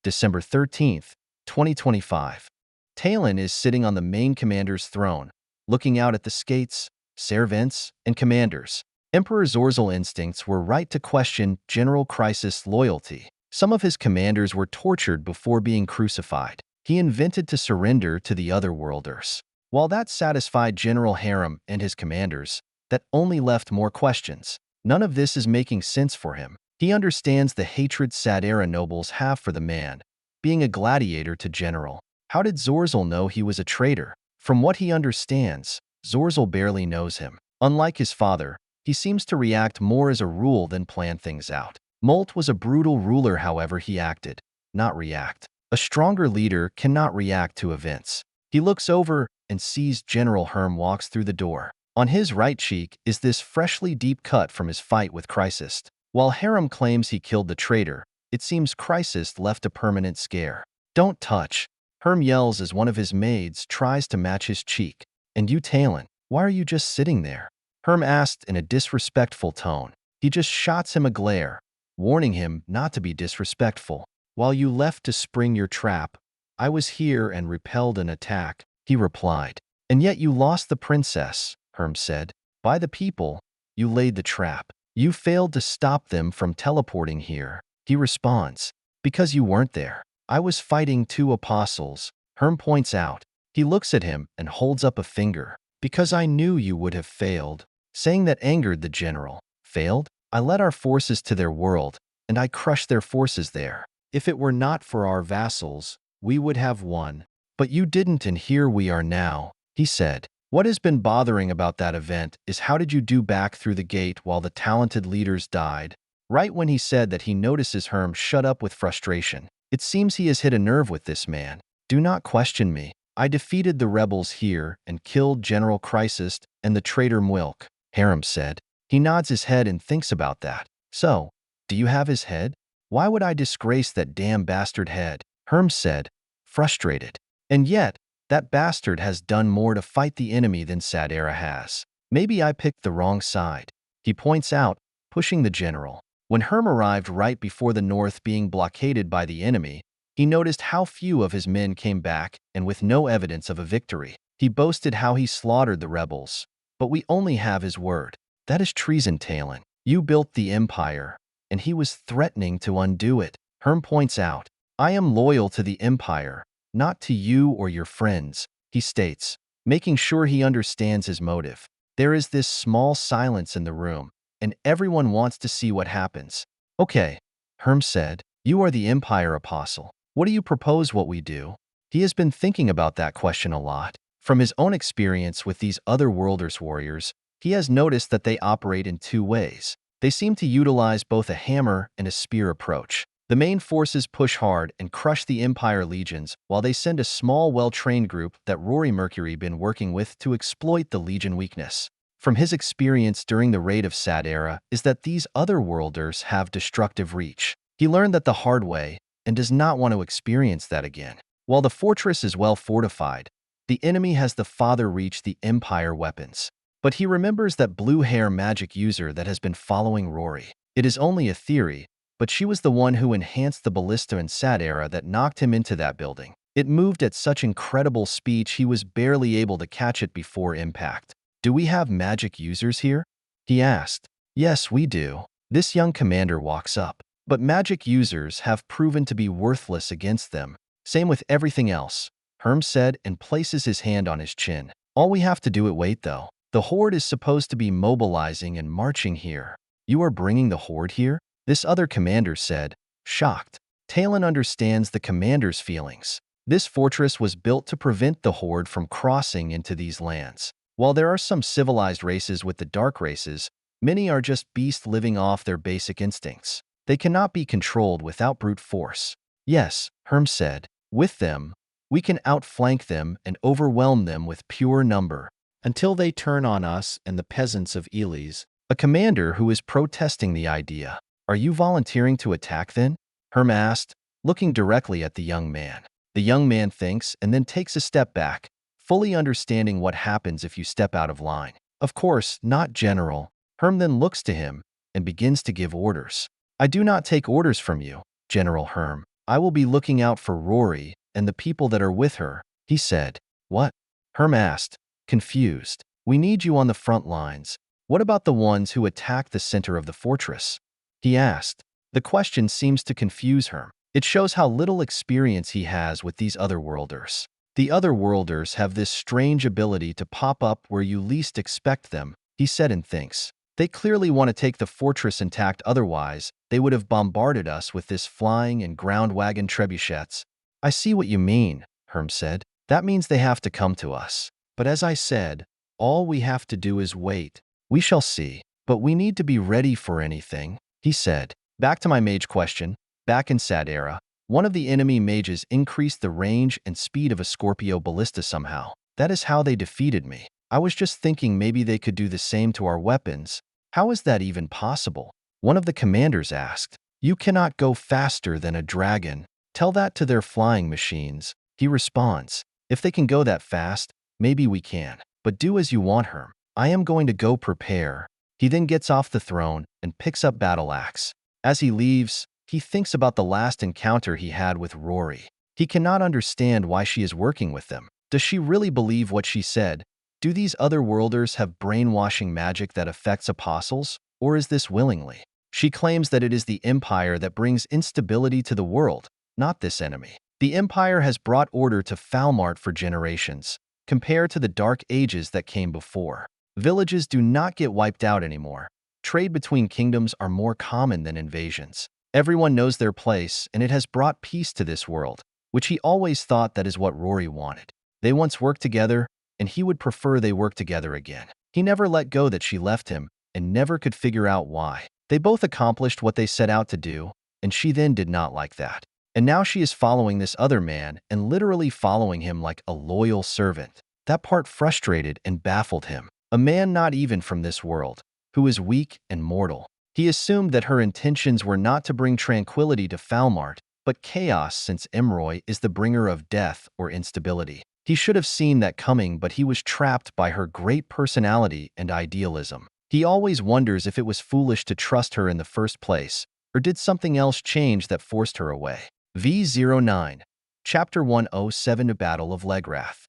December 13th, 2025. Talon is sitting on the main commander's throne, looking out at the skates, servants, and commanders. Emperor Zorzal's instincts were right to question General Crisis' loyalty. Some of his commanders were tortured before being crucified. He invented to surrender to the otherworlders. While that satisfied General Herm and his commanders, that only left more questions. None of this is making sense for him. He understands the hatred Sadera nobles have for the man, being a gladiator to general. How did Zorzal know he was a traitor? From what he understands, Zorzal barely knows him. Unlike his father, he seems to react more as a rule than plan things out. Molt was a brutal ruler, however he acted, not react. A stronger leader cannot react to events. He looks over and sees General Herm walks through the door. On his right cheek is this freshly deep cut from his fight with Crisis. While Herm claims he killed the traitor, it seems Crisis left a permanent scare. Don't touch, Herm yells as one of his maids tries to match his cheek. And you, Talon, why are you just sitting there? Herm asked in a disrespectful tone. He just shots him a glare, warning him not to be disrespectful. While you left to spring your trap, I was here and repelled an attack, he replied. And yet you lost the princess, Herm said. By the people, you laid the trap. You failed to stop them from teleporting here, he responds. Because you weren't there. I was fighting 2 apostles, Herm points out. He looks at him and holds up a finger. Because I knew you would have failed, saying that angered the general. Failed? I led our forces to their world, and I crushed their forces there. If it were not for our vassals, we would have won. But you didn't, and here we are now, he said. What has been bothering about that event is how did you do back through the gate while the talented leaders died? Right when he said that, he notices Herm shut up with frustration. It seems he has hit a nerve with this man. Do not question me. I defeated the rebels here and killed General Crisis and the traitor Mwilk, Herm said. He nods his head and thinks about that. So, do you have his head? Why would I disgrace that damn bastard head? Herm said, frustrated. And yet, that bastard has done more to fight the enemy than Sadera has. Maybe I picked the wrong side, he points out, pushing the general. When Herm arrived right before the north being blockaded by the enemy, he noticed how few of his men came back and with no evidence of a victory. He boasted how he slaughtered the rebels. But we only have his word. That is treason, Talon. You built the empire, and he was threatening to undo it. Herm points out, I am loyal to the empire, not to you or your friends, he states, making sure he understands his motive. There is this small silence in the room, and everyone wants to see what happens. Okay, Herm said, you are the Empire Apostle. What do you propose what we do? He has been thinking about that question a lot. From his own experience with these other Worlders warriors, he has noticed that they operate in 2 ways. They seem to utilize both a hammer and a spear approach. The main forces push hard and crush the Empire legions, while they send a small, well-trained group that Rory Mercury been working with to exploit the legion weakness. from his experience during the raid of Sad Era is that these otherworlders have destructive reach. He learned that the hard way and does not want to experience that again. While the fortress is well fortified, the enemy has the farther reach the Empire weapons. But he remembers that blue-hair magic user that has been following Rory. It is only a theory, but she was the one who enhanced the ballista in Sad Era that knocked him into that building. It moved at such incredible speed he was barely able to catch it before impact. "Do we have magic users here?" he asked. "Yes, we do." This young commander walks up. "But magic users have proven to be worthless against them. Same with everything else," Herm said and places his hand on his chin. "All we have to do is wait though. The Horde is supposed to be mobilizing and marching here." "You are bringing the Horde here?" this other commander said, shocked. Talon understands the commander's feelings. This fortress was built to prevent the Horde from crossing into these lands. While there are some civilized races with the dark races, many are just beasts living off their basic instincts. They cannot be controlled without brute force. "Yes," Herm said. "With them, we can outflank them and overwhelm them with pure number until they turn on us and the peasants of Elis." A commander who is protesting the idea. "Are you volunteering to attack then?" Herm asked, looking directly at the young man. The young man thinks and then takes a step back, fully understanding what happens if you step out of line. "Of course, not, General." Herm then looks to him and begins to give orders. "I do not take orders from you, General Herm. I will be looking out for Rory and the people that are with her," he said. "What?" Herm asked, confused. "We need you on the front lines. What about the ones who attacked the center of the fortress?" he asked. The question seems to confuse Herm. It shows how little experience he has with these otherworlders. The otherworlders have this strange ability to pop up where you least expect them, he said and thinks. They clearly want to take the fortress intact, otherwise they would have bombarded us with this flying and ground wagon trebuchets. "I see what you mean," Herm said. "That means they have to come to us. But as I said, all we have to do is wait. We shall see. But we need to be ready for anything," he said. Back to my mage question. Back in Sad Era, one of the enemy mages increased the range and speed of a Scorpio ballista somehow. That is how they defeated me. I was just thinking maybe they could do the same to our weapons. How is that even possible? One of the commanders asked. "You cannot go faster than a dragon. Tell that to their flying machines," he responds. "If they can go that fast, maybe we can. But do as you want, Herm. I am going to go prepare." He then gets off the throne and picks up battle axe. As he leaves, he thinks about the last encounter he had with Rory. He cannot understand why she is working with them. Does she really believe what she said? Do these otherworlders have brainwashing magic that affects apostles, or is this willingly? She claims that it is the Empire that brings instability to the world, not this enemy. The Empire has brought order to Falmart for generations, compared to the Dark Ages that came before. Villages do not get wiped out anymore. Trade between kingdoms are more common than invasions. Everyone knows their place, and it has brought peace to this world, which he always thought that is what Rory wanted. They once worked together, and he would prefer they work together again. He never let go that she left him, and never could figure out why. They both accomplished what they set out to do, and she then did not like that. And now she is following this other man, and literally following him like a loyal servant. That part frustrated and baffled him. A man not even from this world, who is weak and mortal. He assumed that her intentions were not to bring tranquility to Falmart, but chaos, since Emroy is the bringer of death or instability. He should have seen that coming, but he was trapped by her great personality and idealism. He always wonders if it was foolish to trust her in the first place, or did something else change that forced her away. V09, Chapter 107, The Battle of Legrath.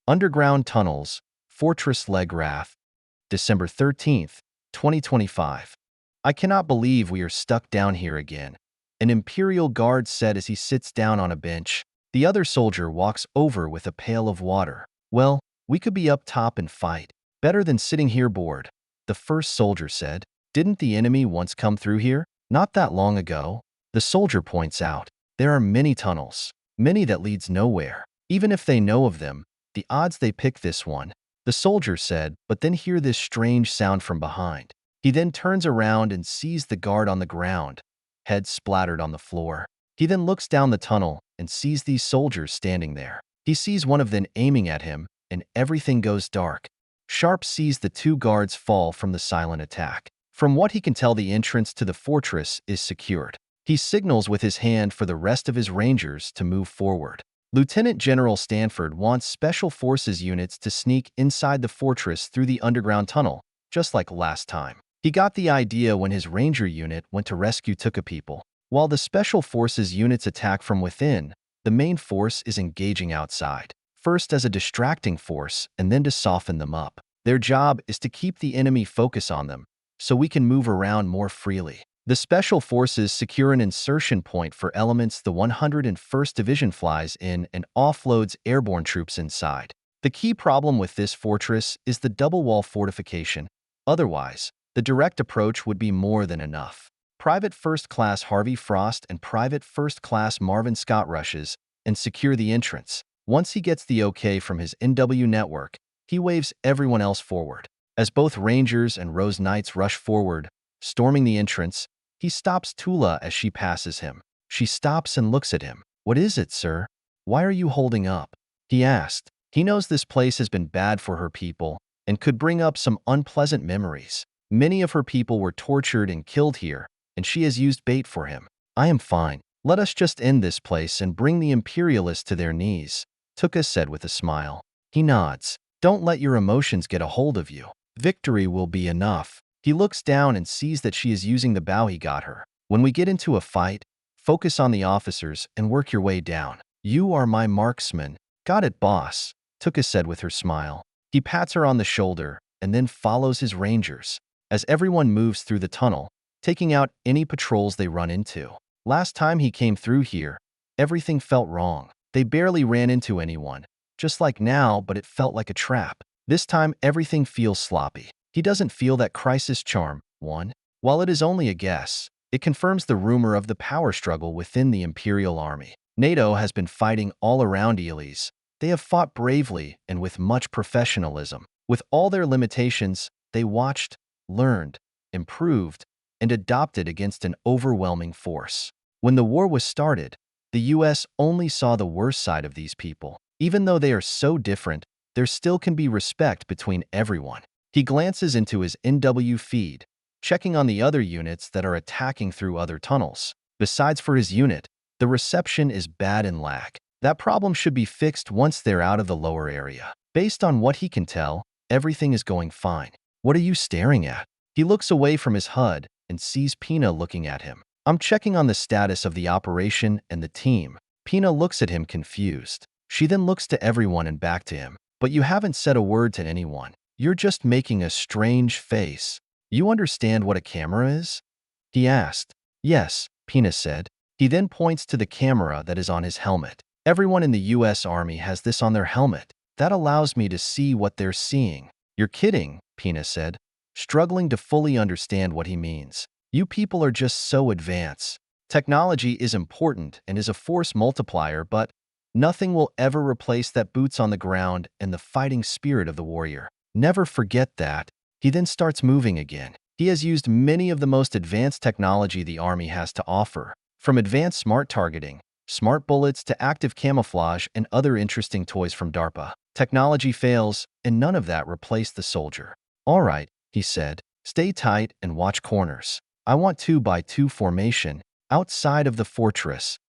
Underground Tunnels, Fortress Legrath, December 13th, 2025. "I cannot believe we are stuck down here again," an Imperial guard said as he sits down on a bench. The other soldier walks over with a pail of water. "Well, we could be up top and fight. Better than sitting here bored," the first soldier said. "Didn't the enemy once come through here? Not that long ago." The soldier points out. "There are many tunnels, many that leads nowhere. Even if they know of them, the odds they pick this one," the soldier said, but then hear this strange sound from behind. He then turns around and sees the guard on the ground, head splattered on the floor. He then looks down the tunnel and sees these soldiers standing there. He sees one of them aiming at him, and everything goes dark. Sharpe sees the two guards fall from the silent attack. From what he can tell, the entrance to the fortress is secured. He signals with his hand for the rest of his rangers to move forward. Lieutenant General Stanford wants Special Forces units to sneak inside the fortress through the underground tunnel, just like last time. He got the idea when his ranger unit went to rescue Tuke people. While the Special Forces units attack from within, the main force is engaging outside, first as a distracting force and then to soften them up. Their job is to keep the enemy focus on them, so we can move around more freely. The Special Forces secure an insertion point for elements the 101st Division flies in and offloads airborne troops inside. The key problem with this fortress is the double wall fortification. Otherwise, the direct approach would be more than enough. Private First Class Harvey Frost and Private First Class Marvin Scott rushes and secure the entrance. Once he gets the okay from his NW network, he waves everyone else forward. As both Rangers and Rose Knights rush forward, storming the entrance, he stops Tula as she passes him. She stops and looks at him. "What is it, sir? Why are you holding up?" he asked. He knows this place has been bad for her people and could bring up some unpleasant memories. Many of her people were tortured and killed here, and she has used bait for him. "I am fine. Let us just end this place and bring the Imperialists to their knees," Tuke said with a smile. He nods. "Don't let your emotions get a hold of you. Victory will be enough." He looks down and sees that she is using the bow he got her. "When we get into a fight, focus on the officers and work your way down. You are my marksman." "Got it, boss," Tuke said with her smile. He pats her on the shoulder and then follows his rangers as everyone moves through the tunnel, taking out any patrols they run into. Last time he came through here, everything felt wrong. They barely ran into anyone, just like now, but it felt like a trap. This time, everything feels sloppy. He doesn't feel that crisis charm, one. While it is only a guess, it confirms the rumor of the power struggle within the Imperial Army. NATO has been fighting all around Elise. They have fought bravely and with much professionalism. With all their limitations, they watched, learned, improved, and adopted against an overwhelming force. When the war was started, the US only saw the worst side of these people. Even though they are so different, there still can be respect between everyone. He glances into his NW feed, checking on the other units that are attacking through other tunnels. Besides for his unit, the reception is bad in lag. That problem should be fixed once they're out of the lower area. Based on what he can tell, everything is going fine. "What are you staring at?" He looks away from his HUD and sees Pina looking at him. "I'm checking on the status of the operation and the team." Pina looks at him confused. She then looks to everyone and back to him. "But you haven't said a word to anyone. You're just making a strange face. You understand what a camera is?" he asked. "Yes," Pina said. He then points to the camera that is on his helmet. "Everyone in the US Army has this on their helmet. That allows me to see what they're seeing." "You're kidding," Pina said, struggling to fully understand what he means. "You people are just so advanced. Technology is important and is a force multiplier, but nothing will ever replace that boots on the ground and the fighting spirit of the warrior. Never forget that." He then starts moving again. He has used many of the most advanced technology the Army has to offer, from advanced smart targeting, smart bullets to active camouflage and other interesting toys from DARPA. Technology fails, and none of that replaced the soldier. "All right," he said. "Stay tight and watch corners. I want 2x2 formation outside of the fortress."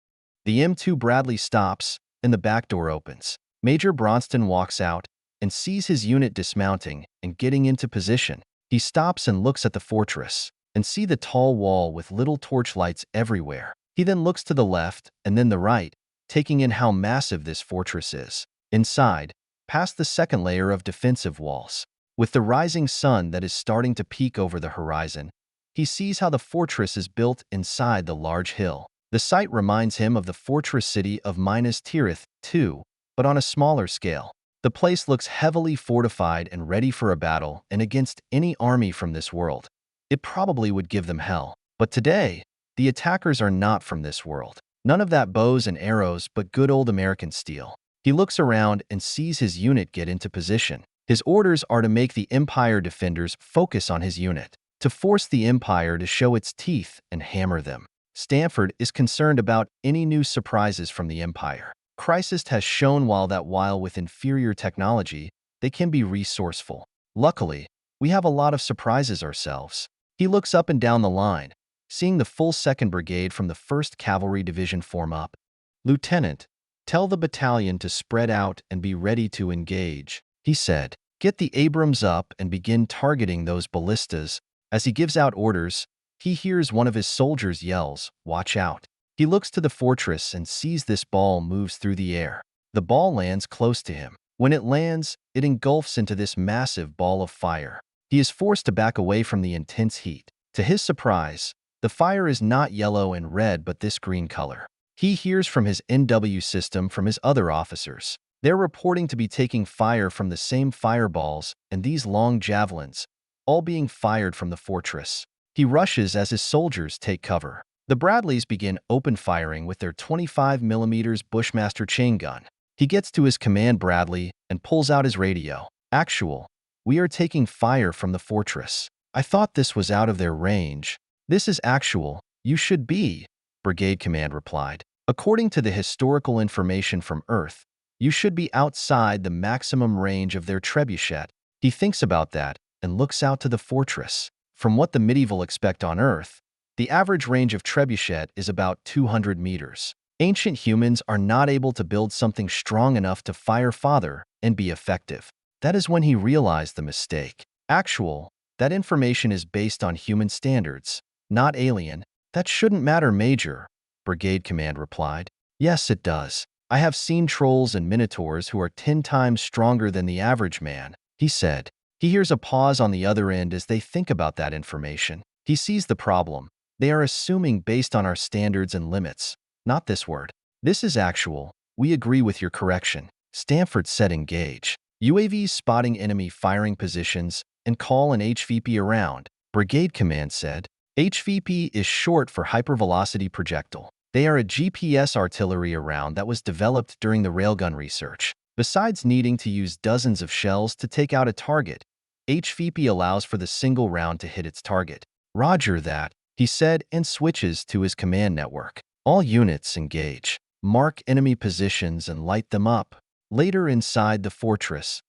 The M2 Bradley stops, and the back door opens. Major Bronston walks out and sees his unit dismounting and getting into position. He stops and looks at the fortress and see the tall wall with little torchlights everywhere. He then looks to the left and then the right, taking in how massive this fortress is. Inside, past the second layer of defensive walls, with the rising sun that is starting to peek over the horizon, he sees how the fortress is built inside the large hill. The site reminds him of the fortress city of Minas Tirith II, but on a smaller scale. The place looks heavily fortified and ready for a battle and against any army from this world. It probably would give them hell. But today, the attackers are not from this world. None of that bows and arrows, but good old American steel. He looks around and sees his unit get into position. His orders are to make the Empire defenders focus on his unit, to force the Empire to show its teeth and hammer them. Stanford is concerned about any new surprises from the Empire. Crisis has shown while with inferior technology, they can be resourceful. Luckily, we have a lot of surprises ourselves. He looks up and down the line, seeing the full 2nd Brigade from the 1st Cavalry Division form up. Lieutenant, tell the battalion to spread out and be ready to engage, he said. Get the Abrams up and begin targeting those ballistas. As he gives out orders, he hears one of his soldiers yells, "Watch out." He looks to the fortress and sees this ball moves through the air. The ball lands close to him. When it lands, it engulfs into this massive ball of fire. He is forced to back away from the intense heat. To his surprise, the fire is not yellow and red but this green color. He hears from his NW system from his other officers. They're reporting to be taking fire from the same fireballs and these long javelins, all being fired from the fortress. He rushes as his soldiers take cover. The Bradleys begin open firing with their 25mm Bushmaster chain gun. He gets to his command Bradley and pulls out his radio. Actual, we are taking fire from the fortress. I thought this was out of their range. This is actual. You should be, Brigade Command replied. According to the historical information from Earth, you should be outside the maximum range of their trebuchet. He thinks about that and looks out to the fortress. From what the medieval expect on Earth, the average range of trebuchet is about 200 meters. Ancient humans are not able to build something strong enough to fire father and be effective. That is when he realized the mistake. Actual, that information is based on human standards, not alien. That shouldn't matter, Major, Brigade Command replied. Yes, it does. I have seen trolls and minotaurs who are 10 times stronger than the average man, he said. He hears a pause on the other end as they think about that information. He sees the problem. They are assuming based on our standards and limits. Not this word. This is actual. We agree with your correction. Stanford said engage. UAVs spotting enemy firing positions and call an HVP around, Brigade Command said. HVP is short for hypervelocity projectile. They are a GPS artillery round that was developed during the railgun research. Besides needing to use dozens of shells to take out a target, HVP allows for the single round to hit its target. Roger that, he said and switches to his command network. All units engage. Mark enemy positions and light them up. Later inside the fortress.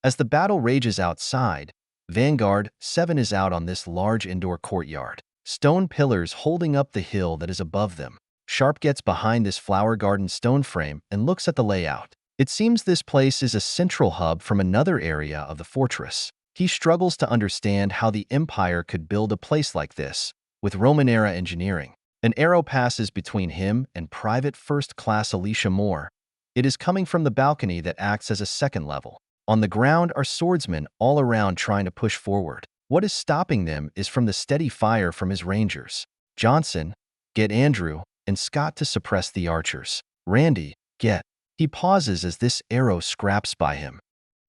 As the battle rages outside, Vanguard 7 is out on this large indoor courtyard. Stone pillars holding up the hill that is above them. Sharpe gets behind this flower garden stone frame and looks at the layout. It seems this place is a central hub from another area of the fortress. He struggles to understand how the Empire could build a place like this, with Roman-era engineering. An arrow passes between him and Private First Class Alicia Moore. It is coming from the balcony that acts as a second level. On the ground are swordsmen all around trying to push forward. What is stopping them is from the steady fire from his rangers. Johnson, get Andrew, and Scott to suppress the archers. Randy, get. He pauses as this arrow scraps by him.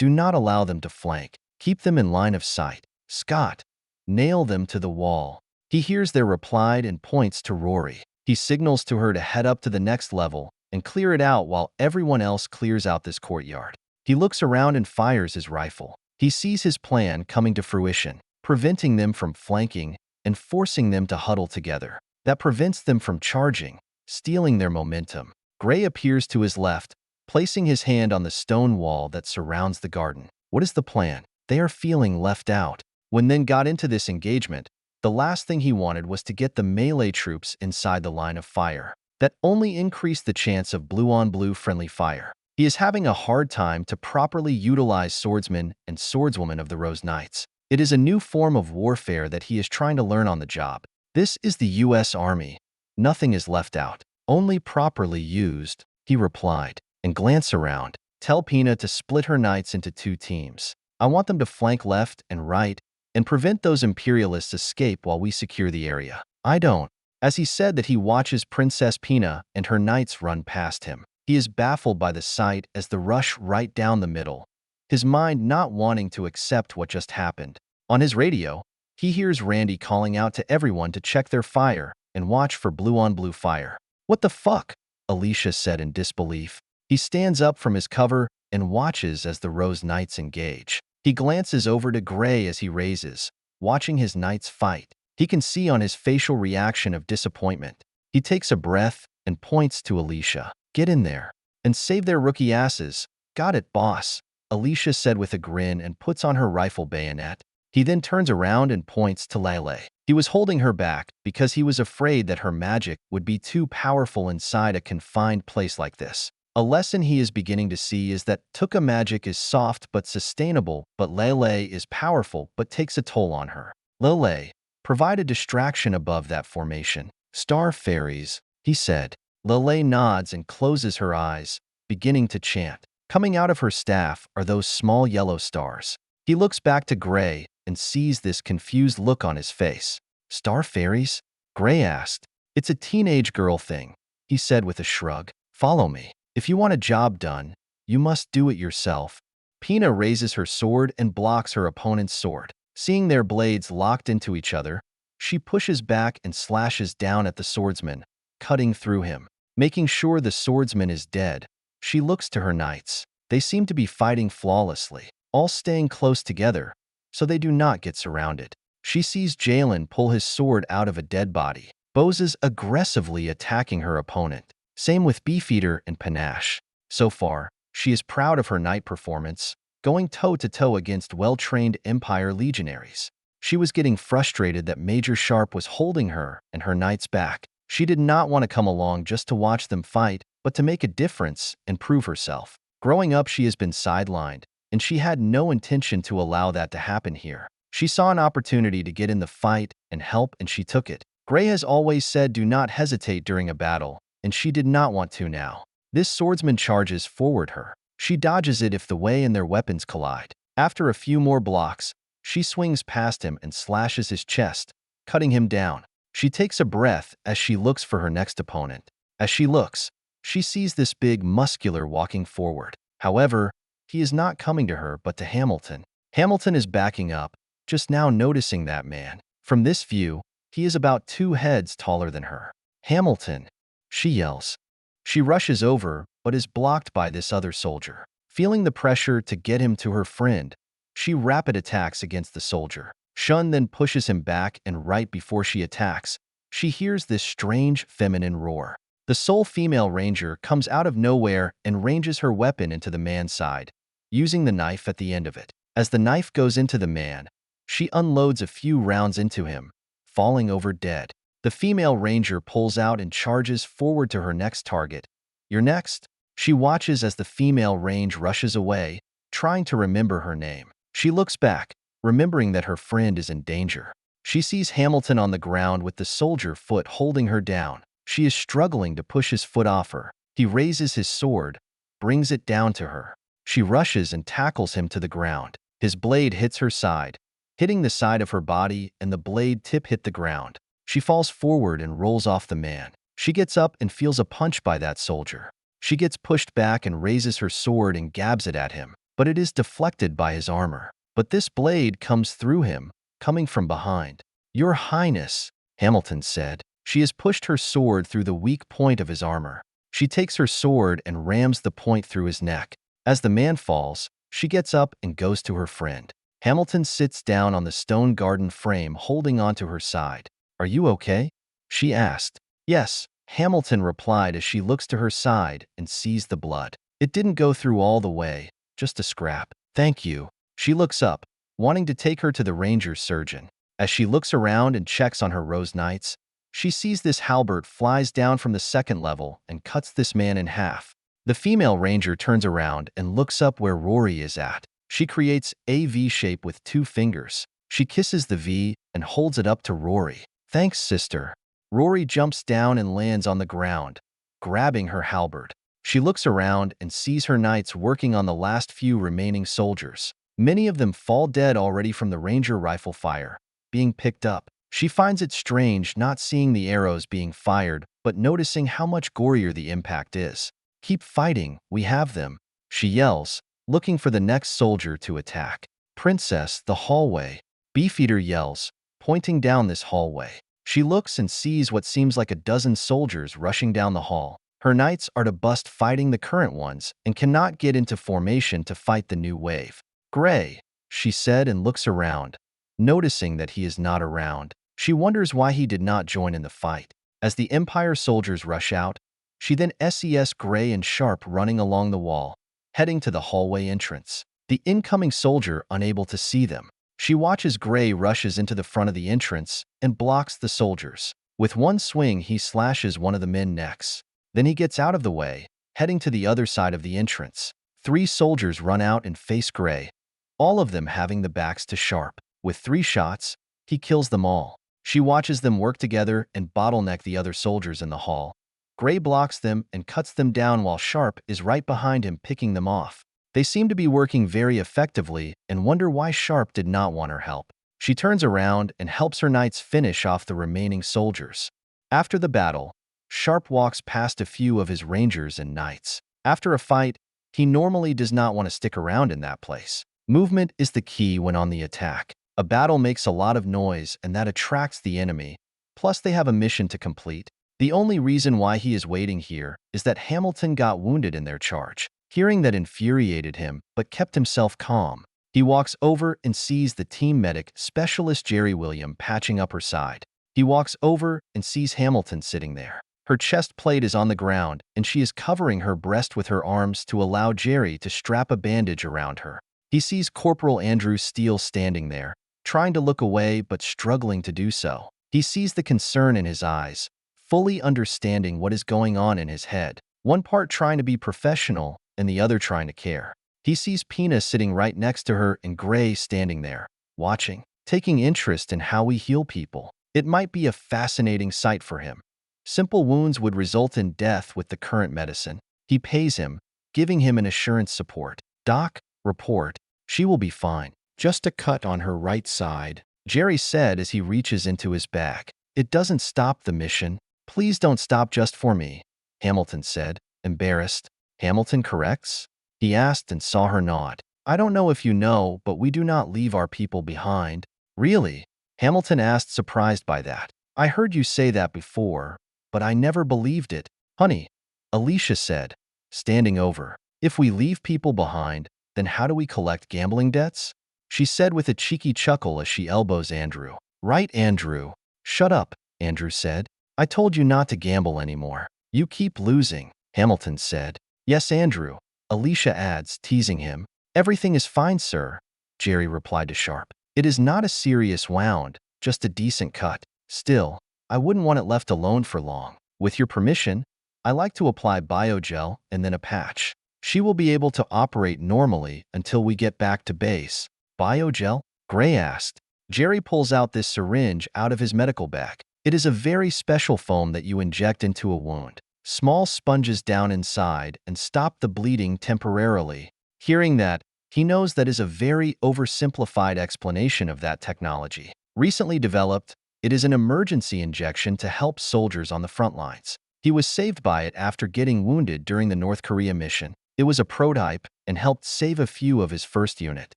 Do not allow them to flank. Keep them in line of sight. Scott, nail them to the wall. He hears their reply and points to Rory. He signals to her to head up to the next level and clear it out while everyone else clears out this courtyard. He looks around and fires his rifle. He sees his plan coming to fruition, preventing them from flanking and forcing them to huddle together. That prevents them from charging, stealing their momentum. Gray appears to his left, placing his hand on the stone wall that surrounds the garden. What is the plan? They are feeling left out. When then got into this engagement, the last thing he wanted was to get the melee troops inside the line of fire. That only increased the chance of blue-on-blue friendly fire. He is having a hard time to properly utilize swordsmen and swordswomen of the Rose Knights. It is a new form of warfare that he is trying to learn on the job. This is the U.S. Army. Nothing is left out. Only properly used, he replied, and glanced around. Tell Pina to split her knights into 2 teams. I want them to flank left and right and prevent those imperialists escape while we secure the area. I don't. As he said that he watches Princess Pina and her knights run past him. He is baffled by the sight as the rush right down the middle, his mind not wanting to accept what just happened. On his radio, he hears Randy calling out to everyone to check their fire and watch for blue-on-blue fire. What the fuck? Alicia said in disbelief. He stands up from his cover and watches as the Rose Knights engage. He glances over to Gray as he raises, watching his knights fight. He can see on his facial reaction of disappointment. He takes a breath and points to Alicia. Get in there and save their rookie asses. Got it, boss. Alicia said with a grin and puts on her rifle bayonet. He then turns around and points to Lelei. He was holding her back because he was afraid that her magic would be too powerful inside a confined place like this. A lesson he is beginning to see is that Tuke magic is soft but sustainable, but Lelei is powerful but takes a toll on her. Lelei, provide a distraction above that formation. Star fairies, he said. Lelei nods and closes her eyes, beginning to chant. Coming out of her staff are those small yellow stars. He looks back to Gray and sees this confused look on his face. Star fairies? Gray asked. It's a teenage girl thing, he said with a shrug. Follow me. If you want a job done, you must do it yourself. Pina raises her sword and blocks her opponent's sword. Seeing their blades locked into each other, she pushes back and slashes down at the swordsman, cutting through him. Making sure the swordsman is dead, she looks to her knights. They seem to be fighting flawlessly, all staying close together, so they do not get surrounded. She sees Jalen pull his sword out of a dead body. Bose is aggressively attacking her opponent. Same with Beefeater and Panache. So far, she is proud of her knight performance, going toe-to-toe against well-trained Empire legionaries. She was getting frustrated that Major Sharpe was holding her and her knights back. She did not want to come along just to watch them fight, but to make a difference and prove herself. Growing up, she has been sidelined, and she had no intention to allow that to happen here. She saw an opportunity to get in the fight and help, and she took it. Gray has always said do not hesitate during a battle, and she did not want to now. This swordsman charges forward her. She dodges it if the way and their weapons collide. After a few more blocks, she swings past him and slashes his chest, cutting him down. She takes a breath as she looks for her next opponent. As she looks, she sees this big muscular walking forward. However, he is not coming to her but to Hamilton. Hamilton is backing up, just now noticing that man. From this view, he is about 2 heads taller than her. Hamilton, she yells. She rushes over, but is blocked by this other soldier. Feeling the pressure to get him to her friend, she rapid attacks against the soldier. Shun then pushes him back, and right before she attacks, she hears this strange feminine roar. The sole female ranger comes out of nowhere and ranges her weapon into the man's side, using the knife at the end of it. As the knife goes into the man, she unloads a few rounds into him, falling over dead. The female ranger pulls out and charges forward to her next target. You're next. She watches as the female range rushes away, trying to remember her name. She looks back, remembering that her friend is in danger. She sees Hamilton on the ground with the soldier foot holding her down. She is struggling to push his foot off her. He raises his sword, brings it down to her. She rushes and tackles him to the ground. His blade hits her side, hitting the side of her body, and the blade tip hit the ground. She falls forward and rolls off the man. She gets up and feels a punch by that soldier. She gets pushed back and raises her sword and gabs it at him, but it is deflected by his armor. But this blade comes through him, coming from behind. Your Highness, Hamilton said. She has pushed her sword through the weak point of his armor. She takes her sword and rams the point through his neck. As the man falls, she gets up and goes to her friend. Hamilton sits down on the stone garden frame, holding onto her side. Are you okay? She asked. Yes, Hamilton replied as she looks to her side and sees the blood. It didn't go through all the way, just a scrap. Thank you. She looks up, wanting to take her to the ranger surgeon. As she looks around and checks on her Rose Knights, she sees this halberd flies down from the 2nd level and cuts this man in half. The female ranger turns around and looks up where Rory is at. She creates a V shape with 2 fingers. She kisses the V and holds it up to Rory. Thanks, sister. Rory jumps down and lands on the ground, grabbing her halberd. She looks around and sees her knights working on the last few remaining soldiers. Many of them fall dead already from the ranger rifle fire, being picked up. She finds it strange not seeing the arrows being fired, but noticing how much gorier the impact is. Keep fighting, we have them, she yells, looking for the next soldier to attack. Princess, the hallway, Beefeater yells, pointing down this hallway. She looks and sees what seems like a dozen soldiers rushing down the hall. Her knights are to bust fighting the current ones and cannot get into formation to fight the new wave. Gray, she said and looks around, noticing that he is not around. She wonders why he did not join in the fight. As the Empire soldiers rush out, she then sees Gray and Sharpe running along the wall, heading to the hallway entrance. the incoming soldier unable to see them. She watches Gray rushes into the front of the entrance and blocks the soldiers. With one swing, he slashes one of the men's necks. Then he gets out of the way, heading to the other side of the entrance. 3 soldiers run out and face Gray, all of them having the backs to Sharpe. With 3 shots, he kills them all. She watches them work together and bottleneck the other soldiers in the hall. Gray blocks them and cuts them down while Sharpe is right behind him picking them off. They seem to be working very effectively and wonder why Sharpe did not want her help. She turns around and helps her knights finish off the remaining soldiers. After the battle, Sharpe walks past a few of his rangers and knights. After a fight, he normally does not want to stick around in that place. Movement is the key when on the attack. A battle makes a lot of noise and that attracts the enemy. Plus they have a mission to complete. The only reason why he is waiting here is that Hamilton got wounded in their charge. Hearing that infuriated him, but kept himself calm. He walks over and sees the team medic specialist Jerry William patching up her side. He walks over and sees Hamilton sitting there. Her chest plate is on the ground and she is covering her breast with her arms to allow Jerry to strap a bandage around her. He sees Corporal Andrew Steele standing there, trying to look away but struggling to do so. He sees the concern in his eyes, fully understanding what is going on in his head. One part trying to be professional and the other trying to care. He sees Pina sitting right next to her and Gray standing there, watching, taking interest in how we heal people. It might be a fascinating sight for him. Simple wounds would result in death with the current medicine. He pays him, giving him an assurance support. Doc, report. She will be fine. Just a cut on her right side, Jerry said as he reaches into his bag. It doesn't stop the mission. Please don't stop just for me, Hamilton said, embarrassed. Hamilton corrects? He asked and saw her nod. I don't know if you know, but we do not leave our people behind. Really? Hamilton asked, surprised by that. I heard you say that before, but I never believed it. Honey, Alicia said, standing over. If we leave people behind, then how do we collect gambling debts? She said with a cheeky chuckle as she elbows Andrew. Right, Andrew. Shut up, Andrew said. I told you not to gamble anymore. You keep losing, Hamilton said. Yes, Andrew, Alicia adds, teasing him. Everything is fine, sir, Jerry replied to Sharpe. It is not a serious wound, just a decent cut. Still, I wouldn't want it left alone for long. With your permission, I like to apply biogel and then a patch. She will be able to operate normally until we get back to base. Biogel? Gray asked. Jerry pulls out this syringe out of his medical bag. It is a very special foam that you inject into a wound. Small sponges down inside and stop the bleeding temporarily. Hearing that, he knows that is a very oversimplified explanation of that technology. Recently developed, it is an emergency injection to help soldiers on the front lines. He was saved by it after getting wounded during the North Korea mission. It was a prototype and helped save a few of his first unit.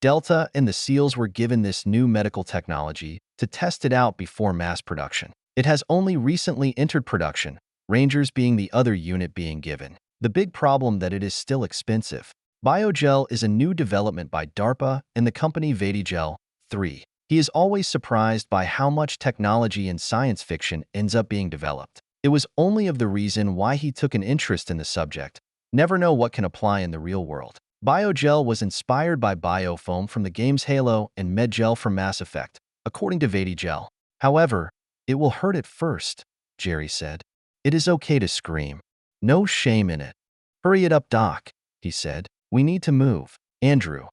Delta and the SEALs were given this new medical technology to test it out before mass production. It has only recently entered production, Rangers being the other unit being given. The big problem that it is still expensive. Biogel is a new development by DARPA and the company Vadigel 3. He is always surprised by how much technology in science fiction ends up being developed. It was only of the reason why he took an interest in the subject. Never know what can apply in the real world. Biogel was inspired by biofoam from the games Halo and Medgel from Mass Effect, according to Vadigel. However, it will hurt at first, Jerry said. It is okay to scream. No shame in it. Hurry it up, Doc, he said. We need to move. Andrew,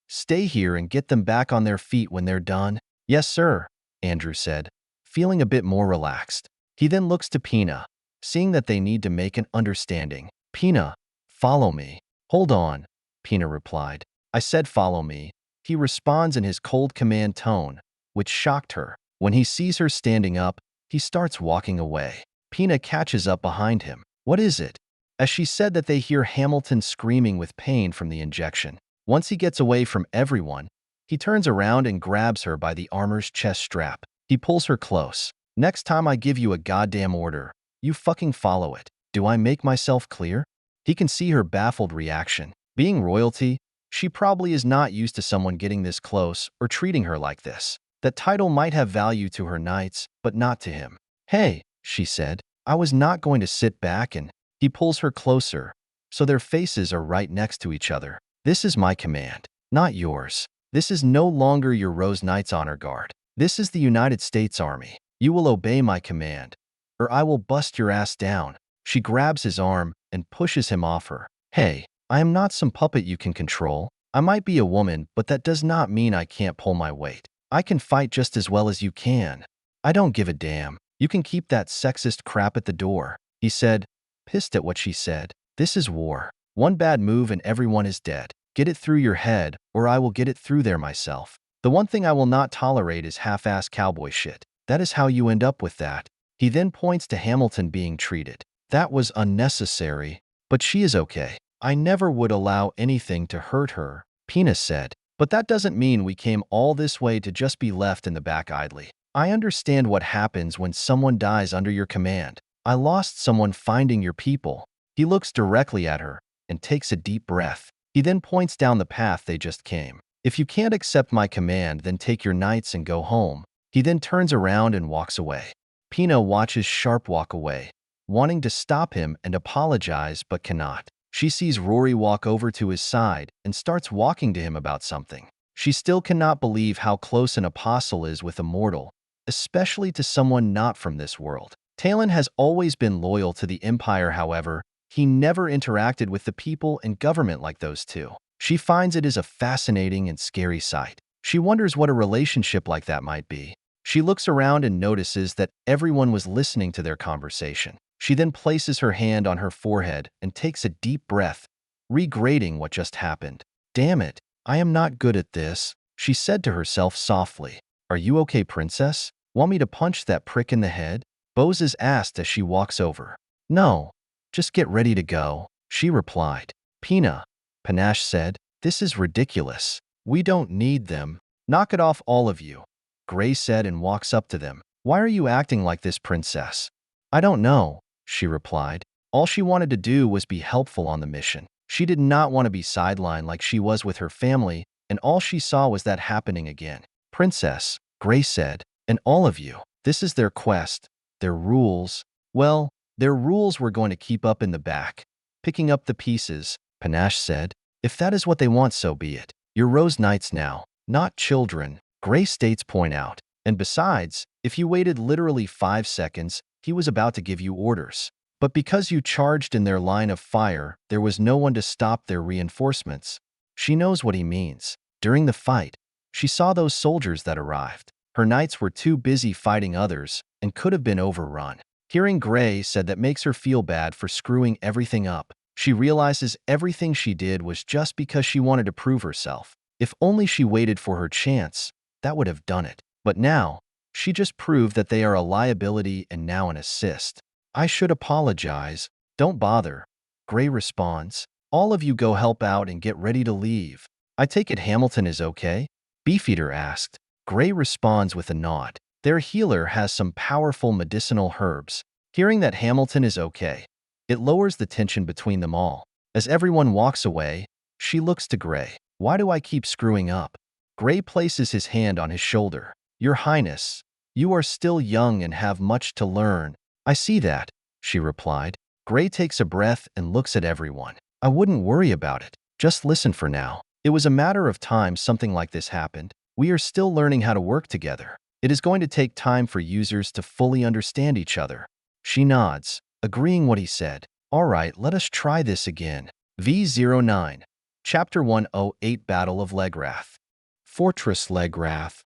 stay here and get them back on their feet when they're done. Yes, sir, Andrew said, feeling a bit more relaxed. He then looks to Pina, seeing that they need to make an understanding. Pina, follow me. Hold on, Pina replied. I said follow me. He responds in his cold command tone, which shocked her. When he sees her standing up, he starts walking away. Pina catches up behind him. What is it? As she said that they hear Hamilton screaming with pain from the injection. Once he gets away from everyone, he turns around and grabs her by the armor's chest strap. He pulls her close. Next time I give you a goddamn order, you fucking follow it. Do I make myself clear? He can see her baffled reaction. Being royalty, she probably is not used to someone getting this close or treating her like this. That title might have value to her knights, but not to him. Hey, she said, I was not going to sit back and... He pulls her closer, so their faces are right next to each other. This is my command. not yours. This is no longer your Rose Knights Honor Guard. This is the United States Army. You will obey my command, or I will bust your ass down. She grabs his arm and pushes him off her. Hey, I am not some puppet you can control. I might be a woman, but that does not mean I can't pull my weight. I can fight just as well as you can. I don't give a damn. You can keep that sexist crap at the door, he said, pissed at what she said. This is war. One bad move and everyone is dead. Get it through your head, or I will get it through there myself. The one thing I will not tolerate is half-ass cowboy shit. That is how you end up with that. He then points to Hamilton being treated. That was unnecessary, but she is okay. I never would allow anything to hurt her, Pina said. But that doesn't mean we came all this way to just be left in the back idly. I understand what happens when someone dies under your command. I lost someone finding your people. He looks directly at her and takes a deep breath. He then points down the path they just came. If you can't accept my command, then take your knights and go home. He then turns around and walks away. Pina watches Sharpe walk away, wanting to stop him and apologize but cannot. She sees Rory walk over to his side and starts walking to him about something. She still cannot believe how close an apostle is with a mortal, especially to someone not from this world. Talon has always been loyal to the Empire, however, he never interacted with the people and government like those two. She finds it is a fascinating and scary sight. She wonders what a relationship like that might be. She looks around and notices that everyone was listening to their conversation. She then places her hand on her forehead and takes a deep breath, regretting what just happened. Damn it, I am not good at this, she said to herself softly. Are you okay, princess? Want me to punch that prick in the head? Bose is asked as she walks over. No, just get ready to go, she replied. Pina, Panache said, this is ridiculous. We don't need them. Knock it off, all of you, Gray said and walks up to them. Why are you acting like this, princess? I don't know, she replied. All she wanted to do was be helpful on the mission. She did not want to be sidelined like she was with her family, and all she saw was that happening again. Princess, Gray said, and all of you, this is their quest, their rules. Well, their rules we're going to keep up in the back. Picking up the pieces, Panache said. If that is what they want, so be it. You're Rose Knights now, not children, Gray states point out. And besides, if you waited literally 5 seconds, he was about to give you orders. But because you charged in their line of fire, there was no one to stop their reinforcements. She knows what he means. During the fight, she saw those soldiers that arrived. Her knights were too busy fighting others and could have been overrun. Hearing Gray said that makes her feel bad for screwing everything up. She realizes everything she did was just because she wanted to prove herself. If only she waited for her chance, that would have done it. But now, she just proved that they are a liability and now an assist. I should apologize. Don't bother, Gray responds. All of you go help out and get ready to leave. I take it Hamilton is okay? Beefeater asked. Gray responds with a nod. Their healer has some powerful medicinal herbs. Hearing that Hamilton is okay, it lowers the tension between them all. As everyone walks away, she looks to Gray. Why do I keep screwing up? Gray places his hand on his shoulder. Your Highness, you are still young and have much to learn. I see that, she replied. Gray takes a breath and looks at everyone. I wouldn't worry about it. Just listen for now. It was a matter of time something like this happened. We are still learning how to work together. It is going to take time for users to fully understand each other. She nods, agreeing what he said. All right, let us try this again. V09. Chapter 108 Battle of Legrath. Fortress Legrath.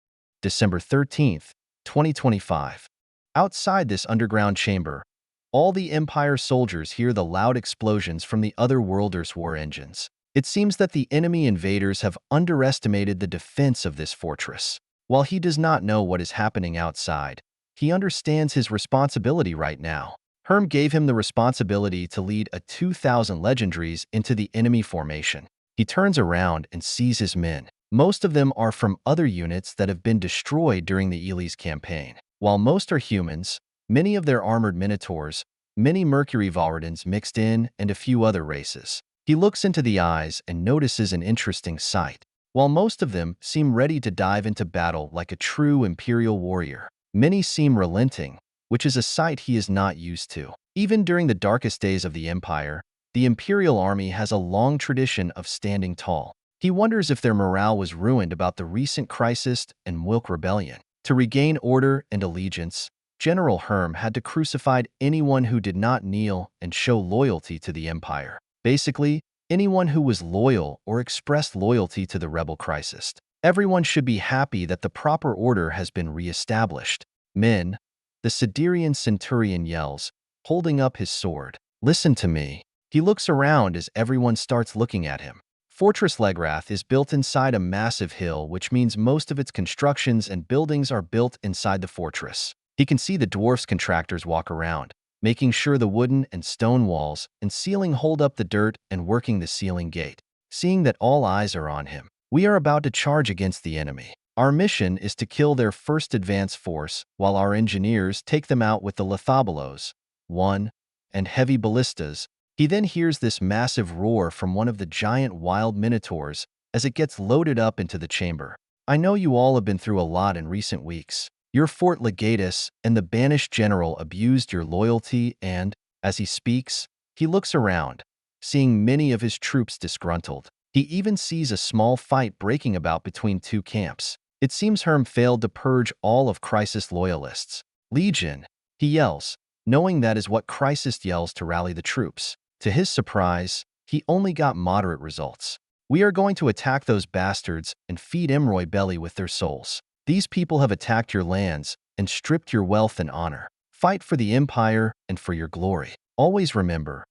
December 13th, 2025. Outside this underground chamber, all the Empire soldiers hear the loud explosions from the other worlders' war engines. It seems that the enemy invaders have underestimated the defense of this fortress. While he does not know what is happening outside, he understands his responsibility right now. Herm gave him the responsibility to lead a 2,000 legendaries into the enemy formation. He turns around and sees his men. Most of them are from other units that have been destroyed during the Ely's campaign. While most are humans, many of their armored minotaurs, many Mercury Varadans mixed in, and a few other races. He looks into the eyes and notices an interesting sight. While most of them seem ready to dive into battle like a true Imperial warrior, many seem relenting, which is a sight he is not used to. Even during the darkest days of the Empire, the Imperial army has a long tradition of standing tall. He wonders if their morale was ruined about the recent crisis and Wilk rebellion. To regain order and allegiance, General Herm had to crucify anyone who did not kneel and show loyalty to the Empire. Basically, anyone who was loyal or expressed loyalty to the rebel crisis. Everyone should be happy that the proper order has been re-established. Men, the Siderian centurion yells, holding up his sword. Listen to me. He looks around as everyone starts looking at him. Fortress Legrath is built inside a massive hill, which means most of its constructions and buildings are built inside the fortress. He can see the dwarfs contractors walk around, making sure the wooden and stone walls and ceiling hold up the dirt and working the ceiling gate. Seeing that all eyes are on him, we are about to charge against the enemy. Our mission is to kill their first advance force, while our engineers take them out with the Lethabalos, 1, and heavy ballistas. He then hears this massive roar from one of the giant wild minotaurs as it gets loaded up into the chamber. I know you all have been through a lot in recent weeks. Your Fort Legatus and the banished general abused your loyalty and, as he speaks, he looks around, seeing many of his troops disgruntled. He even sees a small fight breaking about between two camps. It seems Herm failed to purge all of Crisis loyalists. Legion, he yells, knowing that is what Crisis yells to rally the troops. To his surprise, he only got moderate results. We are going to attack those bastards and feed Emroy belly with their souls. These people have attacked your lands and stripped your wealth and honor. Fight for the Empire and for your glory. Always remember,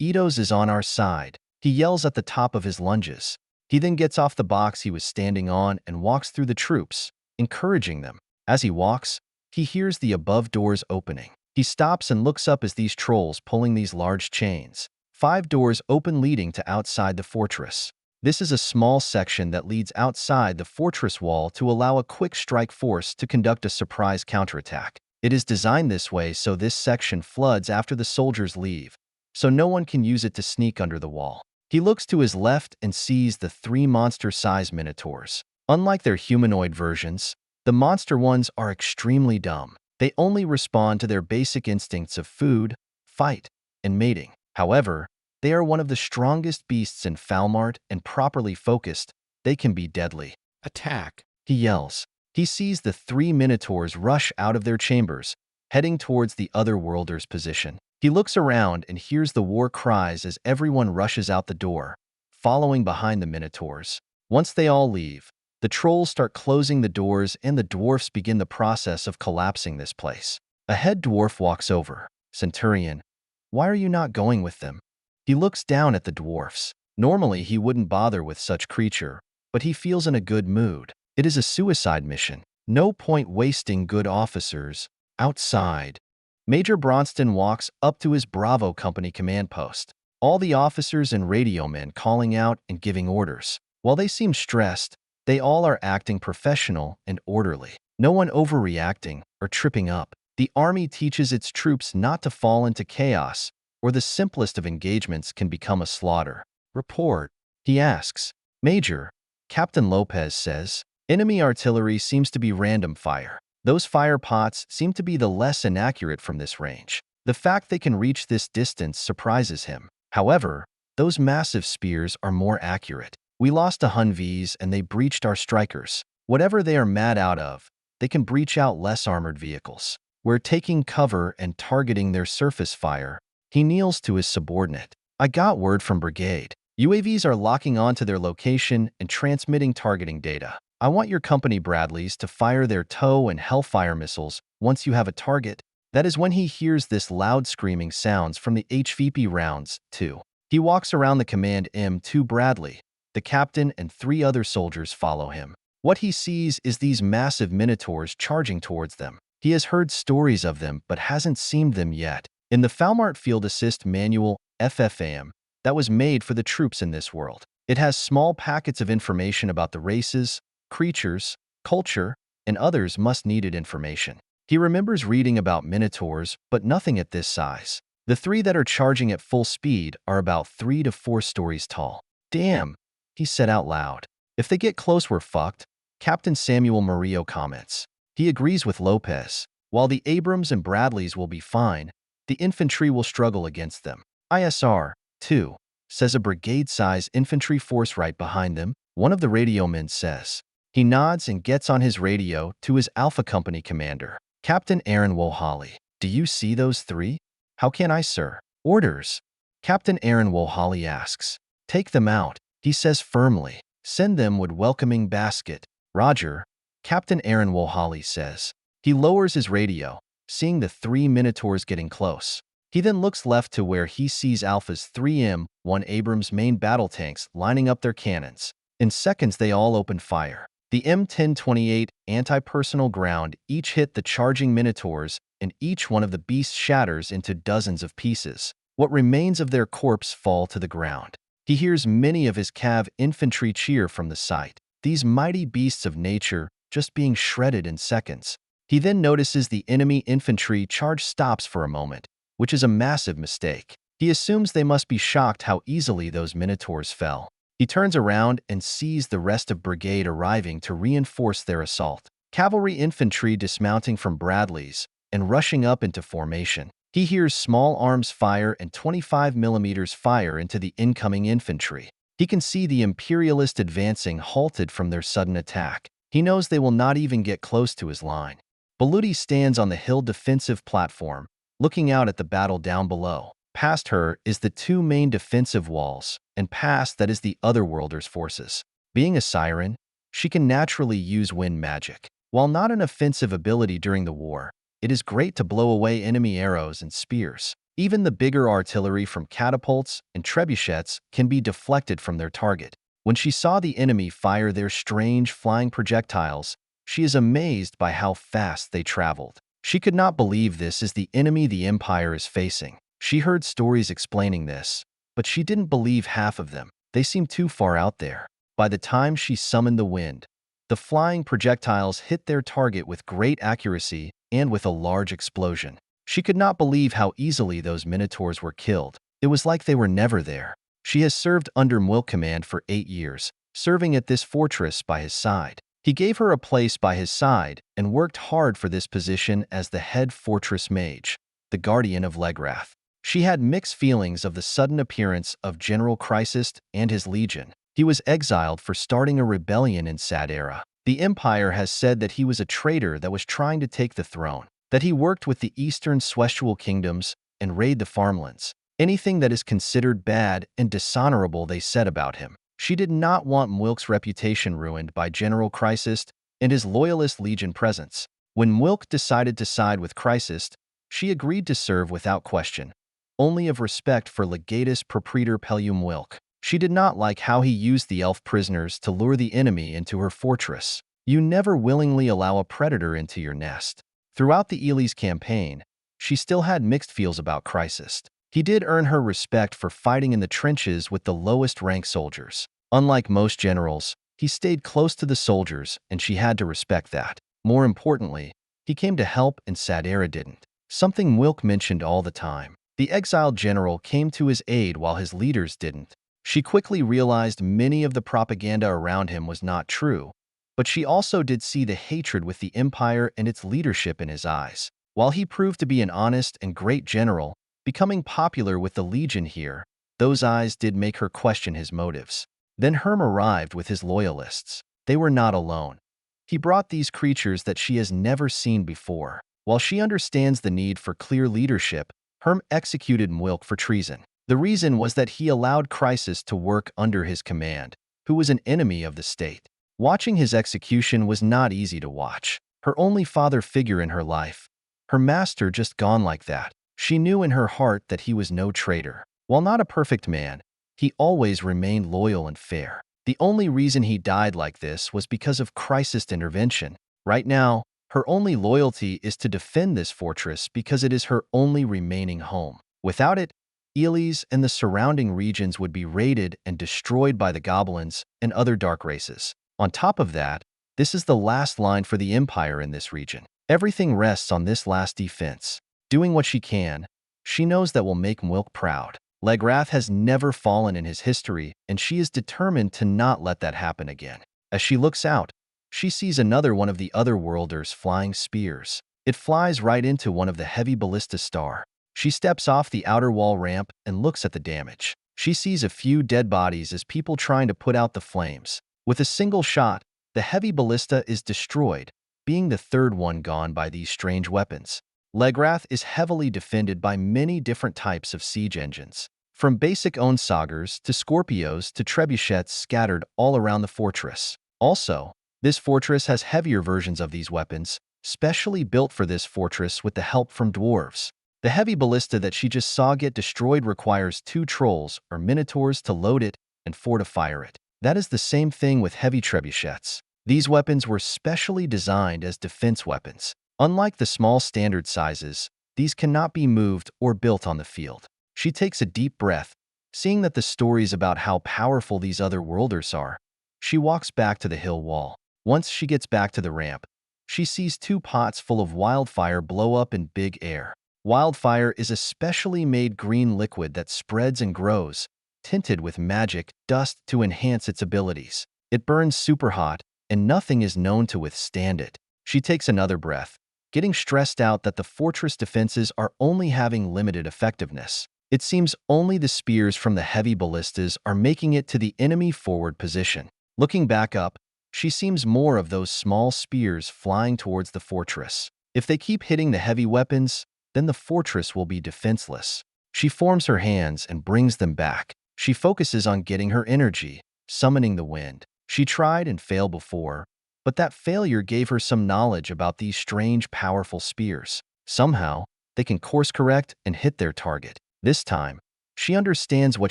Eidos is on our side. He yells at the top of his lunges. He then gets off the box he was standing on and walks through the troops, encouraging them. As he walks, he hears the above doors opening. He stops and looks up as these trolls pulling these large chains. 5 doors open leading to outside the fortress. This is a small section that leads outside the fortress wall to allow a quick strike force to conduct a surprise counterattack. It is designed this way so this section floods after the soldiers leave, so no one can use it to sneak under the wall. He looks to his left and sees the 3 monster-sized minotaurs. Unlike their humanoid versions, the monster ones are extremely dumb. They only respond to their basic instincts of food, fight, and mating. However, they are one of the strongest beasts in Falmart and properly focused, they can be deadly. Attack! He yells. He sees the 3 minotaurs rush out of their chambers, heading towards the other worlder's position. He looks around and hears the war cries as everyone rushes out the door, following behind the minotaurs. Once they all leave, the trolls start closing the doors and the dwarfs begin the process of collapsing this place. A head dwarf walks over. Centurion, why are you not going with them? He looks down at the dwarfs. Normally he wouldn't bother with such creature, but he feels in a good mood. It is a suicide mission. No point wasting good officers. Outside, Major Bronston walks up to his Bravo Company command post. All the officers and radio men calling out and giving orders. While they seem stressed, they all are acting professional and orderly. No one overreacting or tripping up. The army teaches its troops not to fall into chaos, or the simplest of engagements can become a slaughter. Report, he asks. Major, Captain Lopez says, enemy artillery seems to be random fire. Those fire pots seem to be the less inaccurate from this range. The fact they can reach this distance surprises him. However, those massive spears are more accurate. We lost a Humvees and they breached our strikers. Whatever they are mad out of, they can breach out less armored vehicles. We're taking cover and targeting their surface fire. He kneels to his subordinate. I got word from Brigade. UAVs are locking onto their location and transmitting targeting data. I want your company Bradleys to fire their TOW and Hellfire missiles once you have a target. That is when he hears this loud screaming sounds from the HVP rounds, too. He walks around the command M2 Bradley. The captain and 3 other soldiers follow him. What he sees is these massive minotaurs charging towards them. He has heard stories of them but hasn't seen them yet. In the Falmart Field Assist Manual, FFAM, that was made for the troops in this world. It has small packets of information about the races, creatures, culture, and others must-needed information. He remembers reading about minotaurs, but nothing at this size. The 3 that are charging at full speed are about 3 to 4 stories tall. Damn, he said out loud. If they get close, we're fucked, Captain Samuel Murillo comments. He agrees with Lopez. While the Abrams and Bradleys will be fine, the infantry will struggle against them. ISR, 2. says a brigade-size infantry force right behind them, one of the radio men says. He nods and gets on his radio to his Alpha Company commander, Captain Aaron Wohali. Do you see those three? How can I, sir? Orders. Captain Aaron Wohali asks. Take them out, he says firmly. Send them with welcoming basket. Roger, Captain Aaron Wohali says. He lowers his radio, seeing the three minotaurs getting close. He then looks left to where he sees Alpha's 3M1 Abrams main battle tanks lining up their cannons. In seconds, they all open fire. The M1028 anti-personnel ground each hit the charging minotaurs, and each one of the beasts shatters into dozens of pieces. What remains of their corpse fall to the ground. He hears many of his cav infantry cheer from the site. These mighty beasts of nature just being shredded in seconds. He then notices the enemy infantry charge stops for a moment, which is a massive mistake. He assumes they must be shocked how easily those minotaurs fell. He turns around and sees the rest of brigade arriving to reinforce their assault. Cavalry infantry dismounting from Bradleys and rushing up into formation. He hears small arms fire and 25mm fire into the incoming infantry. He can see the Imperialists advancing halted from their sudden attack. He knows they will not even get close to his line. Baluti stands on the hill defensive platform, looking out at the battle down below. Past her is the two main defensive walls, and past that is the Otherworlders' forces. Being a siren, she can naturally use wind magic. While not an offensive ability during the war, it is great to blow away enemy arrows and spears. Even the bigger artillery from catapults and trebuchets can be deflected from their target. When she saw the enemy fire their strange flying projectiles, she is amazed by how fast they traveled. She could not believe this is the enemy the Empire is facing. She heard stories explaining this, but she didn't believe half of them. They seemed too far out there. By the time she summoned the wind, the flying projectiles hit their target with great accuracy and with a large explosion. She could not believe how easily those minotaurs were killed. It was like they were never there. She has served under Mwilk command for 8 years, serving at this fortress by his side. He gave her a place by his side and worked hard for this position as the head fortress mage, the guardian of Legrath. She had mixed feelings of the sudden appearance of General Chrysist and his legion. He was exiled for starting a rebellion in Sadera. The Empire has said that he was a traitor that was trying to take the throne, that he worked with the eastern Swestuals Kingdoms and raid the farmlands. Anything that is considered bad and dishonorable they said about him. She did not want Mwilk's reputation ruined by General Chrysist and his loyalist legion presence. When Mwilk decided to side with Chrysist, she agreed to serve without question, only of respect for Legatus Propraetor Pelum Mwilk. She did not like how he used the elf prisoners to lure the enemy into her fortress. You never willingly allow a predator into your nest. Throughout the Ely's campaign, she still had mixed feels about Chrysist. He did earn her respect for fighting in the trenches with the lowest rank soldiers. Unlike most generals, he stayed close to the soldiers and she had to respect that. More importantly, he came to help and Sadera didn't. Something Mwilk mentioned all the time. The exiled general came to his aid while his leaders didn't. She quickly realized many of the propaganda around him was not true, but she also did see the hatred with the Empire and its leadership in his eyes. While he proved to be an honest and great general, becoming popular with the Legion here, those eyes did make her question his motives. Then Herm arrived with his loyalists. They were not alone. He brought these creatures that she has never seen before. While she understands the need for clear leadership, Herm executed Mwilk for treason. The reason was that he allowed Chrysist to work under his command, who was an enemy of the state. Watching his execution was not easy to watch. Her only father figure in her life, her master just gone like that. She knew in her heart that he was no traitor. While not a perfect man, he always remained loyal and fair. The only reason he died like this was because of Chrysist's intervention. Right now, her only loyalty is to defend this fortress because it is her only remaining home. Without it, Ely's and the surrounding regions would be raided and destroyed by the goblins and other dark races. On top of that, this is the last line for the Empire in this region. Everything rests on this last defense. Doing what she can, she knows that will make Mwilk proud. Legrath has never fallen in his history, and she is determined to not let that happen again. As she looks out, she sees another one of the Otherworlders flying spears. It flies right into one of the heavy ballista star. She steps off the outer wall ramp and looks at the damage. She sees a few dead bodies as people trying to put out the flames. With a single shot, the heavy ballista is destroyed, being the third one gone by these strange weapons. Legrath is heavily defended by many different types of siege engines, from basic Onsaugers to Scorpios to trebuchets scattered all around the fortress. Also, this fortress has heavier versions of these weapons, specially built for this fortress with the help from dwarves. The heavy ballista that she just saw get destroyed requires 2 trolls or minotaurs to load it and 4 to fire it. That is the same thing with heavy trebuchets. These weapons were specially designed as defense weapons. Unlike the small standard sizes, these cannot be moved or built on the field. She takes a deep breath, seeing that the stories about how powerful these other worlders are. She walks back to the hill wall. Once she gets back to the ramp, she sees 2 pots full of wildfire blow up in big air. Wildfire is a specially made green liquid that spreads and grows, tinted with magic dust to enhance its abilities. It burns super hot, and nothing is known to withstand it. She takes another breath, getting stressed out that the fortress defenses are only having limited effectiveness. It seems only the spears from the heavy ballistas are making it to the enemy forward position. Looking back up, she sees more of those small spears flying towards the fortress. If they keep hitting the heavy weapons, then the fortress will be defenseless. She forms her hands and brings them back. She focuses on getting her energy, summoning the wind. She tried and failed before, but that failure gave her some knowledge about these strange, powerful spears. Somehow, they can course correct and hit their target. This time, she understands what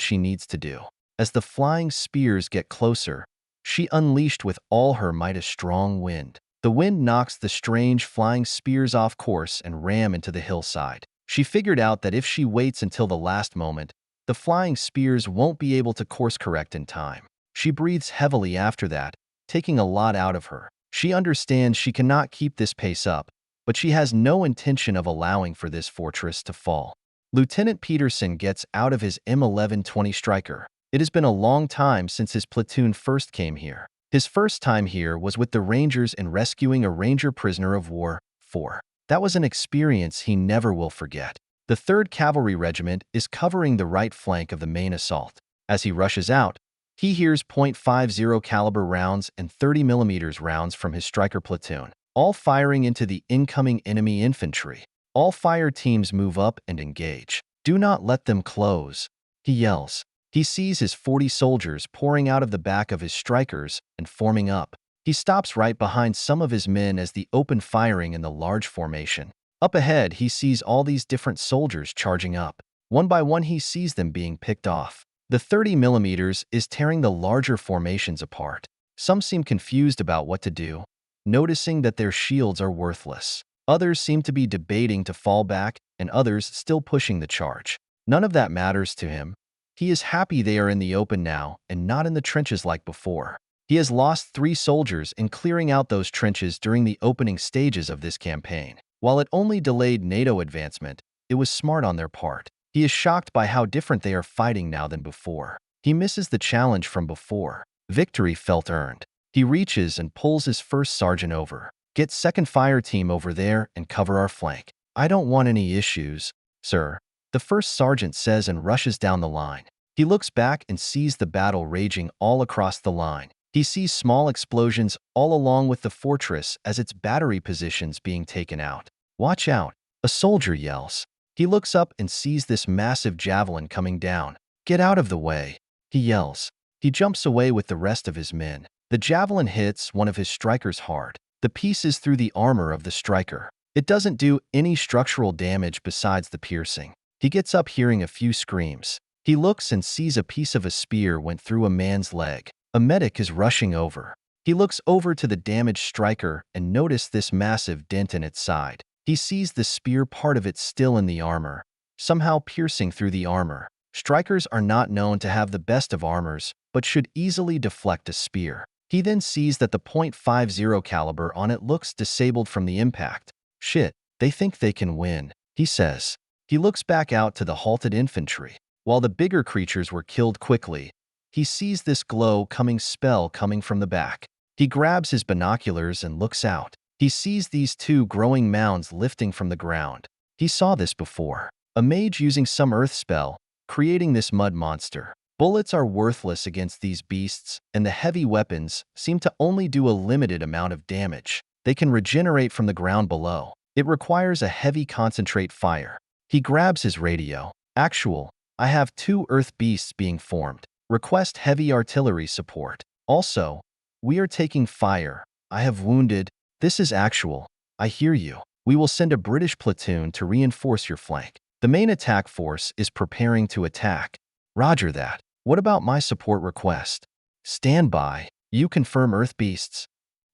she needs to do. As the flying spears get closer, she unleashed with all her might a strong wind. The wind knocks the strange flying spears off course and ram into the hillside. She figured out that if she waits until the last moment, the flying spears won't be able to course correct in time. She breathes heavily after that, taking a lot out of her. She understands she cannot keep this pace up, but she has no intention of allowing for this fortress to fall. Lieutenant Peterson gets out of his M1120 Striker. It has been a long time since his platoon first came here. His first time here was with the Rangers in rescuing a Ranger prisoner of war, 4. That was an experience he never will forget. The 3rd Cavalry Regiment is covering the right flank of the main assault. As he rushes out, he hears .50 caliber rounds and 30mm rounds from his Striker platoon, all firing into the incoming enemy infantry. All fire teams move up and engage. "Do not let them close," he yells. He sees his 40 soldiers pouring out of the back of his Strikers and forming up. He stops right behind some of his men as the open firing in the large formation. Up ahead, he sees all these different soldiers charging up. One by one, he sees them being picked off. The 30mm is tearing the larger formations apart. Some seem confused about what to do, noticing that their shields are worthless. Others seem to be debating to fall back, and others still pushing the charge. None of that matters to him. He is happy they are in the open now and not in the trenches like before. He has lost 3 soldiers in clearing out those trenches during the opening stages of this campaign. While it only delayed NATO advancement, it was smart on their part. He is shocked by how different they are fighting now than before. He misses the challenge from before. Victory felt earned. He reaches and pulls his first sergeant over. "Get 2nd Fire Team over there and cover our flank." "I don't want any issues, sir," the first sergeant says and rushes down the line. He looks back and sees the battle raging all across the line. He sees small explosions all along with the fortress as its battery positions being taken out. "Watch out," a soldier yells. He looks up and sees this massive javelin coming down. "Get out of the way," he yells. He jumps away with the rest of his men. The javelin hits one of his Strikers hard. The piece is through the armor of the Striker. It doesn't do any structural damage besides the piercing. He gets up hearing a few screams. He looks and sees a piece of a spear went through a man's leg. A medic is rushing over. He looks over to the damaged Striker and notices this massive dent in its side. He sees the spear part of it still in the armor, somehow piercing through the armor. Strikers are not known to have the best of armors, but should easily deflect a spear. He then sees that the .50 caliber on it looks disabled from the impact. "Shit, they think they can win," he says. He looks back out to the halted infantry. While the bigger creatures were killed quickly, he sees this glow coming spell coming from the back. He grabs his binoculars and looks out. He sees these 2 growing mounds lifting from the ground. He saw this before. A mage using some earth spell, creating this mud monster. Bullets are worthless against these beasts, and the heavy weapons seem to only do a limited amount of damage. They can regenerate from the ground below. It requires a heavy concentrate fire. He grabs his radio. Actual, I have 2 earth beasts being formed. Request heavy artillery support. Also, we are taking fire. I have wounded. This is actual. I hear you. We will send a British platoon to reinforce your flank. The main attack force is preparing to attack. Roger that. What about my support request? Stand by. You confirm earth beasts.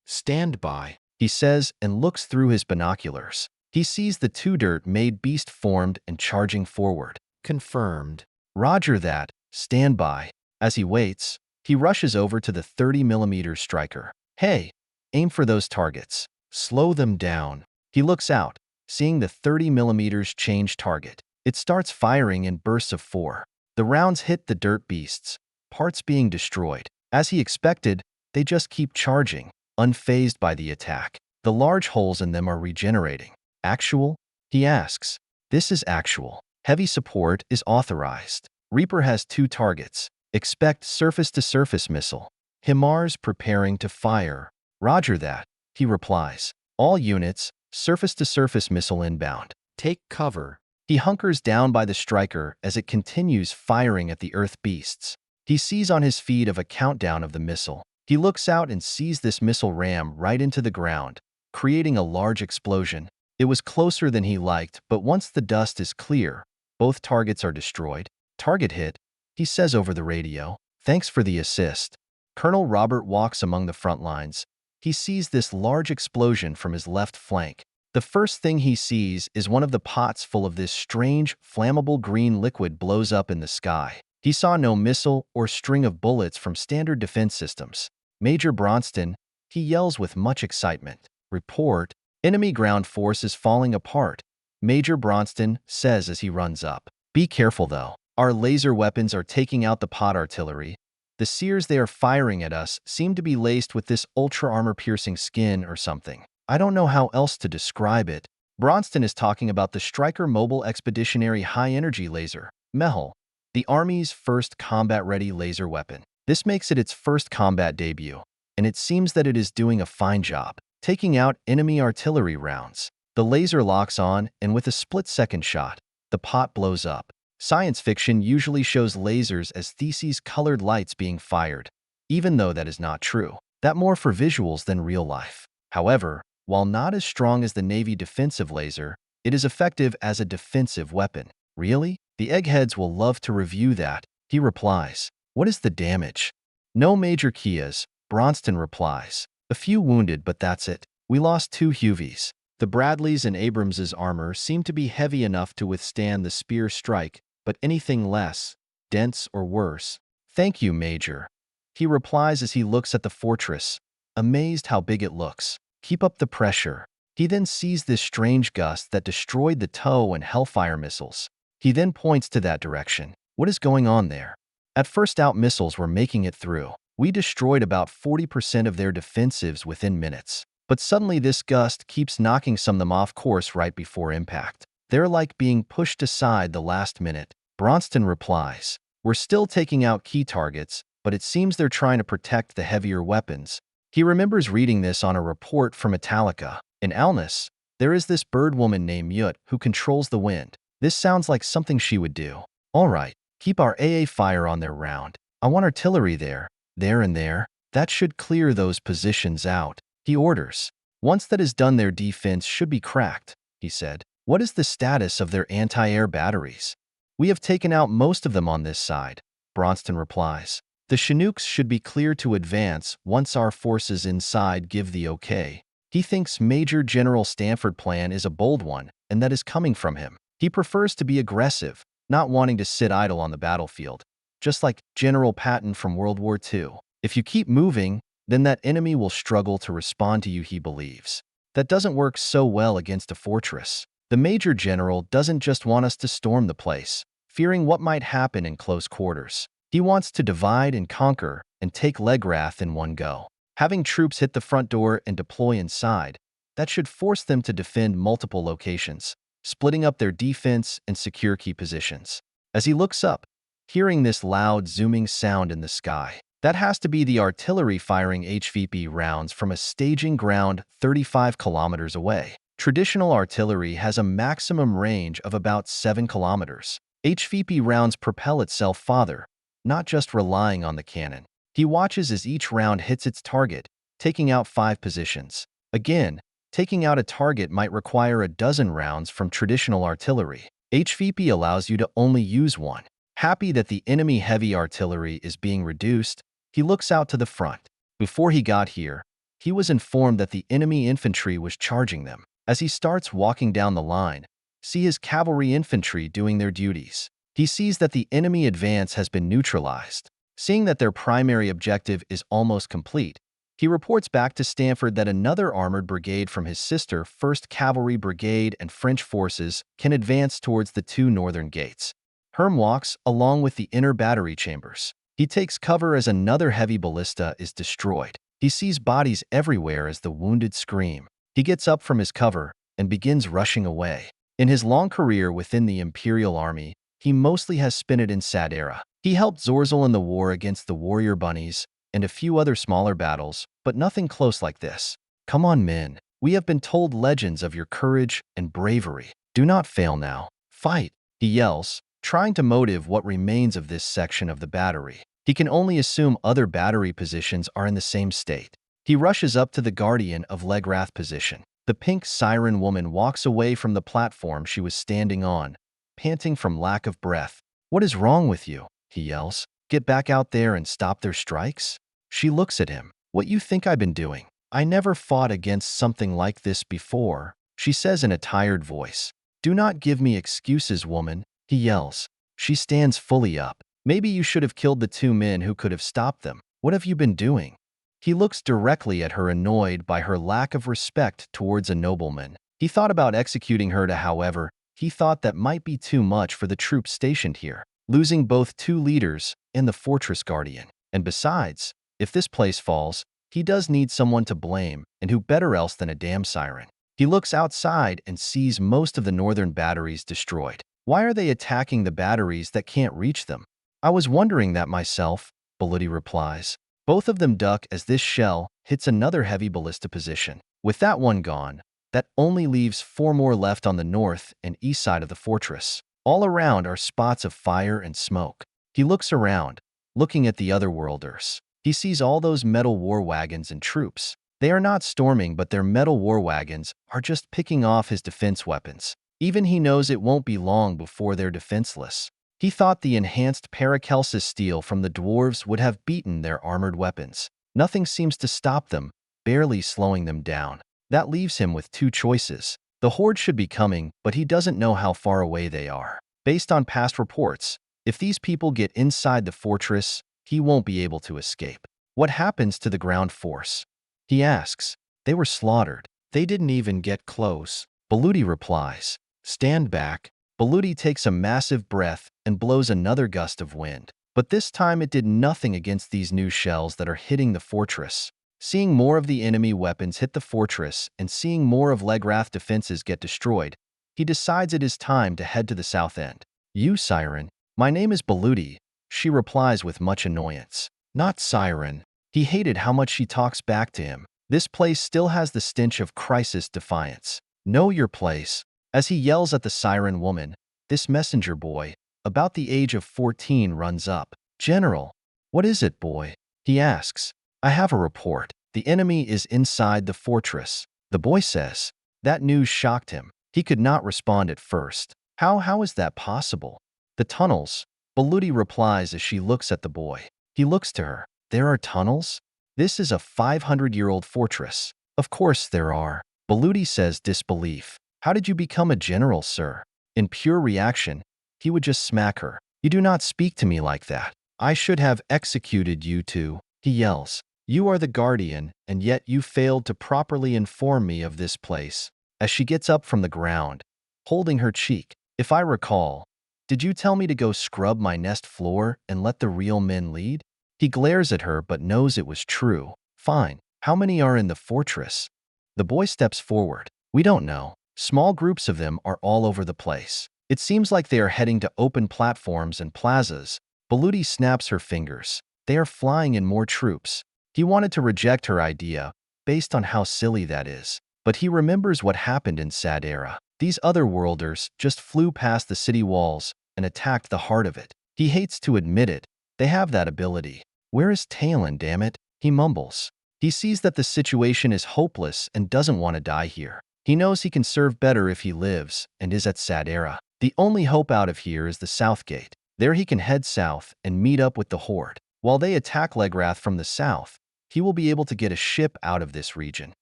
Stand by, he says and looks through his binoculars. He sees the 2 dirt-made beast formed and charging forward. Confirmed. Roger that. Stand by. As he waits, he rushes over to the 30mm striker. Hey, aim for those targets. Slow them down. He looks out, seeing the 30mm change target. It starts firing in bursts of 4. The rounds hit the dirt beasts, parts being destroyed. As he expected, they just keep charging, unfazed by the attack. The large holes in them are regenerating. Actual? He asks. This is actual. Heavy support is authorized. Reaper has 2 targets. Expect surface-to-surface missile. HIMARS preparing to fire. Roger that, he replies. All units, surface-to-surface missile inbound. Take cover. He hunkers down by the striker as it continues firing at the earth beasts. He sees on his feed of a countdown of the missile. He looks out and sees this missile ram right into the ground, creating a large explosion. It was closer than he liked, but once the dust is clear, both targets are destroyed. Target hit, he says over the radio. Thanks for the assist. Colonel Robert walks among the front lines. He sees this large explosion from his left flank. The first thing he sees is one of the pots full of this strange, flammable green liquid blows up in the sky. He saw no missile or string of bullets from standard defense systems. Major Bronston, he yells with much excitement. Report, enemy ground force is falling apart. Major Bronston says as he runs up. Be careful though. Our laser weapons are taking out the pot artillery. The sears they are firing at us seem to be laced with this ultra armor-piercing skin or something. I don't know how else to describe it. Bronston is talking about the Striker Mobile Expeditionary High-Energy Laser, MEHL, the Army's first combat-ready laser weapon. This makes it its first combat debut, and it seems that it is doing a fine job, taking out enemy artillery rounds. The laser locks on, and with a split-second shot, the pot blows up. Science fiction usually shows lasers as theses-colored lights being fired, even though that is not true. That more for visuals than real life. However, while not as strong as the Navy defensive laser, it is effective as a defensive weapon. Really? The eggheads will love to review that, he replies. What is the damage? No major Kias, Bronston replies. A few wounded, but that's it. We lost 2 Huvies. The Bradleys and Abrams's armor seem to be heavy enough to withstand the spear strike, but anything less, dense or worse. Thank you, Major. He replies as he looks at the fortress, amazed how big it looks. Keep up the pressure. He then sees this strange gust that destroyed the TOW and Hellfire missiles. He then points to that direction. What is going on there? At first out missiles were making it through. We destroyed about 40% of their defensives within minutes. But suddenly this gust keeps knocking some of them off course right before impact. They're like being pushed aside the last minute. Bronston replies. We're still taking out key targets, but it seems they're trying to protect the heavier weapons. He remembers reading this on a report from Metallica. In Alnus, there is this bird woman named Yut who controls the wind. This sounds like something she would do. All right, keep our AA fire on their round. I want artillery there, and there. That should clear those positions out, he orders. Once that is done, their defense should be cracked, he said. What is the status of their anti-air batteries? We have taken out most of them on this side, Bronston replies. The Chinooks should be clear to advance once our forces inside give the okay. He thinks Major General Stanford's plan is a bold one, and that is coming from him. He prefers to be aggressive, not wanting to sit idle on the battlefield, just like General Patton from World War II. If you keep moving, then that enemy will struggle to respond to you, he believes. That doesn't work so well against a fortress. The Major General doesn't just want us to storm the place, fearing what might happen in close quarters. He wants to divide and conquer and take Legrath in one go. Having troops hit the front door and deploy inside, that should force them to defend multiple locations, splitting up their defense and secure key positions. As he looks up, hearing this loud, zooming sound in the sky. That has to be the artillery firing HVP rounds from a staging ground 35 kilometers away. Traditional artillery has a maximum range of about 7 kilometers. HVP rounds propel itself farther, not just relying on the cannon. He watches as each round hits its target, taking out 5 positions. Again, taking out a target might require a dozen rounds from traditional artillery. HVP allows you to only use one. Happy that the enemy heavy artillery is being reduced, he looks out to the front. Before he got here, he was informed that the enemy infantry was charging them. As he starts walking down the line, see his cavalry infantry doing their duties. He sees that the enemy advance has been neutralized. Seeing that their primary objective is almost complete, he reports back to Stanford that another armored brigade from his sister 1st Cavalry Brigade and French forces can advance towards the 2 northern gates. Herm walks along with the inner battery chambers. He takes cover as another heavy ballista is destroyed. He sees bodies everywhere as the wounded scream. He gets up from his cover and begins rushing away. In his long career within the Imperial Army, he mostly has spent it in Sadera. He helped Zorzel in the war against the warrior bunnies and a few other smaller battles, but nothing close like this. Come on, men. We have been told legends of your courage and bravery. Do not fail now. Fight, he yells, trying to motive what remains of this section of the battery. He can only assume other battery positions are in the same state. He rushes up to the guardian of Legrath position. The pink siren woman walks away from the platform she was standing on, panting from lack of breath. What is wrong with you? He yells. Get back out there and stop their strikes? She looks at him. What you think I've been doing? I never fought against something like this before, she says in a tired voice. Do not give me excuses, woman, he yells. She stands fully up. Maybe you should have killed the 2 men who could have stopped them. What have you been doing? He looks directly at her, annoyed by her lack of respect towards a nobleman. He thought about executing her, however, he thought that might be too much for the troops stationed here, losing both 2 leaders and the fortress guardian. And besides, if this place falls, he does need someone to blame, and who better else than a damn siren? He looks outside and sees most of the northern batteries destroyed. Why are they attacking the batteries that can't reach them? I was wondering that myself, Beluti replies. Both of them duck as this shell hits another heavy ballista position. With that one gone, that only leaves 4 more left on the north and east side of the fortress. All around are spots of fire and smoke. He looks around, looking at the other worlders. He sees all those metal war wagons and troops. They are not storming, but their metal war wagons are just picking off his defense weapons. Even he knows it won't be long before they're defenseless. He thought the enhanced Paracelsus steel from the dwarves would have beaten their armored weapons. Nothing seems to stop them, barely slowing them down. That leaves him with 2 choices. The horde should be coming, but he doesn't know how far away they are. Based on past reports, if these people get inside the fortress, he won't be able to escape. What happens to the ground force? He asks. They were slaughtered. They didn't even get close. Beluti replies. Stand back. Beluti takes a massive breath and blows another gust of wind. But this time it did nothing against these new shells that are hitting the fortress. Seeing more of the enemy weapons hit the fortress and seeing more of Legrath defenses get destroyed, he decides it is time to head to the south end. You, Siren. My name is Beluti, she replies with much annoyance. Not Siren. He hated how much she talks back to him. This place still has the stench of crisis defiance. Know your place. As he yells at the siren woman, this messenger boy, about the age of 14, runs up. General, what is it, boy? He asks. I have a report. The enemy is inside the fortress, the boy says. That news shocked him. He could not respond at first. How is that possible? The tunnels, Beluti replies as she looks at the boy. He looks to her. There are tunnels? This is a 500-year-old fortress. Of course there are. Beluti says, disbelief. How did you become a general, sir? In pure reaction, he would just smack her. You do not speak to me like that. I should have executed you too, he yells. You are the guardian, and yet you failed to properly inform me of this place. As she gets up from the ground, holding her cheek. If I recall, did you tell me to go scrub my nest floor and let the real men lead? He glares at her but knows it was true. Fine. How many are in the fortress? The boy steps forward. We don't know. Small groups of them are all over the place. It seems like they are heading to open platforms and plazas, Baluti snaps her fingers. They are flying in more troops. He wanted to reject her idea, based on how silly that is. But he remembers what happened in Sadera. These otherworlders just flew past the city walls and attacked the heart of it. He hates to admit it. They have that ability. Where is Talon, damn it? He mumbles. He sees that the situation is hopeless and doesn't want to die here. He knows he can serve better if he lives and is at Sadera. The only hope out of here is the south gate. There he can head south and meet up with the Horde. While they attack Legrath from the south, he will be able to get a ship out of this region.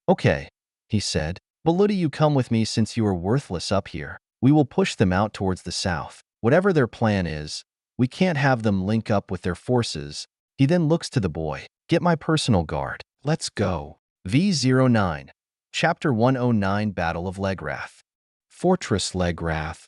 Okay, he said. Baluti, you come with me since you are worthless up here. We will push them out towards the south. Whatever their plan is, we can't have them link up with their forces. He then looks to the boy. Get my personal guard. Let's go. V09. Chapter 109 Battle of Legrath. Fortress Legrath.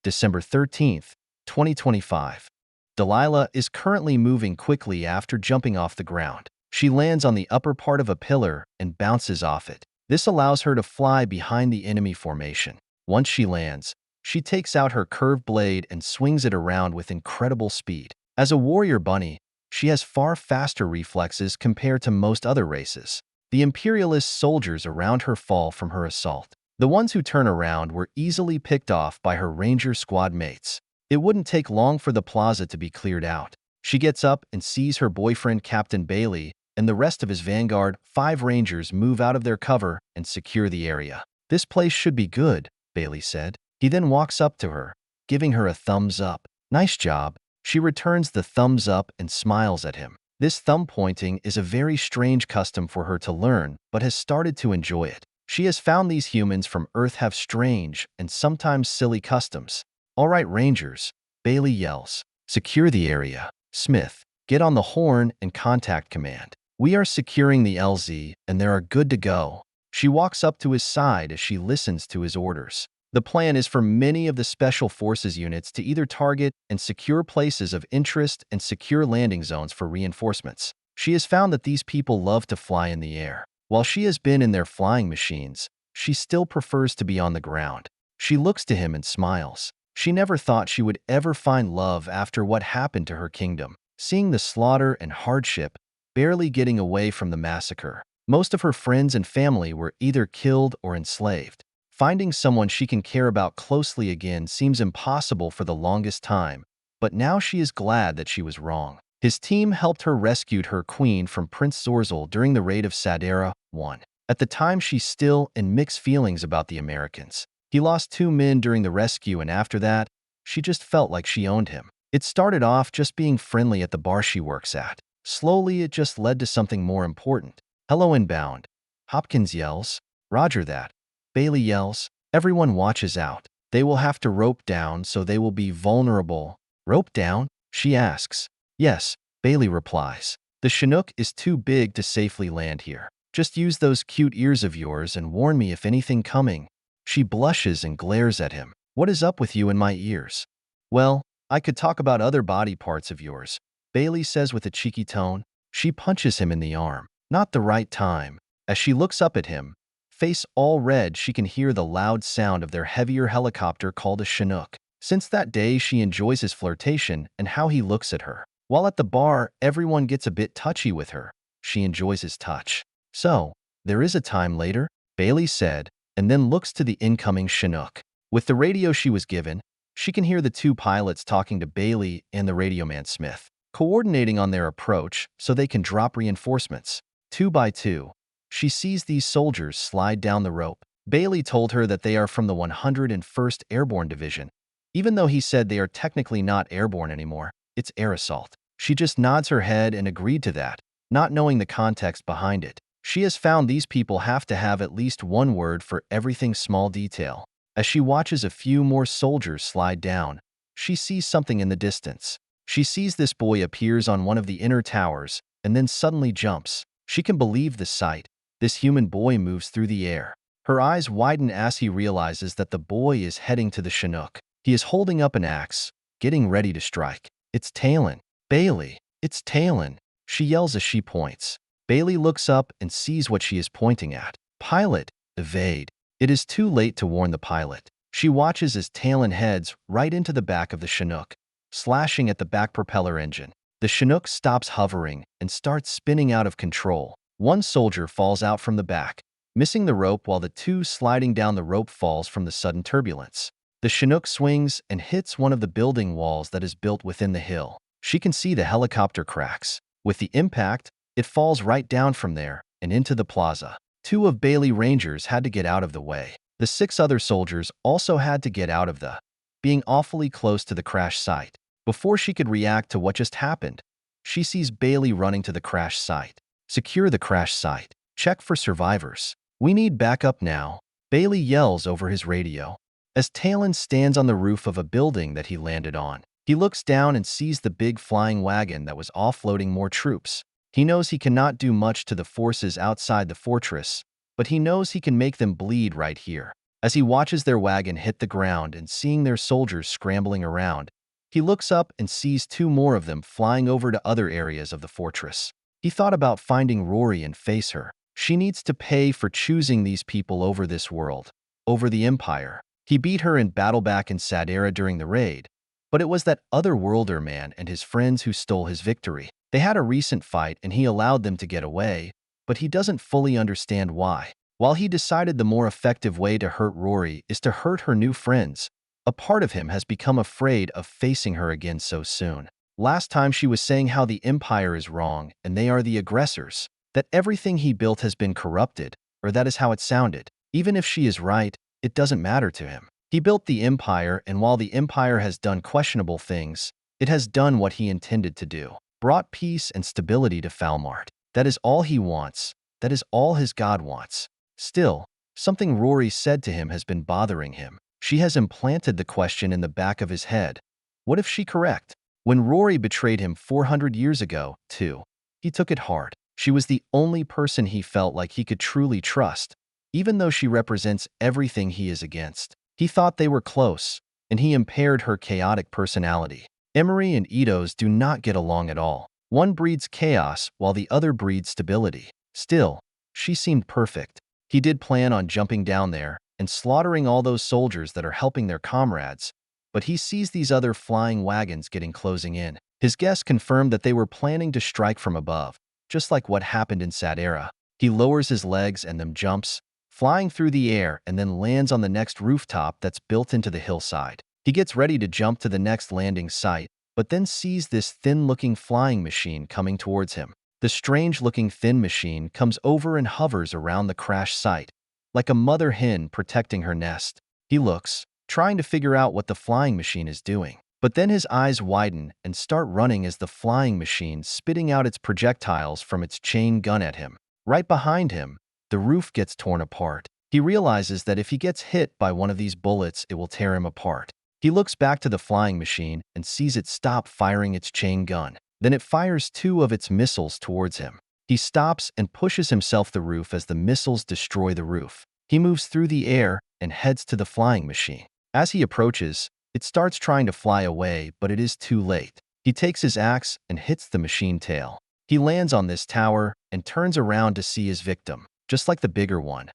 December 13th, 2025. Delilah is currently moving quickly after jumping off the ground. She lands on the upper part of a pillar and bounces off it. This allows her to fly behind the enemy formation. Once she lands, she takes out her curved blade and swings it around with incredible speed. As a warrior bunny, she has far faster reflexes compared to most other races. The Imperialist soldiers around her fall from her assault. The ones who turn around were easily picked off by her ranger squad mates. It wouldn't take long for the plaza to be cleared out. She gets up and sees her boyfriend Captain Bailey and the rest of his Vanguard 5 Rangers move out of their cover and secure the area. This place should be good, Bailey said. He then walks up to her, giving her a thumbs up. Nice job. She returns the thumbs up and smiles at him. This thumb pointing is a very strange custom for her to learn, but has started to enjoy it. She has found these humans from Earth have strange and sometimes silly customs. All right, Rangers, Bailey yells. Secure the area. Smith, get on the horn and contact command. We are securing the LZ and they are good to go. She walks up to his side as she listens to his orders. The plan is for many of the Special Forces units to either target and secure places of interest and secure landing zones for reinforcements. She has found that these people love to fly in the air. While she has been in their flying machines, she still prefers to be on the ground. She looks to him and smiles. She never thought she would ever find love after what happened to her kingdom. Seeing the slaughter and hardship, barely getting away from the massacre. Most of her friends and family were either killed or enslaved. Finding someone she can care about closely again seems impossible for the longest time, but now she is glad that she was wrong. His team helped her rescue her queen from Prince Zorzel during the raid of Sadera 1. At the time, she still in mixed feelings about the Americans. He lost 2 men during the rescue, and after that, she just felt like she owned him. It started off just being friendly at the bar she works at. Slowly, it just led to something more important. Hello, inbound. Hopkins yells. Roger that. Bailey yells. Everyone watches out. They will have to rope down, so they will be vulnerable. Rope down? She asks. Yes, Bailey replies. The Chinook is too big to safely land here. Just use those cute ears of yours and warn me if anything coming. She blushes and glares at him. What is up with you and my ears? Well, I could talk about other body parts of yours, Bailey says with a cheeky tone. She punches him in the arm. Not the right time. As she looks up at him, face all red, she can hear the loud sound of their heavier helicopter called a Chinook. Since that day, she enjoys his flirtation and how he looks at her. While at the bar, everyone gets a bit touchy with her. She enjoys his touch. So, there is a time later, Bailey said, and then looks to the incoming Chinook. With the radio she was given, she can hear the 2 pilots talking to Bailey and the radioman Smith, coordinating on their approach so they can drop reinforcements. 2 by 2. She sees these soldiers slide down the rope. Bailey told her that they are from the 101st Airborne Division. Even though he said they are technically not airborne anymore, it's air assault. She just nods her head and agreed to that, not knowing the context behind it. She has found these people have to have at least one word for everything small detail. As she watches a few more soldiers slide down, she sees something in the distance. She sees this boy appears on one of the inner towers and then suddenly jumps. She can believe the sight. This human boy moves through the air. Her eyes widen as he realizes that the boy is heading to the Chinook. He is holding up an axe, getting ready to strike. It's Talon. Bailey, it's Talon. She yells as she points. Bailey looks up and sees what she is pointing at. Pilot, evade. It is too late to warn the pilot. She watches as Talon heads right into the back of the Chinook. slashing at the back propeller engine. The Chinook stops hovering and starts spinning out of control. One soldier falls out from the back, missing the rope while the two sliding down the rope falls from the sudden turbulence. The Chinook swings and hits one of the building walls that is built within the hill. She can see the helicopter cracks. With the impact, it falls right down from there and into the plaza. Two of Bailey Rangers had to get out of the way. The 6 other soldiers also had to get out of the, being awfully close to the crash site. Before she could react to what just happened, she sees Bailey running to the crash site. Secure the crash site. Check for survivors. We need backup now, Bailey yells over his radio. As Talon stands on the roof of a building that he landed on, he looks down and sees the big flying wagon that was offloading more troops. He knows he cannot do much to the forces outside the fortress, but he knows he can make them bleed right here. As he watches their wagon hit the ground and seeing their soldiers scrambling around, he looks up and sees 2 more of them flying over to other areas of the fortress. He thought about finding Rory and face her. She needs to pay for choosing these people over this world, over the Empire. He beat her in battle back in Sadera during the raid, but it was that other worlder man and his friends who stole his victory. They had a recent fight and he allowed them to get away, but he doesn't fully understand why. While he decided the more effective way to hurt Rory is to hurt her new friends, a part of him has become afraid of facing her again so soon. Last time she was saying how the Empire is wrong and they are the aggressors, that everything he built has been corrupted, or that is how it sounded. Even if she is right, it doesn't matter to him. He built the Empire, and while the Empire has done questionable things, it has done what he intended to do. Brought peace and stability to Falmart. That is all he wants. That is all his god wants. Still, something Rory said to him has been bothering him. She has implanted the question in the back of his head. What if she correct? When Rory betrayed him 400 years ago, too, he took it hard. She was the only person he felt like he could truly trust, even though she represents everything he is against. He thought they were close, and he impaired her chaotic personality. Emery and Eidos do not get along at all. One breeds chaos while the other breeds stability. Still, she seemed perfect. He did plan on jumping down there and slaughtering all those soldiers that are helping their comrades, but he sees these other flying wagons getting closing in. His guests confirmed that they were planning to strike from above, just like what happened in Sadera. He lowers his legs and then jumps, flying through the air and then lands on the next rooftop that's built into the hillside. He gets ready to jump to the next landing site, but then sees this thin-looking flying machine coming towards him. The strange-looking thin machine comes over and hovers around the crash site, like a mother hen protecting her nest. He looks, trying to figure out what the flying machine is doing. But then his eyes widen and start running as the flying machine spitting out its projectiles from its chain gun at him. Right behind him, the roof gets torn apart. He realizes that if he gets hit by one of these bullets, it will tear him apart. He looks back to the flying machine and sees it stop firing its chain gun. Then it fires 2 of its missiles towards him. He stops and pushes himself the roof as the missiles destroy the roof. He moves through the air and heads to the flying machine. As he approaches, it starts trying to fly away, but it is too late. He takes his axe and hits the machine tail. He lands on this tower and turns around to see his victim, just like the bigger one.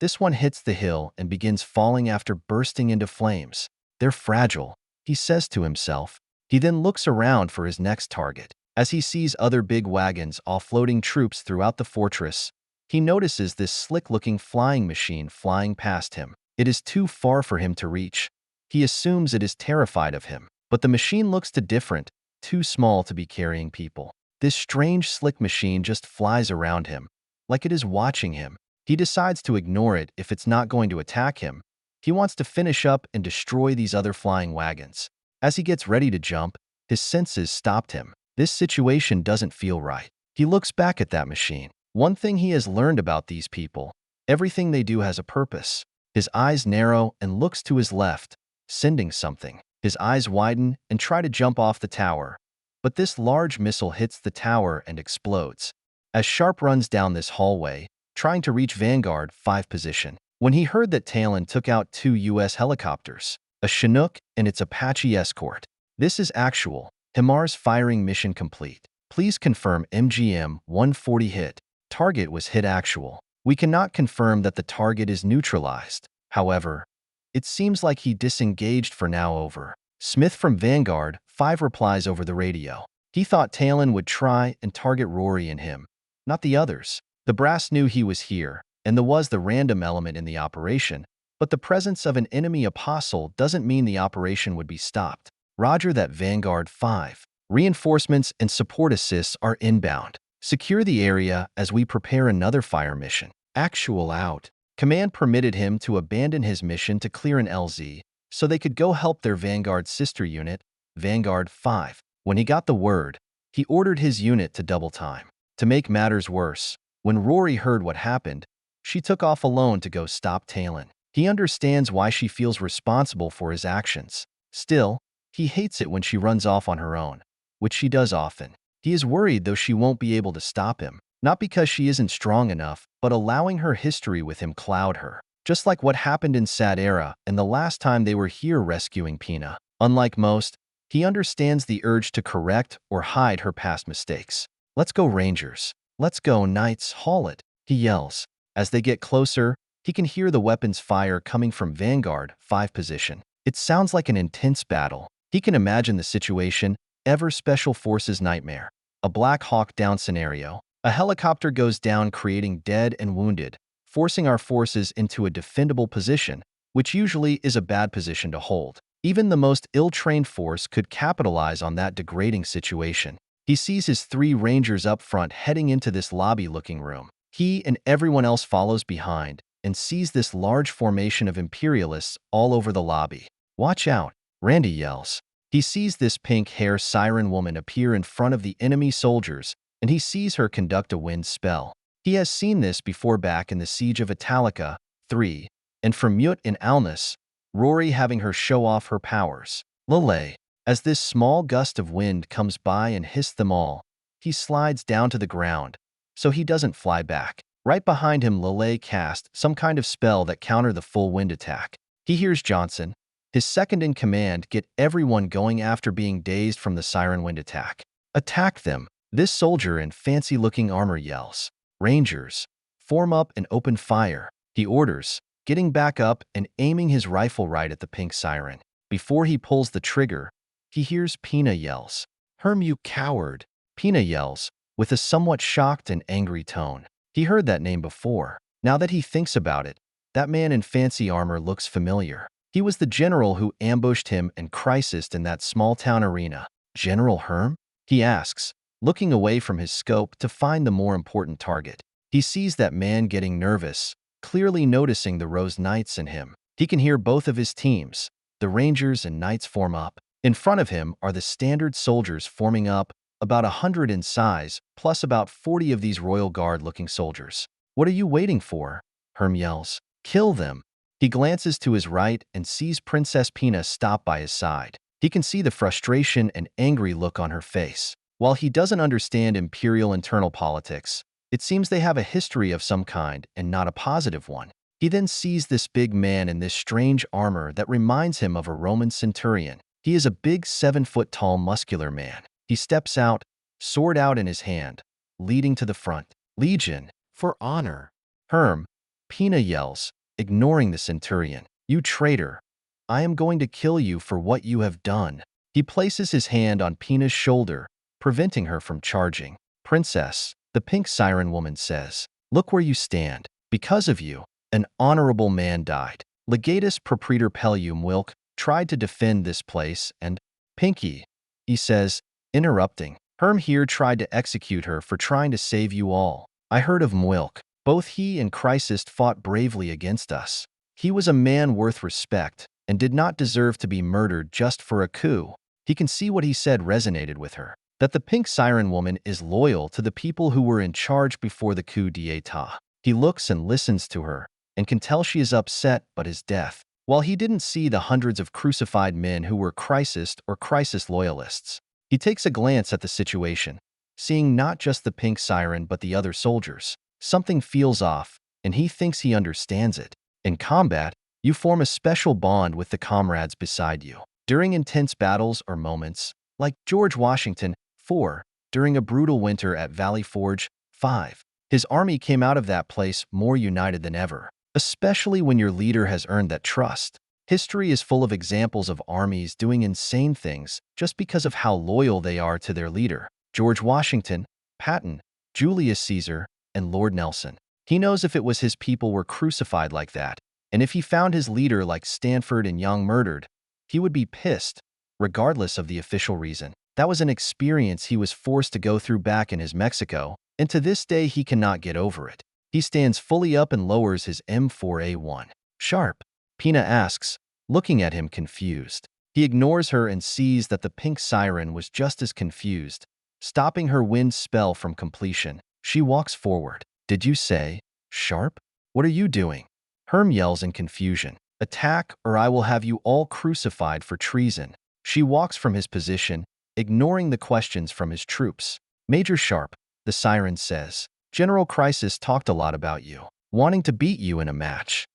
This one hits the hill and begins falling after bursting into flames. They're fragile, he says to himself. He then looks around for his next target. As he sees other big wagons offloading troops throughout the fortress, he notices this slick-looking flying machine flying past him. It is too far for him to reach. He assumes it is terrified of him, but the machine looks too small to be carrying people. This strange slick machine just flies around him, like it is watching him. He decides to ignore it if it's not going to attack him. He wants to finish up and destroy these other flying wagons. As he gets ready to jump, his senses stopped him. This situation doesn't feel right. He looks back at that machine. One thing he has learned about these people, everything they do has a purpose. His eyes narrow and looks to his left, sending something. His eyes widen and try to jump off the tower, but this large missile hits the tower and explodes. As Sharpe runs down this hallway, trying to reach Vanguard 5 position, when he heard that Talon took out 2 U.S. helicopters, a Chinook and its Apache escort. This is actual. Himar's firing mission complete. Please confirm MGM 140 hit. Target was hit actual. We cannot confirm that the target is neutralized. However, it seems like he disengaged for now over. Smith from Vanguard 5 replies over the radio. He thought Talon would try and target Rory and him, not the others. The brass knew he was here, and there was the random element in the operation, but the presence of an enemy apostle doesn't mean the operation would be stopped. Roger that, Vanguard 5. Reinforcements and support assists are inbound. Secure the area as we prepare another fire mission. Actual out. Command permitted him to abandon his mission to clear an LZ, so they could go help their Vanguard sister unit, Vanguard 5. When he got the word, he ordered his unit to double time. To make matters worse, when Rory heard what happened, she took off alone to go stop Talon. He understands why she feels responsible for his actions. Still, he hates it when she runs off on her own, which she does often. He is worried though she won't be able to stop him, not because she isn't strong enough, but allowing her history with him cloud her. Just like what happened in Sad Era and the last time they were here rescuing Pina. Unlike most, he understands the urge to correct or hide her past mistakes. Let's go, Rangers. Let's go, Knights, haul it, he yells. As they get closer, he can hear the weapons fire coming from Vanguard 5 position. It sounds like an intense battle. He can imagine the situation, ever Special Forces nightmare. A Black Hawk Down scenario. A helicopter goes down, creating dead and wounded, forcing our forces into a defendable position, which usually is a bad position to hold. Even the most ill-trained force could capitalize on that degrading situation. He sees his 3 Rangers up front heading into this lobby-looking room. He and everyone else follows behind and sees this large formation of Imperialists all over the lobby. Watch out, Randy yells. He sees this pink-hair siren woman appear in front of the enemy soldiers, and he sees her conduct a wind spell. He has seen this before back in the Siege of Italica 3, and from Mute in Alnus, Rory having her show off her powers. Lelei. As this small gust of wind comes by and hisses them all, he slides down to the ground, so he doesn't fly back. Right behind him, Lelei cast some kind of spell that counter the full wind attack. He hears Johnson, his second-in-command, get everyone going after being dazed from the siren wind attack. Attack them, this soldier in fancy-looking armor yells. Rangers, form up and open fire, he orders, getting back up and aiming his rifle right at the pink siren. Before he pulls the trigger, he hears Pina yells. Herm, you coward, Pina yells, with a somewhat shocked and angry tone. He heard that name before. Now that he thinks about it, that man in fancy armor looks familiar. He was the general who ambushed him and Crisis in that small-town arena. General Herm? He asks, looking away from his scope to find the more important target. He sees that man getting nervous, clearly noticing the Rose Knights in him. He can hear both of his teams, the Rangers and Knights, form up. In front of him are the standard soldiers forming up, about 100 in size, plus about 40 of these Royal Guard-looking soldiers. What are you waiting for? Herm yells. Kill them. He glances to his right and sees Princess Pina stop by his side. He can see the frustration and angry look on her face. While he doesn't understand Imperial internal politics, it seems they have a history of some kind and not a positive one. He then sees this big man in this strange armor that reminds him of a Roman centurion. He is a big 7-foot-tall muscular man. He steps out, sword out in his hand, leading to the front. Legion, for honor. Herm, Pina yells, ignoring the centurion. You traitor. I am going to kill you for what you have done. He places his hand on Pina's shoulder, preventing her from charging. Princess, the pink siren woman says, look where you stand. Because of you, an honorable man died. Legatus Propraetor Pellium Wilk tried to defend this place and, Pinky, he says, interrupting. Herm here tried to execute her for trying to save you all. I heard of Mwilk. Both he and Crisis fought bravely against us. He was a man worth respect and did not deserve to be murdered just for a coup. He can see what he said resonated with her, that the pink siren woman is loyal to the people who were in charge before the coup d'etat. He looks and listens to her and can tell she is upset but his death. While he didn't see the hundreds of crucified men who were Crisis or Crisis loyalists, he takes a glance at the situation, seeing not just the pink siren but the other soldiers. Something feels off, and he thinks he understands it. In combat, you form a special bond with the comrades beside you. During intense battles or moments, like George Washington 4, during a brutal winter at Valley Forge 5, his army came out of that place more united than ever, especially when your leader has earned that trust. History is full of examples of armies doing insane things just because of how loyal they are to their leader. George Washington, Patton, Julius Caesar, and Lord Nelson. He knows if it was his people were crucified like that, and if he found his leader like Stanford and Young murdered, he would be pissed, regardless of the official reason. That was an experience he was forced to go through back in his Mexico, and to this day he cannot get over it. He stands fully up and lowers his M4A1. Sharpe, Pina asks, looking at him confused. He ignores her and sees that the pink siren was just as confused, stopping her wind spell from completion. She walks forward. Did you say, Sharpe? What are you doing? Herm yells in confusion. Attack, or I will have you all crucified for treason. She walks from his position, ignoring the questions from his troops. Major Sharpe, the siren says, General Crisis talked a lot about you, wanting to beat you in a match.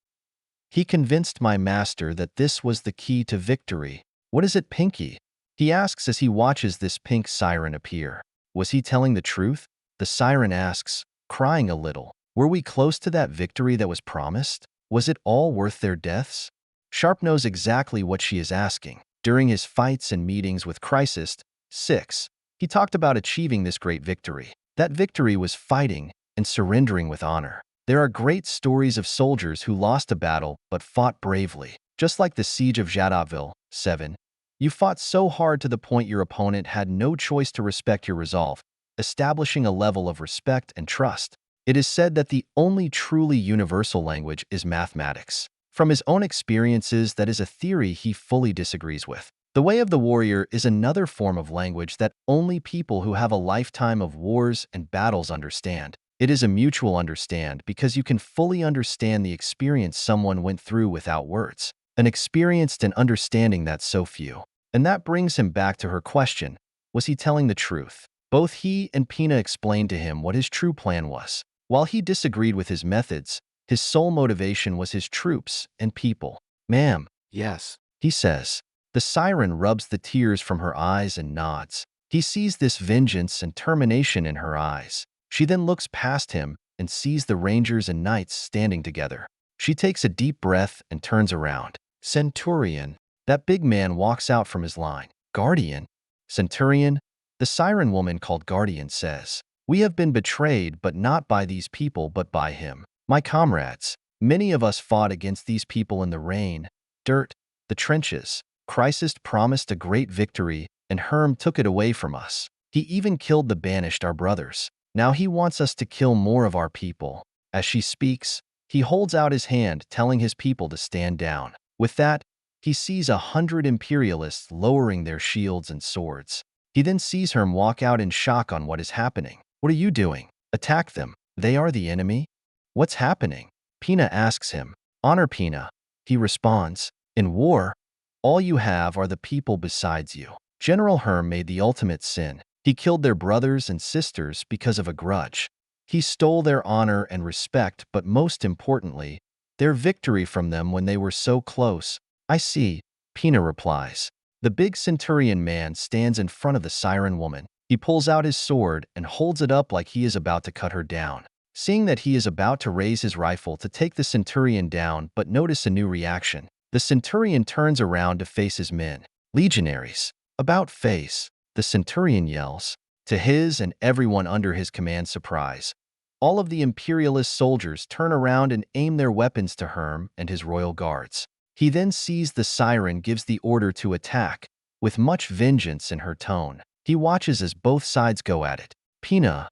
He convinced my master that this was the key to victory. What is it, Pinky? He asks as he watches this pink siren appear. Was he telling the truth? The siren asks, crying a little. Were we close to that victory that was promised? Was it all worth their deaths? Sharpe knows exactly what she is asking. During his fights and meetings with Crisis 6, he talked about achieving this great victory. That victory was fighting and surrendering with honor. There are great stories of soldiers who lost a battle but fought bravely. Just like the siege of Jadotville, 7. You fought so hard to the point your opponent had no choice to respect your resolve, establishing a level of respect and trust. It is said that the only truly universal language is mathematics. From his own experiences, that is a theory he fully disagrees with. The way of the warrior is another form of language that only people who have a lifetime of wars and battles understand. It is a mutual understand because you can fully understand the experience someone went through without words. An experienced and understanding that's so few. And that brings him back to her question, was he telling the truth? Both he and Pina explained to him what his true plan was. While he disagreed with his methods, his sole motivation was his troops and people. Ma'am, yes, he says. The siren rubs the tears from her eyes and nods. He sees this vengeance and termination in her eyes. She then looks past him and sees the rangers and knights standing together. She takes a deep breath and turns around. Centurion. That big man walks out from his line. Guardian. Centurion. The siren woman called Guardian says, we have been betrayed, but not by these people, but by him. My comrades, many of us fought against these people in the rain, dirt, the trenches. Crisis promised a great victory, and Herm took it away from us. He even killed the banished, our brothers. Now he wants us to kill more of our people. As she speaks, he holds out his hand, telling his people to stand down. With that, he sees 100 Imperialists lowering their shields and swords. He then sees Herm walk out in shock on what is happening. What are you doing? Attack them. They are the enemy? What's happening? Pina asks him. Honor, Pina. He responds. In war, all you have are the people besides you. General Herm made the ultimate sin. He killed their brothers and sisters because of a grudge. He stole their honor and respect, but most importantly, their victory from them when they were so close. I see, Pina replies. The big centurion man stands in front of the siren woman. He pulls out his sword and holds it up like he is about to cut her down. Seeing that he is about to raise his rifle to take the centurion down but notice a new reaction, the centurion turns around to face his men. Legionaries, about face, the centurion yells. To his and everyone under his command surprise, all of the imperialist soldiers turn around and aim their weapons to Herm and his royal guards. He then sees the siren gives the order to attack, with much vengeance in her tone. He watches as both sides go at it. Pina,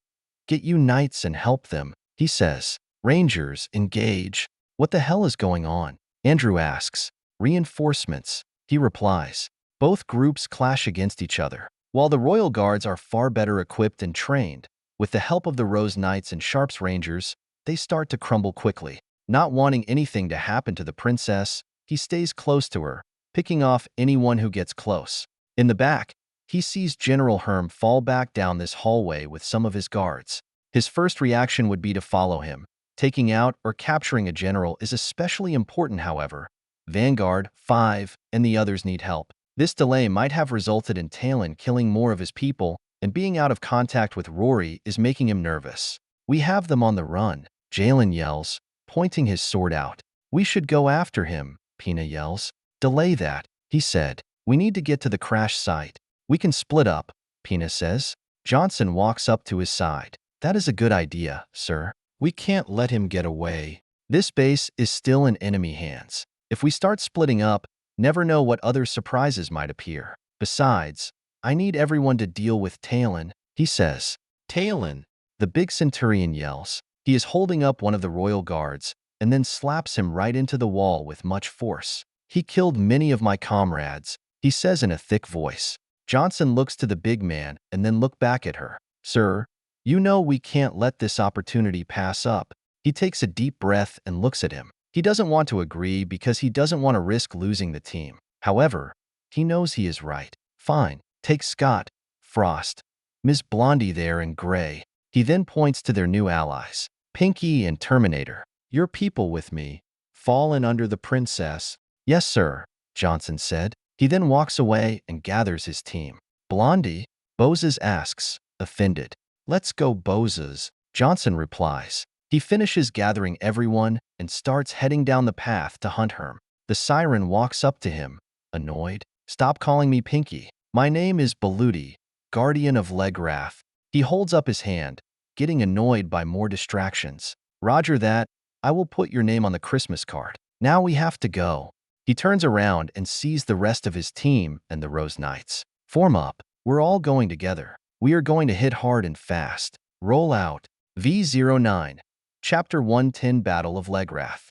get you knights and help them, he says. Rangers, engage. What the hell is going on? Andrew asks. Reinforcements, he replies. Both groups clash against each other. While the royal guards are far better equipped and trained, with the help of the Rose Knights and Sharpe's Rangers, they start to crumble quickly. Not wanting anything to happen to the princess, he stays close to her, picking off anyone who gets close. In the back, he sees General Herm fall back down this hallway with some of his guards. His first reaction would be to follow him. Taking out or capturing a general is especially important, however. Vanguard, 5, and the others need help. This delay might have resulted in Talon killing more of his people, and being out of contact with Rory is making him nervous. We have them on the run, Jalen yells, pointing his sword out. We should go after him, Pina yells. Delay that, he said. We need to get to the crash site. We can split up, Pina says. Johnson walks up to his side. That is a good idea, sir. We can't let him get away. This base is still in enemy hands. If we start splitting up, never know what other surprises might appear. Besides, I need everyone to deal with Talon, he says. Talon, the big centurion yells. He is holding up one of the royal guards and then slaps him right into the wall with much force. He killed many of my comrades, he says in a thick voice. Johnson looks to the big man and then look back at her. Sir, you know we can't let this opportunity pass up. He takes a deep breath and looks at him. He doesn't want to agree because he doesn't want to risk losing the team. However, he knows he is right. Fine, take Scott, Frost, Miss Blondie there in gray. He then points to their new allies, Pinky and Terminator. Your people with me. Fallen under the princess. Yes, sir, Johnson said. He then walks away and gathers his team. Blondie? Bozes asks, offended. Let's go, Bozes, Johnson replies. He finishes gathering everyone and starts heading down the path to hunt Herm. The siren walks up to him, annoyed. Stop calling me Pinky. My name is Baludi, guardian of Legrath. He holds up his hand, getting annoyed by more distractions. Roger that. I will put your name on the Christmas card. Now we have to go. He turns around and sees the rest of his team and the Rose Knights. Form up. We're all going together. We are going to hit hard and fast. Roll out. V09. Chapter 110 Battle of Legrath.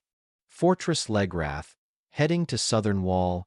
Fortress Legrath, heading to Southern Wall,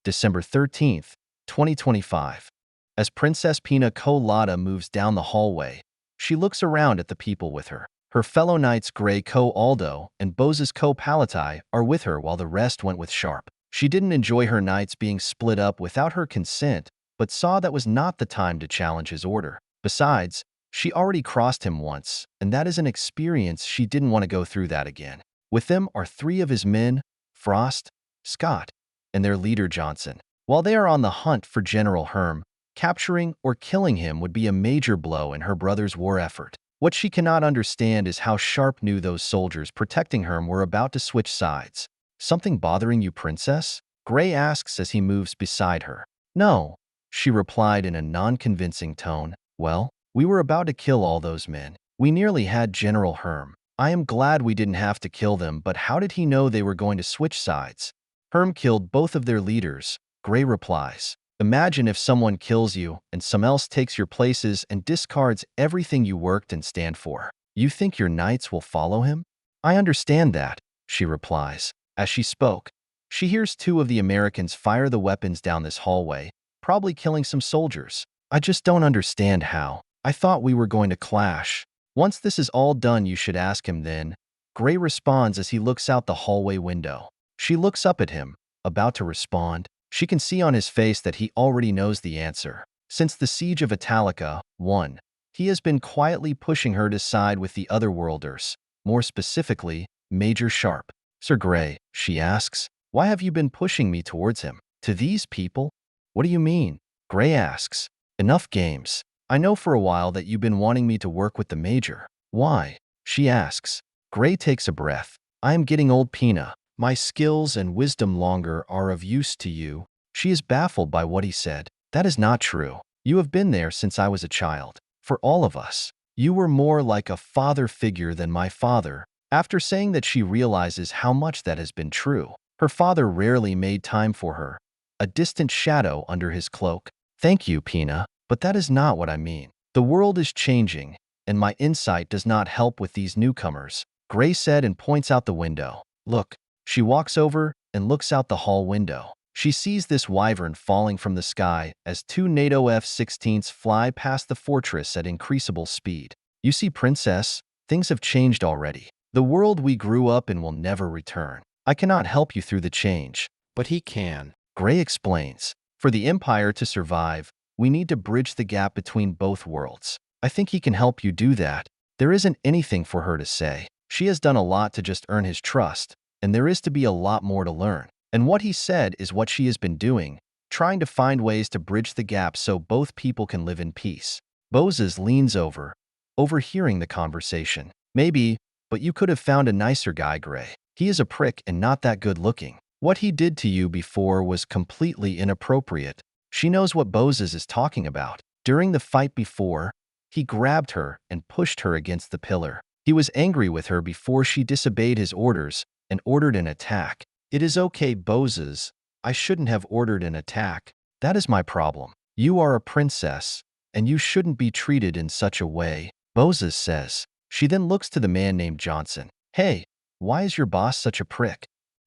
December 13th, 2025. As Princess Pina Colada moves down the hallway, she looks around at the people with her. Her fellow knights Grey Co-Aldo and Bozes Co-Palatai are with her while the rest went with Sharpe. She didn't enjoy her knights being split up without her consent, but saw that was not the time to challenge his order. Besides, she already crossed him once, and that is an experience she didn't want to go through that again. With them are 3 of his men, Frost, Scott, and their leader Johnson. While they are on the hunt for General Herm, capturing or killing him would be a major blow in her brother's war effort. What she cannot understand is how Sharpe knew those soldiers protecting Herm were about to switch sides. Something bothering you, Princess? Gray asks as he moves beside her. No, she replied in a non-convincing tone. Well, we were about to kill all those men. We nearly had General Herm. I am glad we didn't have to kill them, but how did he know they were going to switch sides? Herm killed both of their leaders, Gray replies. Imagine if someone kills you and someone else takes your places and discards everything you worked and stand for. You think your knights will follow him? I understand that, she replies. As she spoke, she hears 2 of the Americans fire the weapons down this hallway, probably killing some soldiers. I just don't understand how. I thought we were going to clash. Once this is all done, you should ask him then. Gray responds as he looks out the hallway window. She looks up at him, about to respond. She can see on his face that he already knows the answer. Since the siege of Italica, 1, he has been quietly pushing her to side with the other worlders, more specifically, Major Sharpe. Sir Gray, she asks, why have you been pushing me towards him? To these people? What do you mean? Gray asks. Enough games. I know for a while that you've been wanting me to work with the Major. Why? She asks. Gray takes a breath. I am getting old, Pina. My skills and wisdom longer are of use to you. She is baffled by what he said. That is not true. You have been there since I was a child. For all of us. You were more like a father figure than my father. After saying that, she realizes how much that has been true. Her father rarely made time for her. A distant shadow under his cloak. Thank you, Pina, but that is not what I mean. The world is changing, and my insight does not help with these newcomers, Gray said and points out the window. Look. She walks over and looks out the hall window. She sees this wyvern falling from the sky as 2 NATO F-16s fly past the fortress at increasable speed. You see, Princess, things have changed already. The world we grew up in will never return. I cannot help you through the change, but he can. Gray explains. For the Empire to survive, we need to bridge the gap between both worlds. I think he can help you do that. There isn't anything for her to say. She has done a lot to just earn his trust. And there is to be a lot more to learn. And what he said is what she has been doing, trying to find ways to bridge the gap so both people can live in peace. Bozes leans over, overhearing the conversation. Maybe, but you could have found a nicer guy, Gray. He is a prick and not that good looking. What he did to you before was completely inappropriate. She knows what Boses is talking about. During the fight before, he grabbed her and pushed her against the pillar. He was angry with her before she disobeyed his orders and ordered an attack. It is okay, Boses. I shouldn't have ordered an attack. That is my problem. You are a princess, and you shouldn't be treated in such a way, Boses says. She then looks to the man named Johnson. Hey, why is your boss such a prick?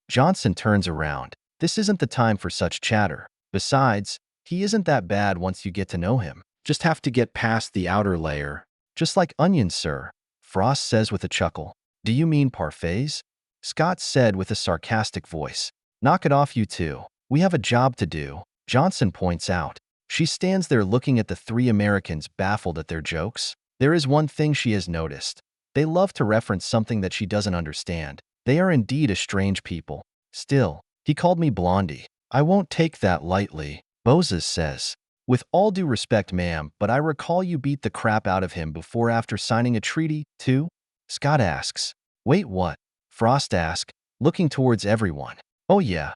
Johnson turns around. This isn't the time for such chatter. Besides, he isn't that bad once you get to know him. Just have to get past the outer layer. Just like onions, sir, Frost says with a chuckle. Do you mean parfaits? Scott said with a sarcastic voice. Knock it off, you two. We have a job to do, Johnson points out. She stands there looking at the three Americans, baffled at their jokes. There is one thing she has noticed. They love to reference something that she doesn't understand. They are indeed a strange people. Still, he called me Blondie. I won't take that lightly, Boses says. With all due respect, ma'am, but I recall you beat the crap out of him before after signing a treaty, too? Scott asks. Wait, what? Frost asks, looking towards everyone. Oh yeah.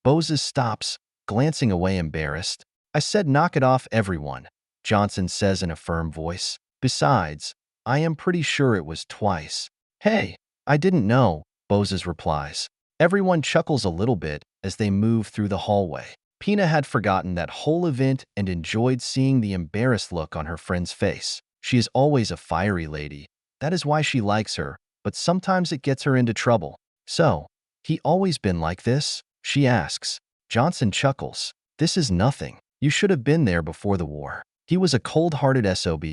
Boses stops, glancing away embarrassed. I said knock it off, everyone, Johnson says in a firm voice. Besides, I am pretty sure it was twice. Hey, I didn't know, Boses replies. Everyone chuckles a little bit as they move through the hallway. Pina had forgotten that whole event and enjoyed seeing the embarrassed look on her friend's face. She is always a fiery lady. That is why she likes her, but sometimes it gets her into trouble. So, he always been like this? She asks. Johnson chuckles. This is nothing. You should have been there before the war. He was a cold-hearted SOB.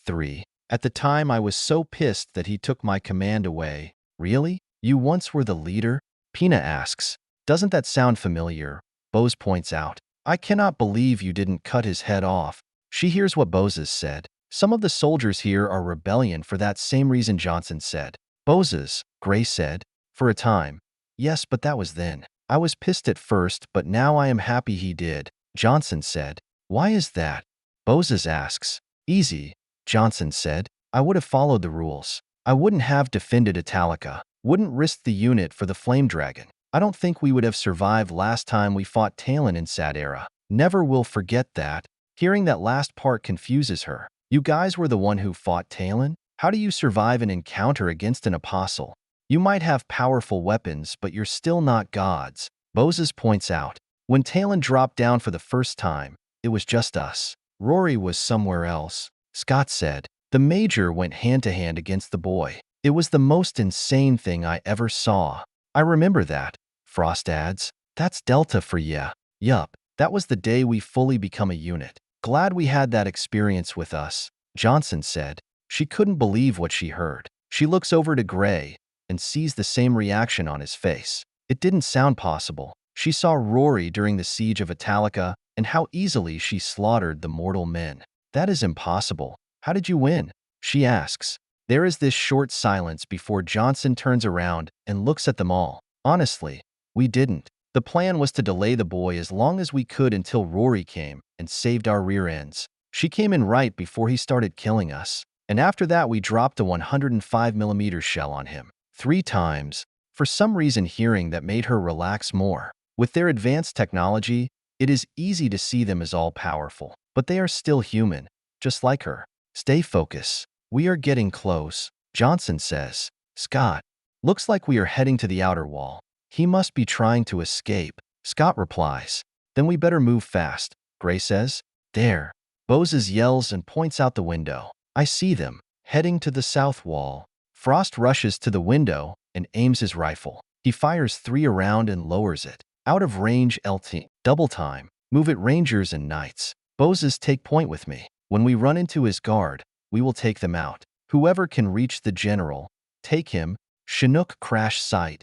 3. At the time I was so pissed that he took my command away. Really? You once were the leader? Pina asks. Doesn't that sound familiar? Bose points out. I cannot believe you didn't cut his head off. She hears what Boses said. Some of the soldiers here are rebellion for that same reason, Johnson said. Boses, Gray said. For a time. Yes, but that was then. I was pissed at first, but now I am happy he did, Johnson said. Why is that? Boses asks. Easy, Johnson said. I would have followed the rules. I wouldn't have defended Italica. Wouldn't risk the unit for the Flame Dragon. I don't think we would have survived last time we fought Talon in Sad Era. Never will forget that. Hearing that last part confuses her. You guys were the one who fought Talon? How do you survive an encounter against an apostle? You might have powerful weapons, but you're still not gods, Boses points out. When Talon dropped down for the first time, it was just us. Rory was somewhere else, Scott said. The Major went hand-to-hand against the boy. It was the most insane thing I ever saw. I remember that, Frost adds. That's Delta for ya. Yup, that was the day we fully become a unit. Glad we had that experience with us, Johnson said. She couldn't believe what she heard. She looks over to Gray and sees the same reaction on his face. It didn't sound possible. She saw Rory during the siege of Italica and how easily she slaughtered the mortal men. That is impossible. How did you win? She asks. There is this short silence before Johnson turns around and looks at them all. Honestly, we didn't. The plan was to delay the boy as long as we could until Rory came and saved our rear ends. She came in right before he started killing us. And after that we dropped a 105mm shell on him. 3 times. For some reason hearing that made her relax more. With their advanced technology, it is easy to see them as all-powerful. But they are still human, just like her. Stay focused. We are getting close, Johnson says. Scott, looks like we are heading to the outer wall. He must be trying to escape, Scott replies. Then we better move fast, Gray says. There. Boses yells and points out the window. I see them, heading to the south wall. Frost rushes to the window and aims his rifle. He fires 3 around and lowers it. Out of range, LT. Double time. Move it, Rangers and Knights. Boses, take point with me. When we run into his guard, we will take them out. Whoever can reach the general, take him. Chinook crash site.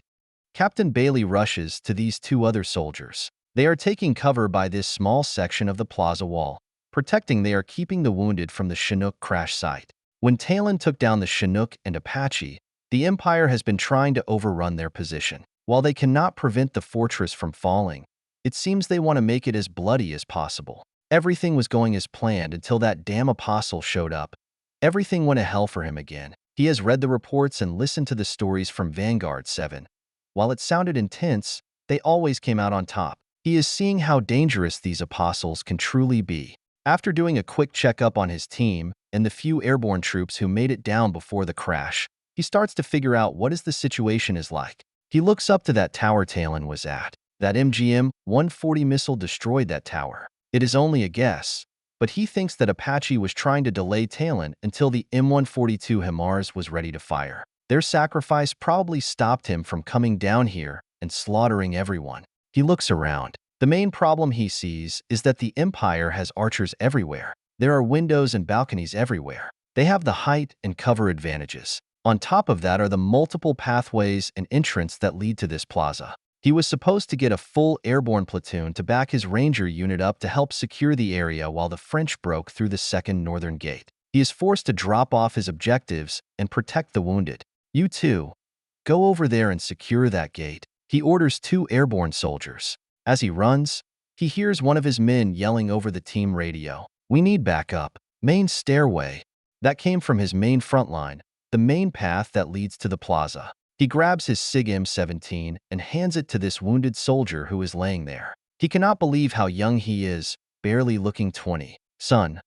Captain Bailey rushes to these 2 other soldiers. They are taking cover by this small section of the plaza wall. Protecting, they are keeping the wounded from the Chinook crash site. When Talon took down the Chinook and Apache, the Empire has been trying to overrun their position. While they cannot prevent the fortress from falling, it seems they want to make it as bloody as possible. Everything was going as planned until that damn apostle showed up. Everything went to hell for him again. He has read the reports and listened to the stories from Vanguard 7. While it sounded intense, they always came out on top. He is seeing how dangerous these apostles can truly be. After doing a quick checkup on his team and the few airborne troops who made it down before the crash, he starts to figure out what the situation is like. He looks up to that tower Talon was at. That MGM-140 missile destroyed that tower. It is only a guess, but he thinks that Apache was trying to delay Talon until the M142 HIMARS was ready to fire. Their sacrifice probably stopped him from coming down here and slaughtering everyone. He looks around. The main problem he sees is that the Empire has archers everywhere. There are windows and balconies everywhere. They have the height and cover advantages. On top of that are the multiple pathways and entrants that lead to this plaza. He was supposed to get a full airborne platoon to back his ranger unit up to help secure the area while the French broke through the second northern gate. He is forced to drop off his objectives and protect the wounded. You two, go over there and secure that gate. He orders 2 airborne soldiers. As he runs, he hears one of his men yelling over the team radio. We need backup. Main stairway. That came from his main front line, the main path that leads to the plaza. He grabs his SIG M17 and hands it to this wounded soldier who is laying there. He cannot believe how young he is, barely looking 20. Son,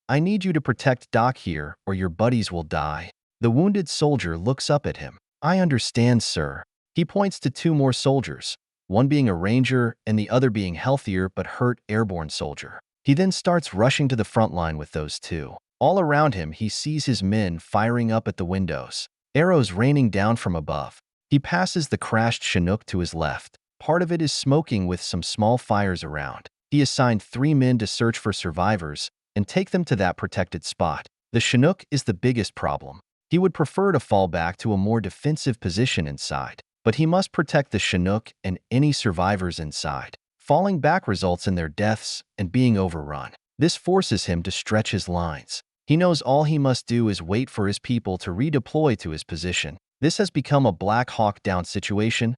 I need you to protect Doc here or your buddies will die. The wounded soldier looks up at him. I understand, sir. He points to 2 more soldiers, one being a ranger and the other being healthier but hurt airborne soldier. He then starts rushing to the front line with those 2. All around him, he sees his men firing up at the windows, arrows raining down from above. He passes the crashed Chinook to his left. Part of it is smoking with some small fires around. He assigned 3 men to search for survivors and take them to that protected spot. The Chinook is the biggest problem. He would prefer to fall back to a more defensive position inside, but he must protect the Chinook and any survivors inside. Falling back results in their deaths and being overrun. This forces him to stretch his lines. He knows all he must do is wait for his people to redeploy to his position. This has become a Black Hawk Down situation,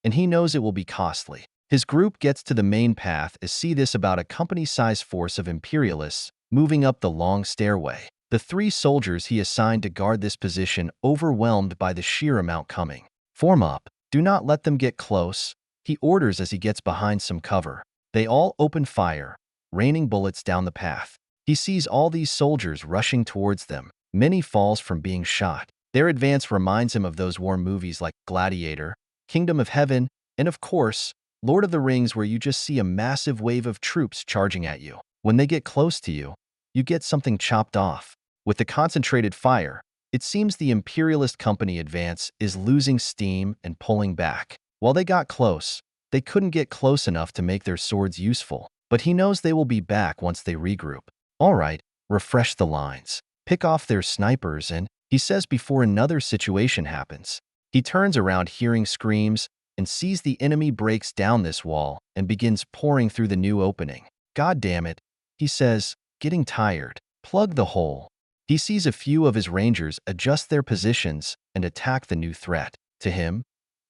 and he knows it will be costly. His group gets to the main path and see this about a company-sized force of Imperialists moving up the long stairway. The 3 soldiers he assigned to guard this position overwhelmed by the sheer amount coming. Form up. Do not let them get close, he orders as he gets behind some cover. They all open fire, raining bullets down the path. He sees all these soldiers rushing towards them. Many falls from being shot. Their advance reminds him of those war movies like Gladiator, Kingdom of Heaven, and of course, Lord of the Rings, where you just see a massive wave of troops charging at you. When they get close to you, you get something chopped off. With the concentrated fire, it seems the Imperialist company advance is losing steam and pulling back. While they got close, they couldn't get close enough to make their swords useful, but he knows they will be back once they regroup. All right, refresh the lines. Pick off their snipers and, he says before another situation happens. He turns around hearing screams and sees the enemy breaks down this wall and begins pouring through the new opening. God damn it, he says, getting tired. Plug the hole. He sees a few of his rangers adjust their positions and attack the new threat. To him,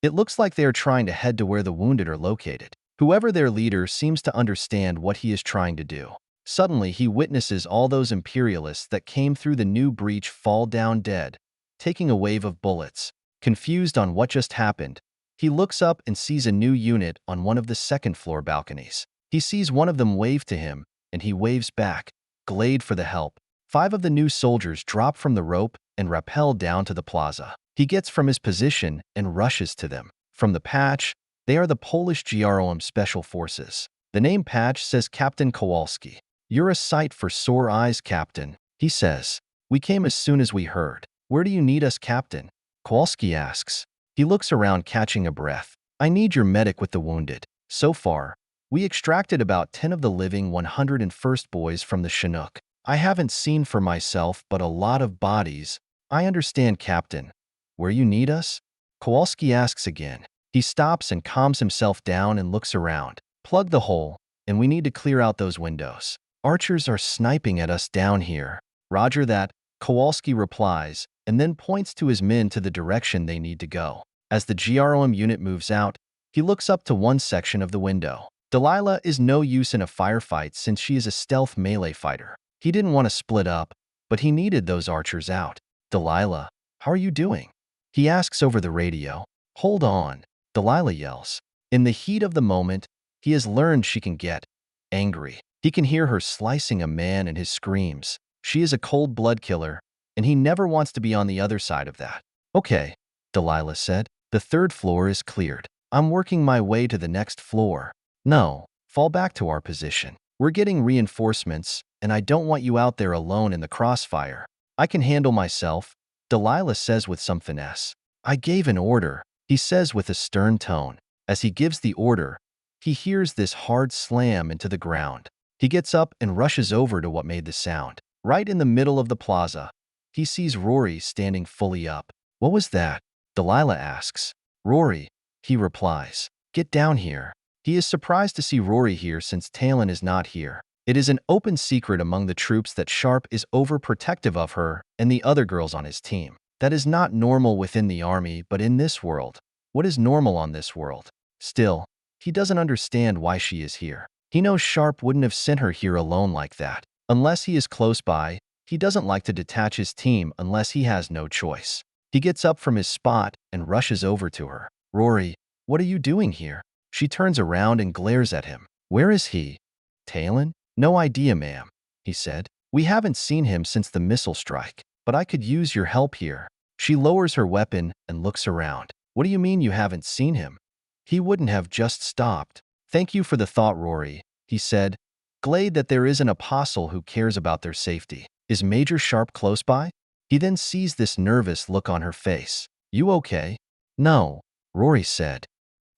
it looks like they are trying to head to where the wounded are located. Whoever their leader seems to understand what he is trying to do. Suddenly, he witnesses all those Imperialists that came through the new breach fall down dead, taking a wave of bullets. Confused on what just happened, he looks up and sees a new unit on one of the second-floor balconies. He sees one of them wave to him, and he waves back, glad for the help. 5 of the new soldiers drop from the rope and rappel down to the plaza. He gets from his position and rushes to them. From the patch, they are the Polish GROM Special Forces. The name patch says Captain Kowalski. You're a sight for sore eyes, Captain, he says. We came as soon as we heard. Where do you need us, Captain? Kowalski asks. He looks around catching a breath. I need your medic with the wounded. So far, we extracted about 10 of the living 101st boys from the Chinook. I haven't seen for myself but a lot of bodies. I understand, Captain. Where you need us? Kowalski asks again. He stops and calms himself down and looks around. Plug the hole, and we need to clear out those windows. Archers are sniping at us down here. Roger that, Kowalski replies, and then points to his men to the direction they need to go. As the GROM unit moves out, he looks up to one section of the window. Delilah is no use in a firefight since she is a stealth melee fighter. He didn't want to split up, but he needed those archers out. Delilah, how are you doing? He asks over the radio. Hold on, Delilah yells. In the heat of the moment, he has learned she can get angry. He can hear her slicing a man and his screams. She is a cold blood killer, and he never wants to be on the other side of that. Okay, Delilah said. The third floor is cleared. I'm working my way to the next floor. No, fall back to our position. We're getting reinforcements, and I don't want you out there alone in the crossfire. I can handle myself, Delilah says with some finesse. I gave an order, he says with a stern tone. As he gives the order, he hears this hard slam into the ground. He gets up and rushes over to what made the sound. Right in the middle of the plaza, he sees Rory standing fully up. What was that? Delilah asks. Rory, he replies. Get down here. He is surprised to see Rory here since Talon is not here. It is an open secret among the troops that Sharpe is overprotective of her and the other girls on his team. That is not normal within the army, but in this world. What is normal on this world? Still, he doesn't understand why she is here. He knows Sharpe wouldn't have sent her here alone like that. Unless he is close by, he doesn't like to detach his team unless he has no choice. He gets up from his spot and rushes over to her. Rory, what are you doing here? She turns around and glares at him. Where is he? Talon? No idea, ma'am, he said. We haven't seen him since the missile strike, but I could use your help here. She lowers her weapon and looks around. What do you mean you haven't seen him? He wouldn't have just stopped. Thank you for the thought, Rory, he said. Glad that there is an apostle who cares about their safety. Is Major Sharpe close by? He then sees this nervous look on her face. You okay? No, Rory said.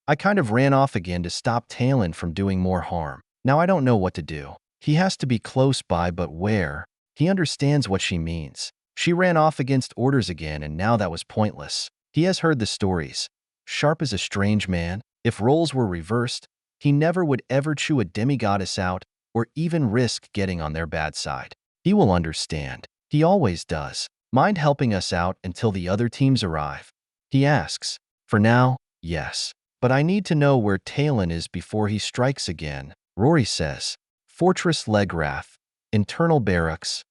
I kind of ran off again to stop Talon from doing more harm. Now I don't know what to do. He has to be close by, but where? He understands what she means. She ran off against orders again, and now that was pointless. He has heard the stories. Sharpe is a strange man. If roles were reversed, he never would ever chew a demigoddess out or even risk getting on their bad side. He will understand. He always does. Mind helping us out until the other teams arrive? He asks. For now, yes. But I need to know where Talon is before he strikes again, Rory says. Fortress Legrath, internal barracks.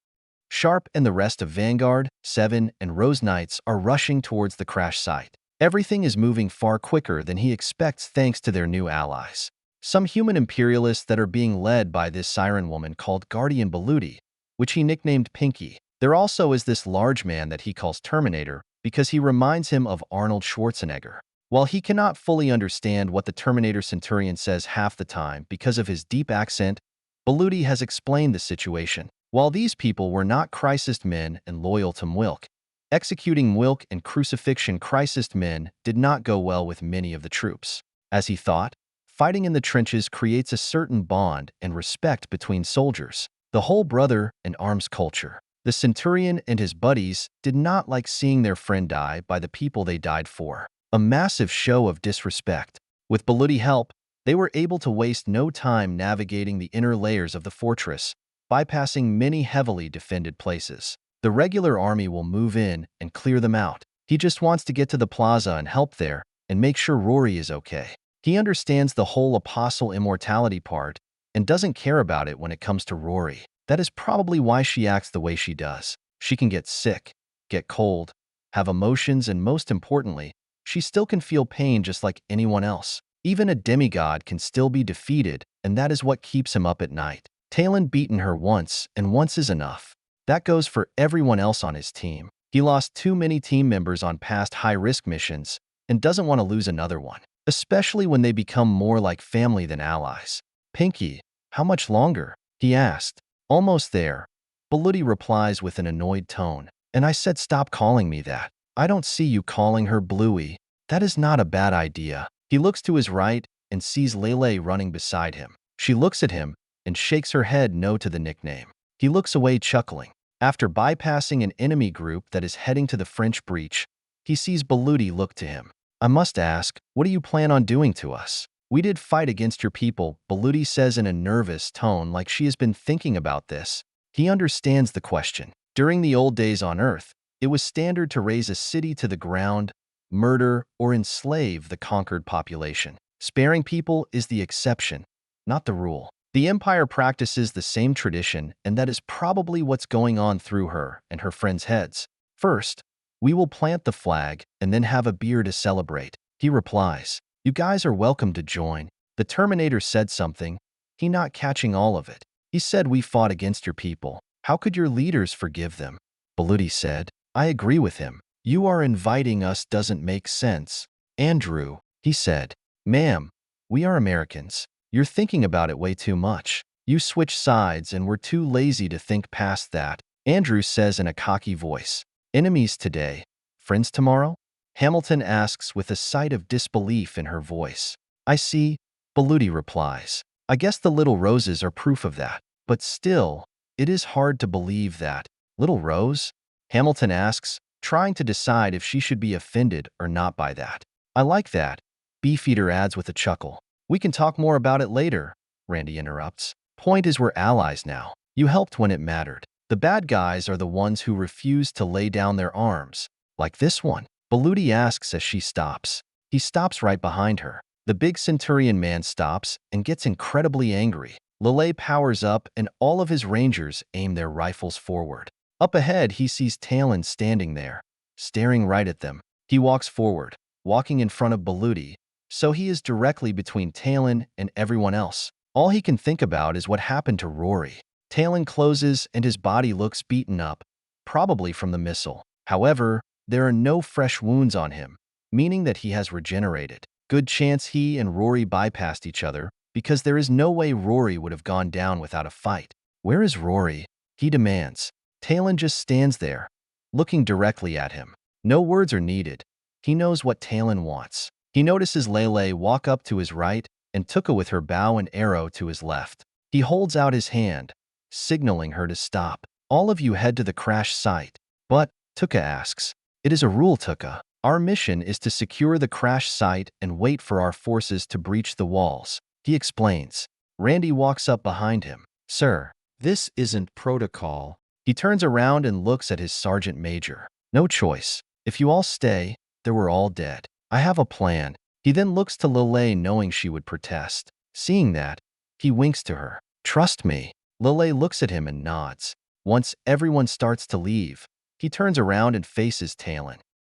Sharpe and the rest of Vanguard, 7, and Rose Knights are rushing towards the crash site. Everything is moving far quicker than he expects thanks to their new allies. Some human imperialists that are being led by this siren woman called Guardian Beluti, which he nicknamed Pinky. There also is this large man that he calls Terminator because he reminds him of Arnold Schwarzenegger. While he cannot fully understand what the Terminator Centurion says half the time because of his deep accent, Beluti has explained the situation. While these people were not Christist men and loyal to Mwilk, executing Mwilk and crucifixion Christist men did not go well with many of the troops. As he thought, fighting in the trenches creates a certain bond and respect between soldiers, the whole brother and arms culture. The Centurion and his buddies did not like seeing their friend die by the people they died for. A massive show of disrespect. With Beluti help, they were able to waste no time navigating the inner layers of the fortress, bypassing many heavily defended places. The regular army will move in and clear them out. He just wants to get to the plaza and help there and make sure Rory is okay. He understands the whole apostle immortality part and doesn't care about it when it comes to Rory. That is probably why she acts the way she does. She can get sick, get cold, have emotions, and most importantly, she still can feel pain just like anyone else. Even a demigod can still be defeated, and that is what keeps him up at night. Talon beaten her once, and once is enough. That goes for everyone else on his team. He lost too many team members on past high-risk missions and doesn't want to lose another one, especially when they become more like family than allies. Pinky, how much longer? He asked. Almost there. Beluti replies with an annoyed tone. And I said stop calling me that. I don't see you calling her Bluey. That is not a bad idea. He looks to his right and sees Lelei running beside him. She looks at him and shakes her head no to the nickname. He looks away chuckling. After bypassing an enemy group that is heading to the French breach, he sees Beluti look to him. I must ask, what do you plan on doing to us? We did fight against your people, Beluti says in a nervous tone like she has been thinking about this. He understands the question. During the old days on Earth, it was standard to raze a city to the ground, murder, or enslave the conquered population. Sparing people is the exception, not the rule. The Empire practices the same tradition, and that is probably what's going on through her and her friends' heads. First, we will plant the flag and then have a beer to celebrate, he replies. You guys are welcome to join. The Terminator said something, he not catching all of it. He said we fought against your people. How could your leaders forgive them? Baluti said. I agree with him. You are inviting us doesn't make sense. Andrew, he said. Ma'am, we are Americans. You're thinking about it way too much. You switch sides and we're too lazy to think past that. Andrew says in a cocky voice. Enemies today, friends tomorrow? Hamilton asks with a sight of disbelief in her voice. I see, Baluti replies. I guess the little roses are proof of that. But still, it is hard to believe that. Little Rose? Hamilton asks, trying to decide if she should be offended or not by that. I like that, Beefeater adds with a chuckle. We can talk more about it later, Randy interrupts. Point is we're allies now. You helped when it mattered. The bad guys are the ones who refuse to lay down their arms. Like this one. Baluti asks as she stops. He stops right behind her. The big Centurion man stops and gets incredibly angry. Lelei powers up and all of his rangers aim their rifles forward. Up ahead, he sees Talon standing there, staring right at them. He walks forward, walking in front of Baluti, so he is directly between Talon and everyone else. All he can think about is what happened to Rory. Talon closes and his body looks beaten up, probably from the missile. However, there are no fresh wounds on him, meaning that he has regenerated. Good chance he and Rory bypassed each other, because there is no way Rory would have gone down without a fight. Where is Rory? He demands. Talon just stands there, looking directly at him. No words are needed. He knows what Talon wants. He notices Lelei walk up to his right and Tuke with her bow and arrow to his left. He holds out his hand, signaling her to stop. All of you head to the crash site. But, Tuke asks, it is a rule, Tuke. Our mission is to secure the crash site and wait for our forces to breach the walls. He explains. Randy walks up behind him. Sir, this isn't protocol. He turns around and looks at his sergeant major. No choice. If you all stay, then we're all dead. I have a plan. He then looks to Lelei knowing she would protest. Seeing that, he winks to her. Trust me. Lelei looks at him and nods. Once everyone starts to leave, he turns around and faces Talon.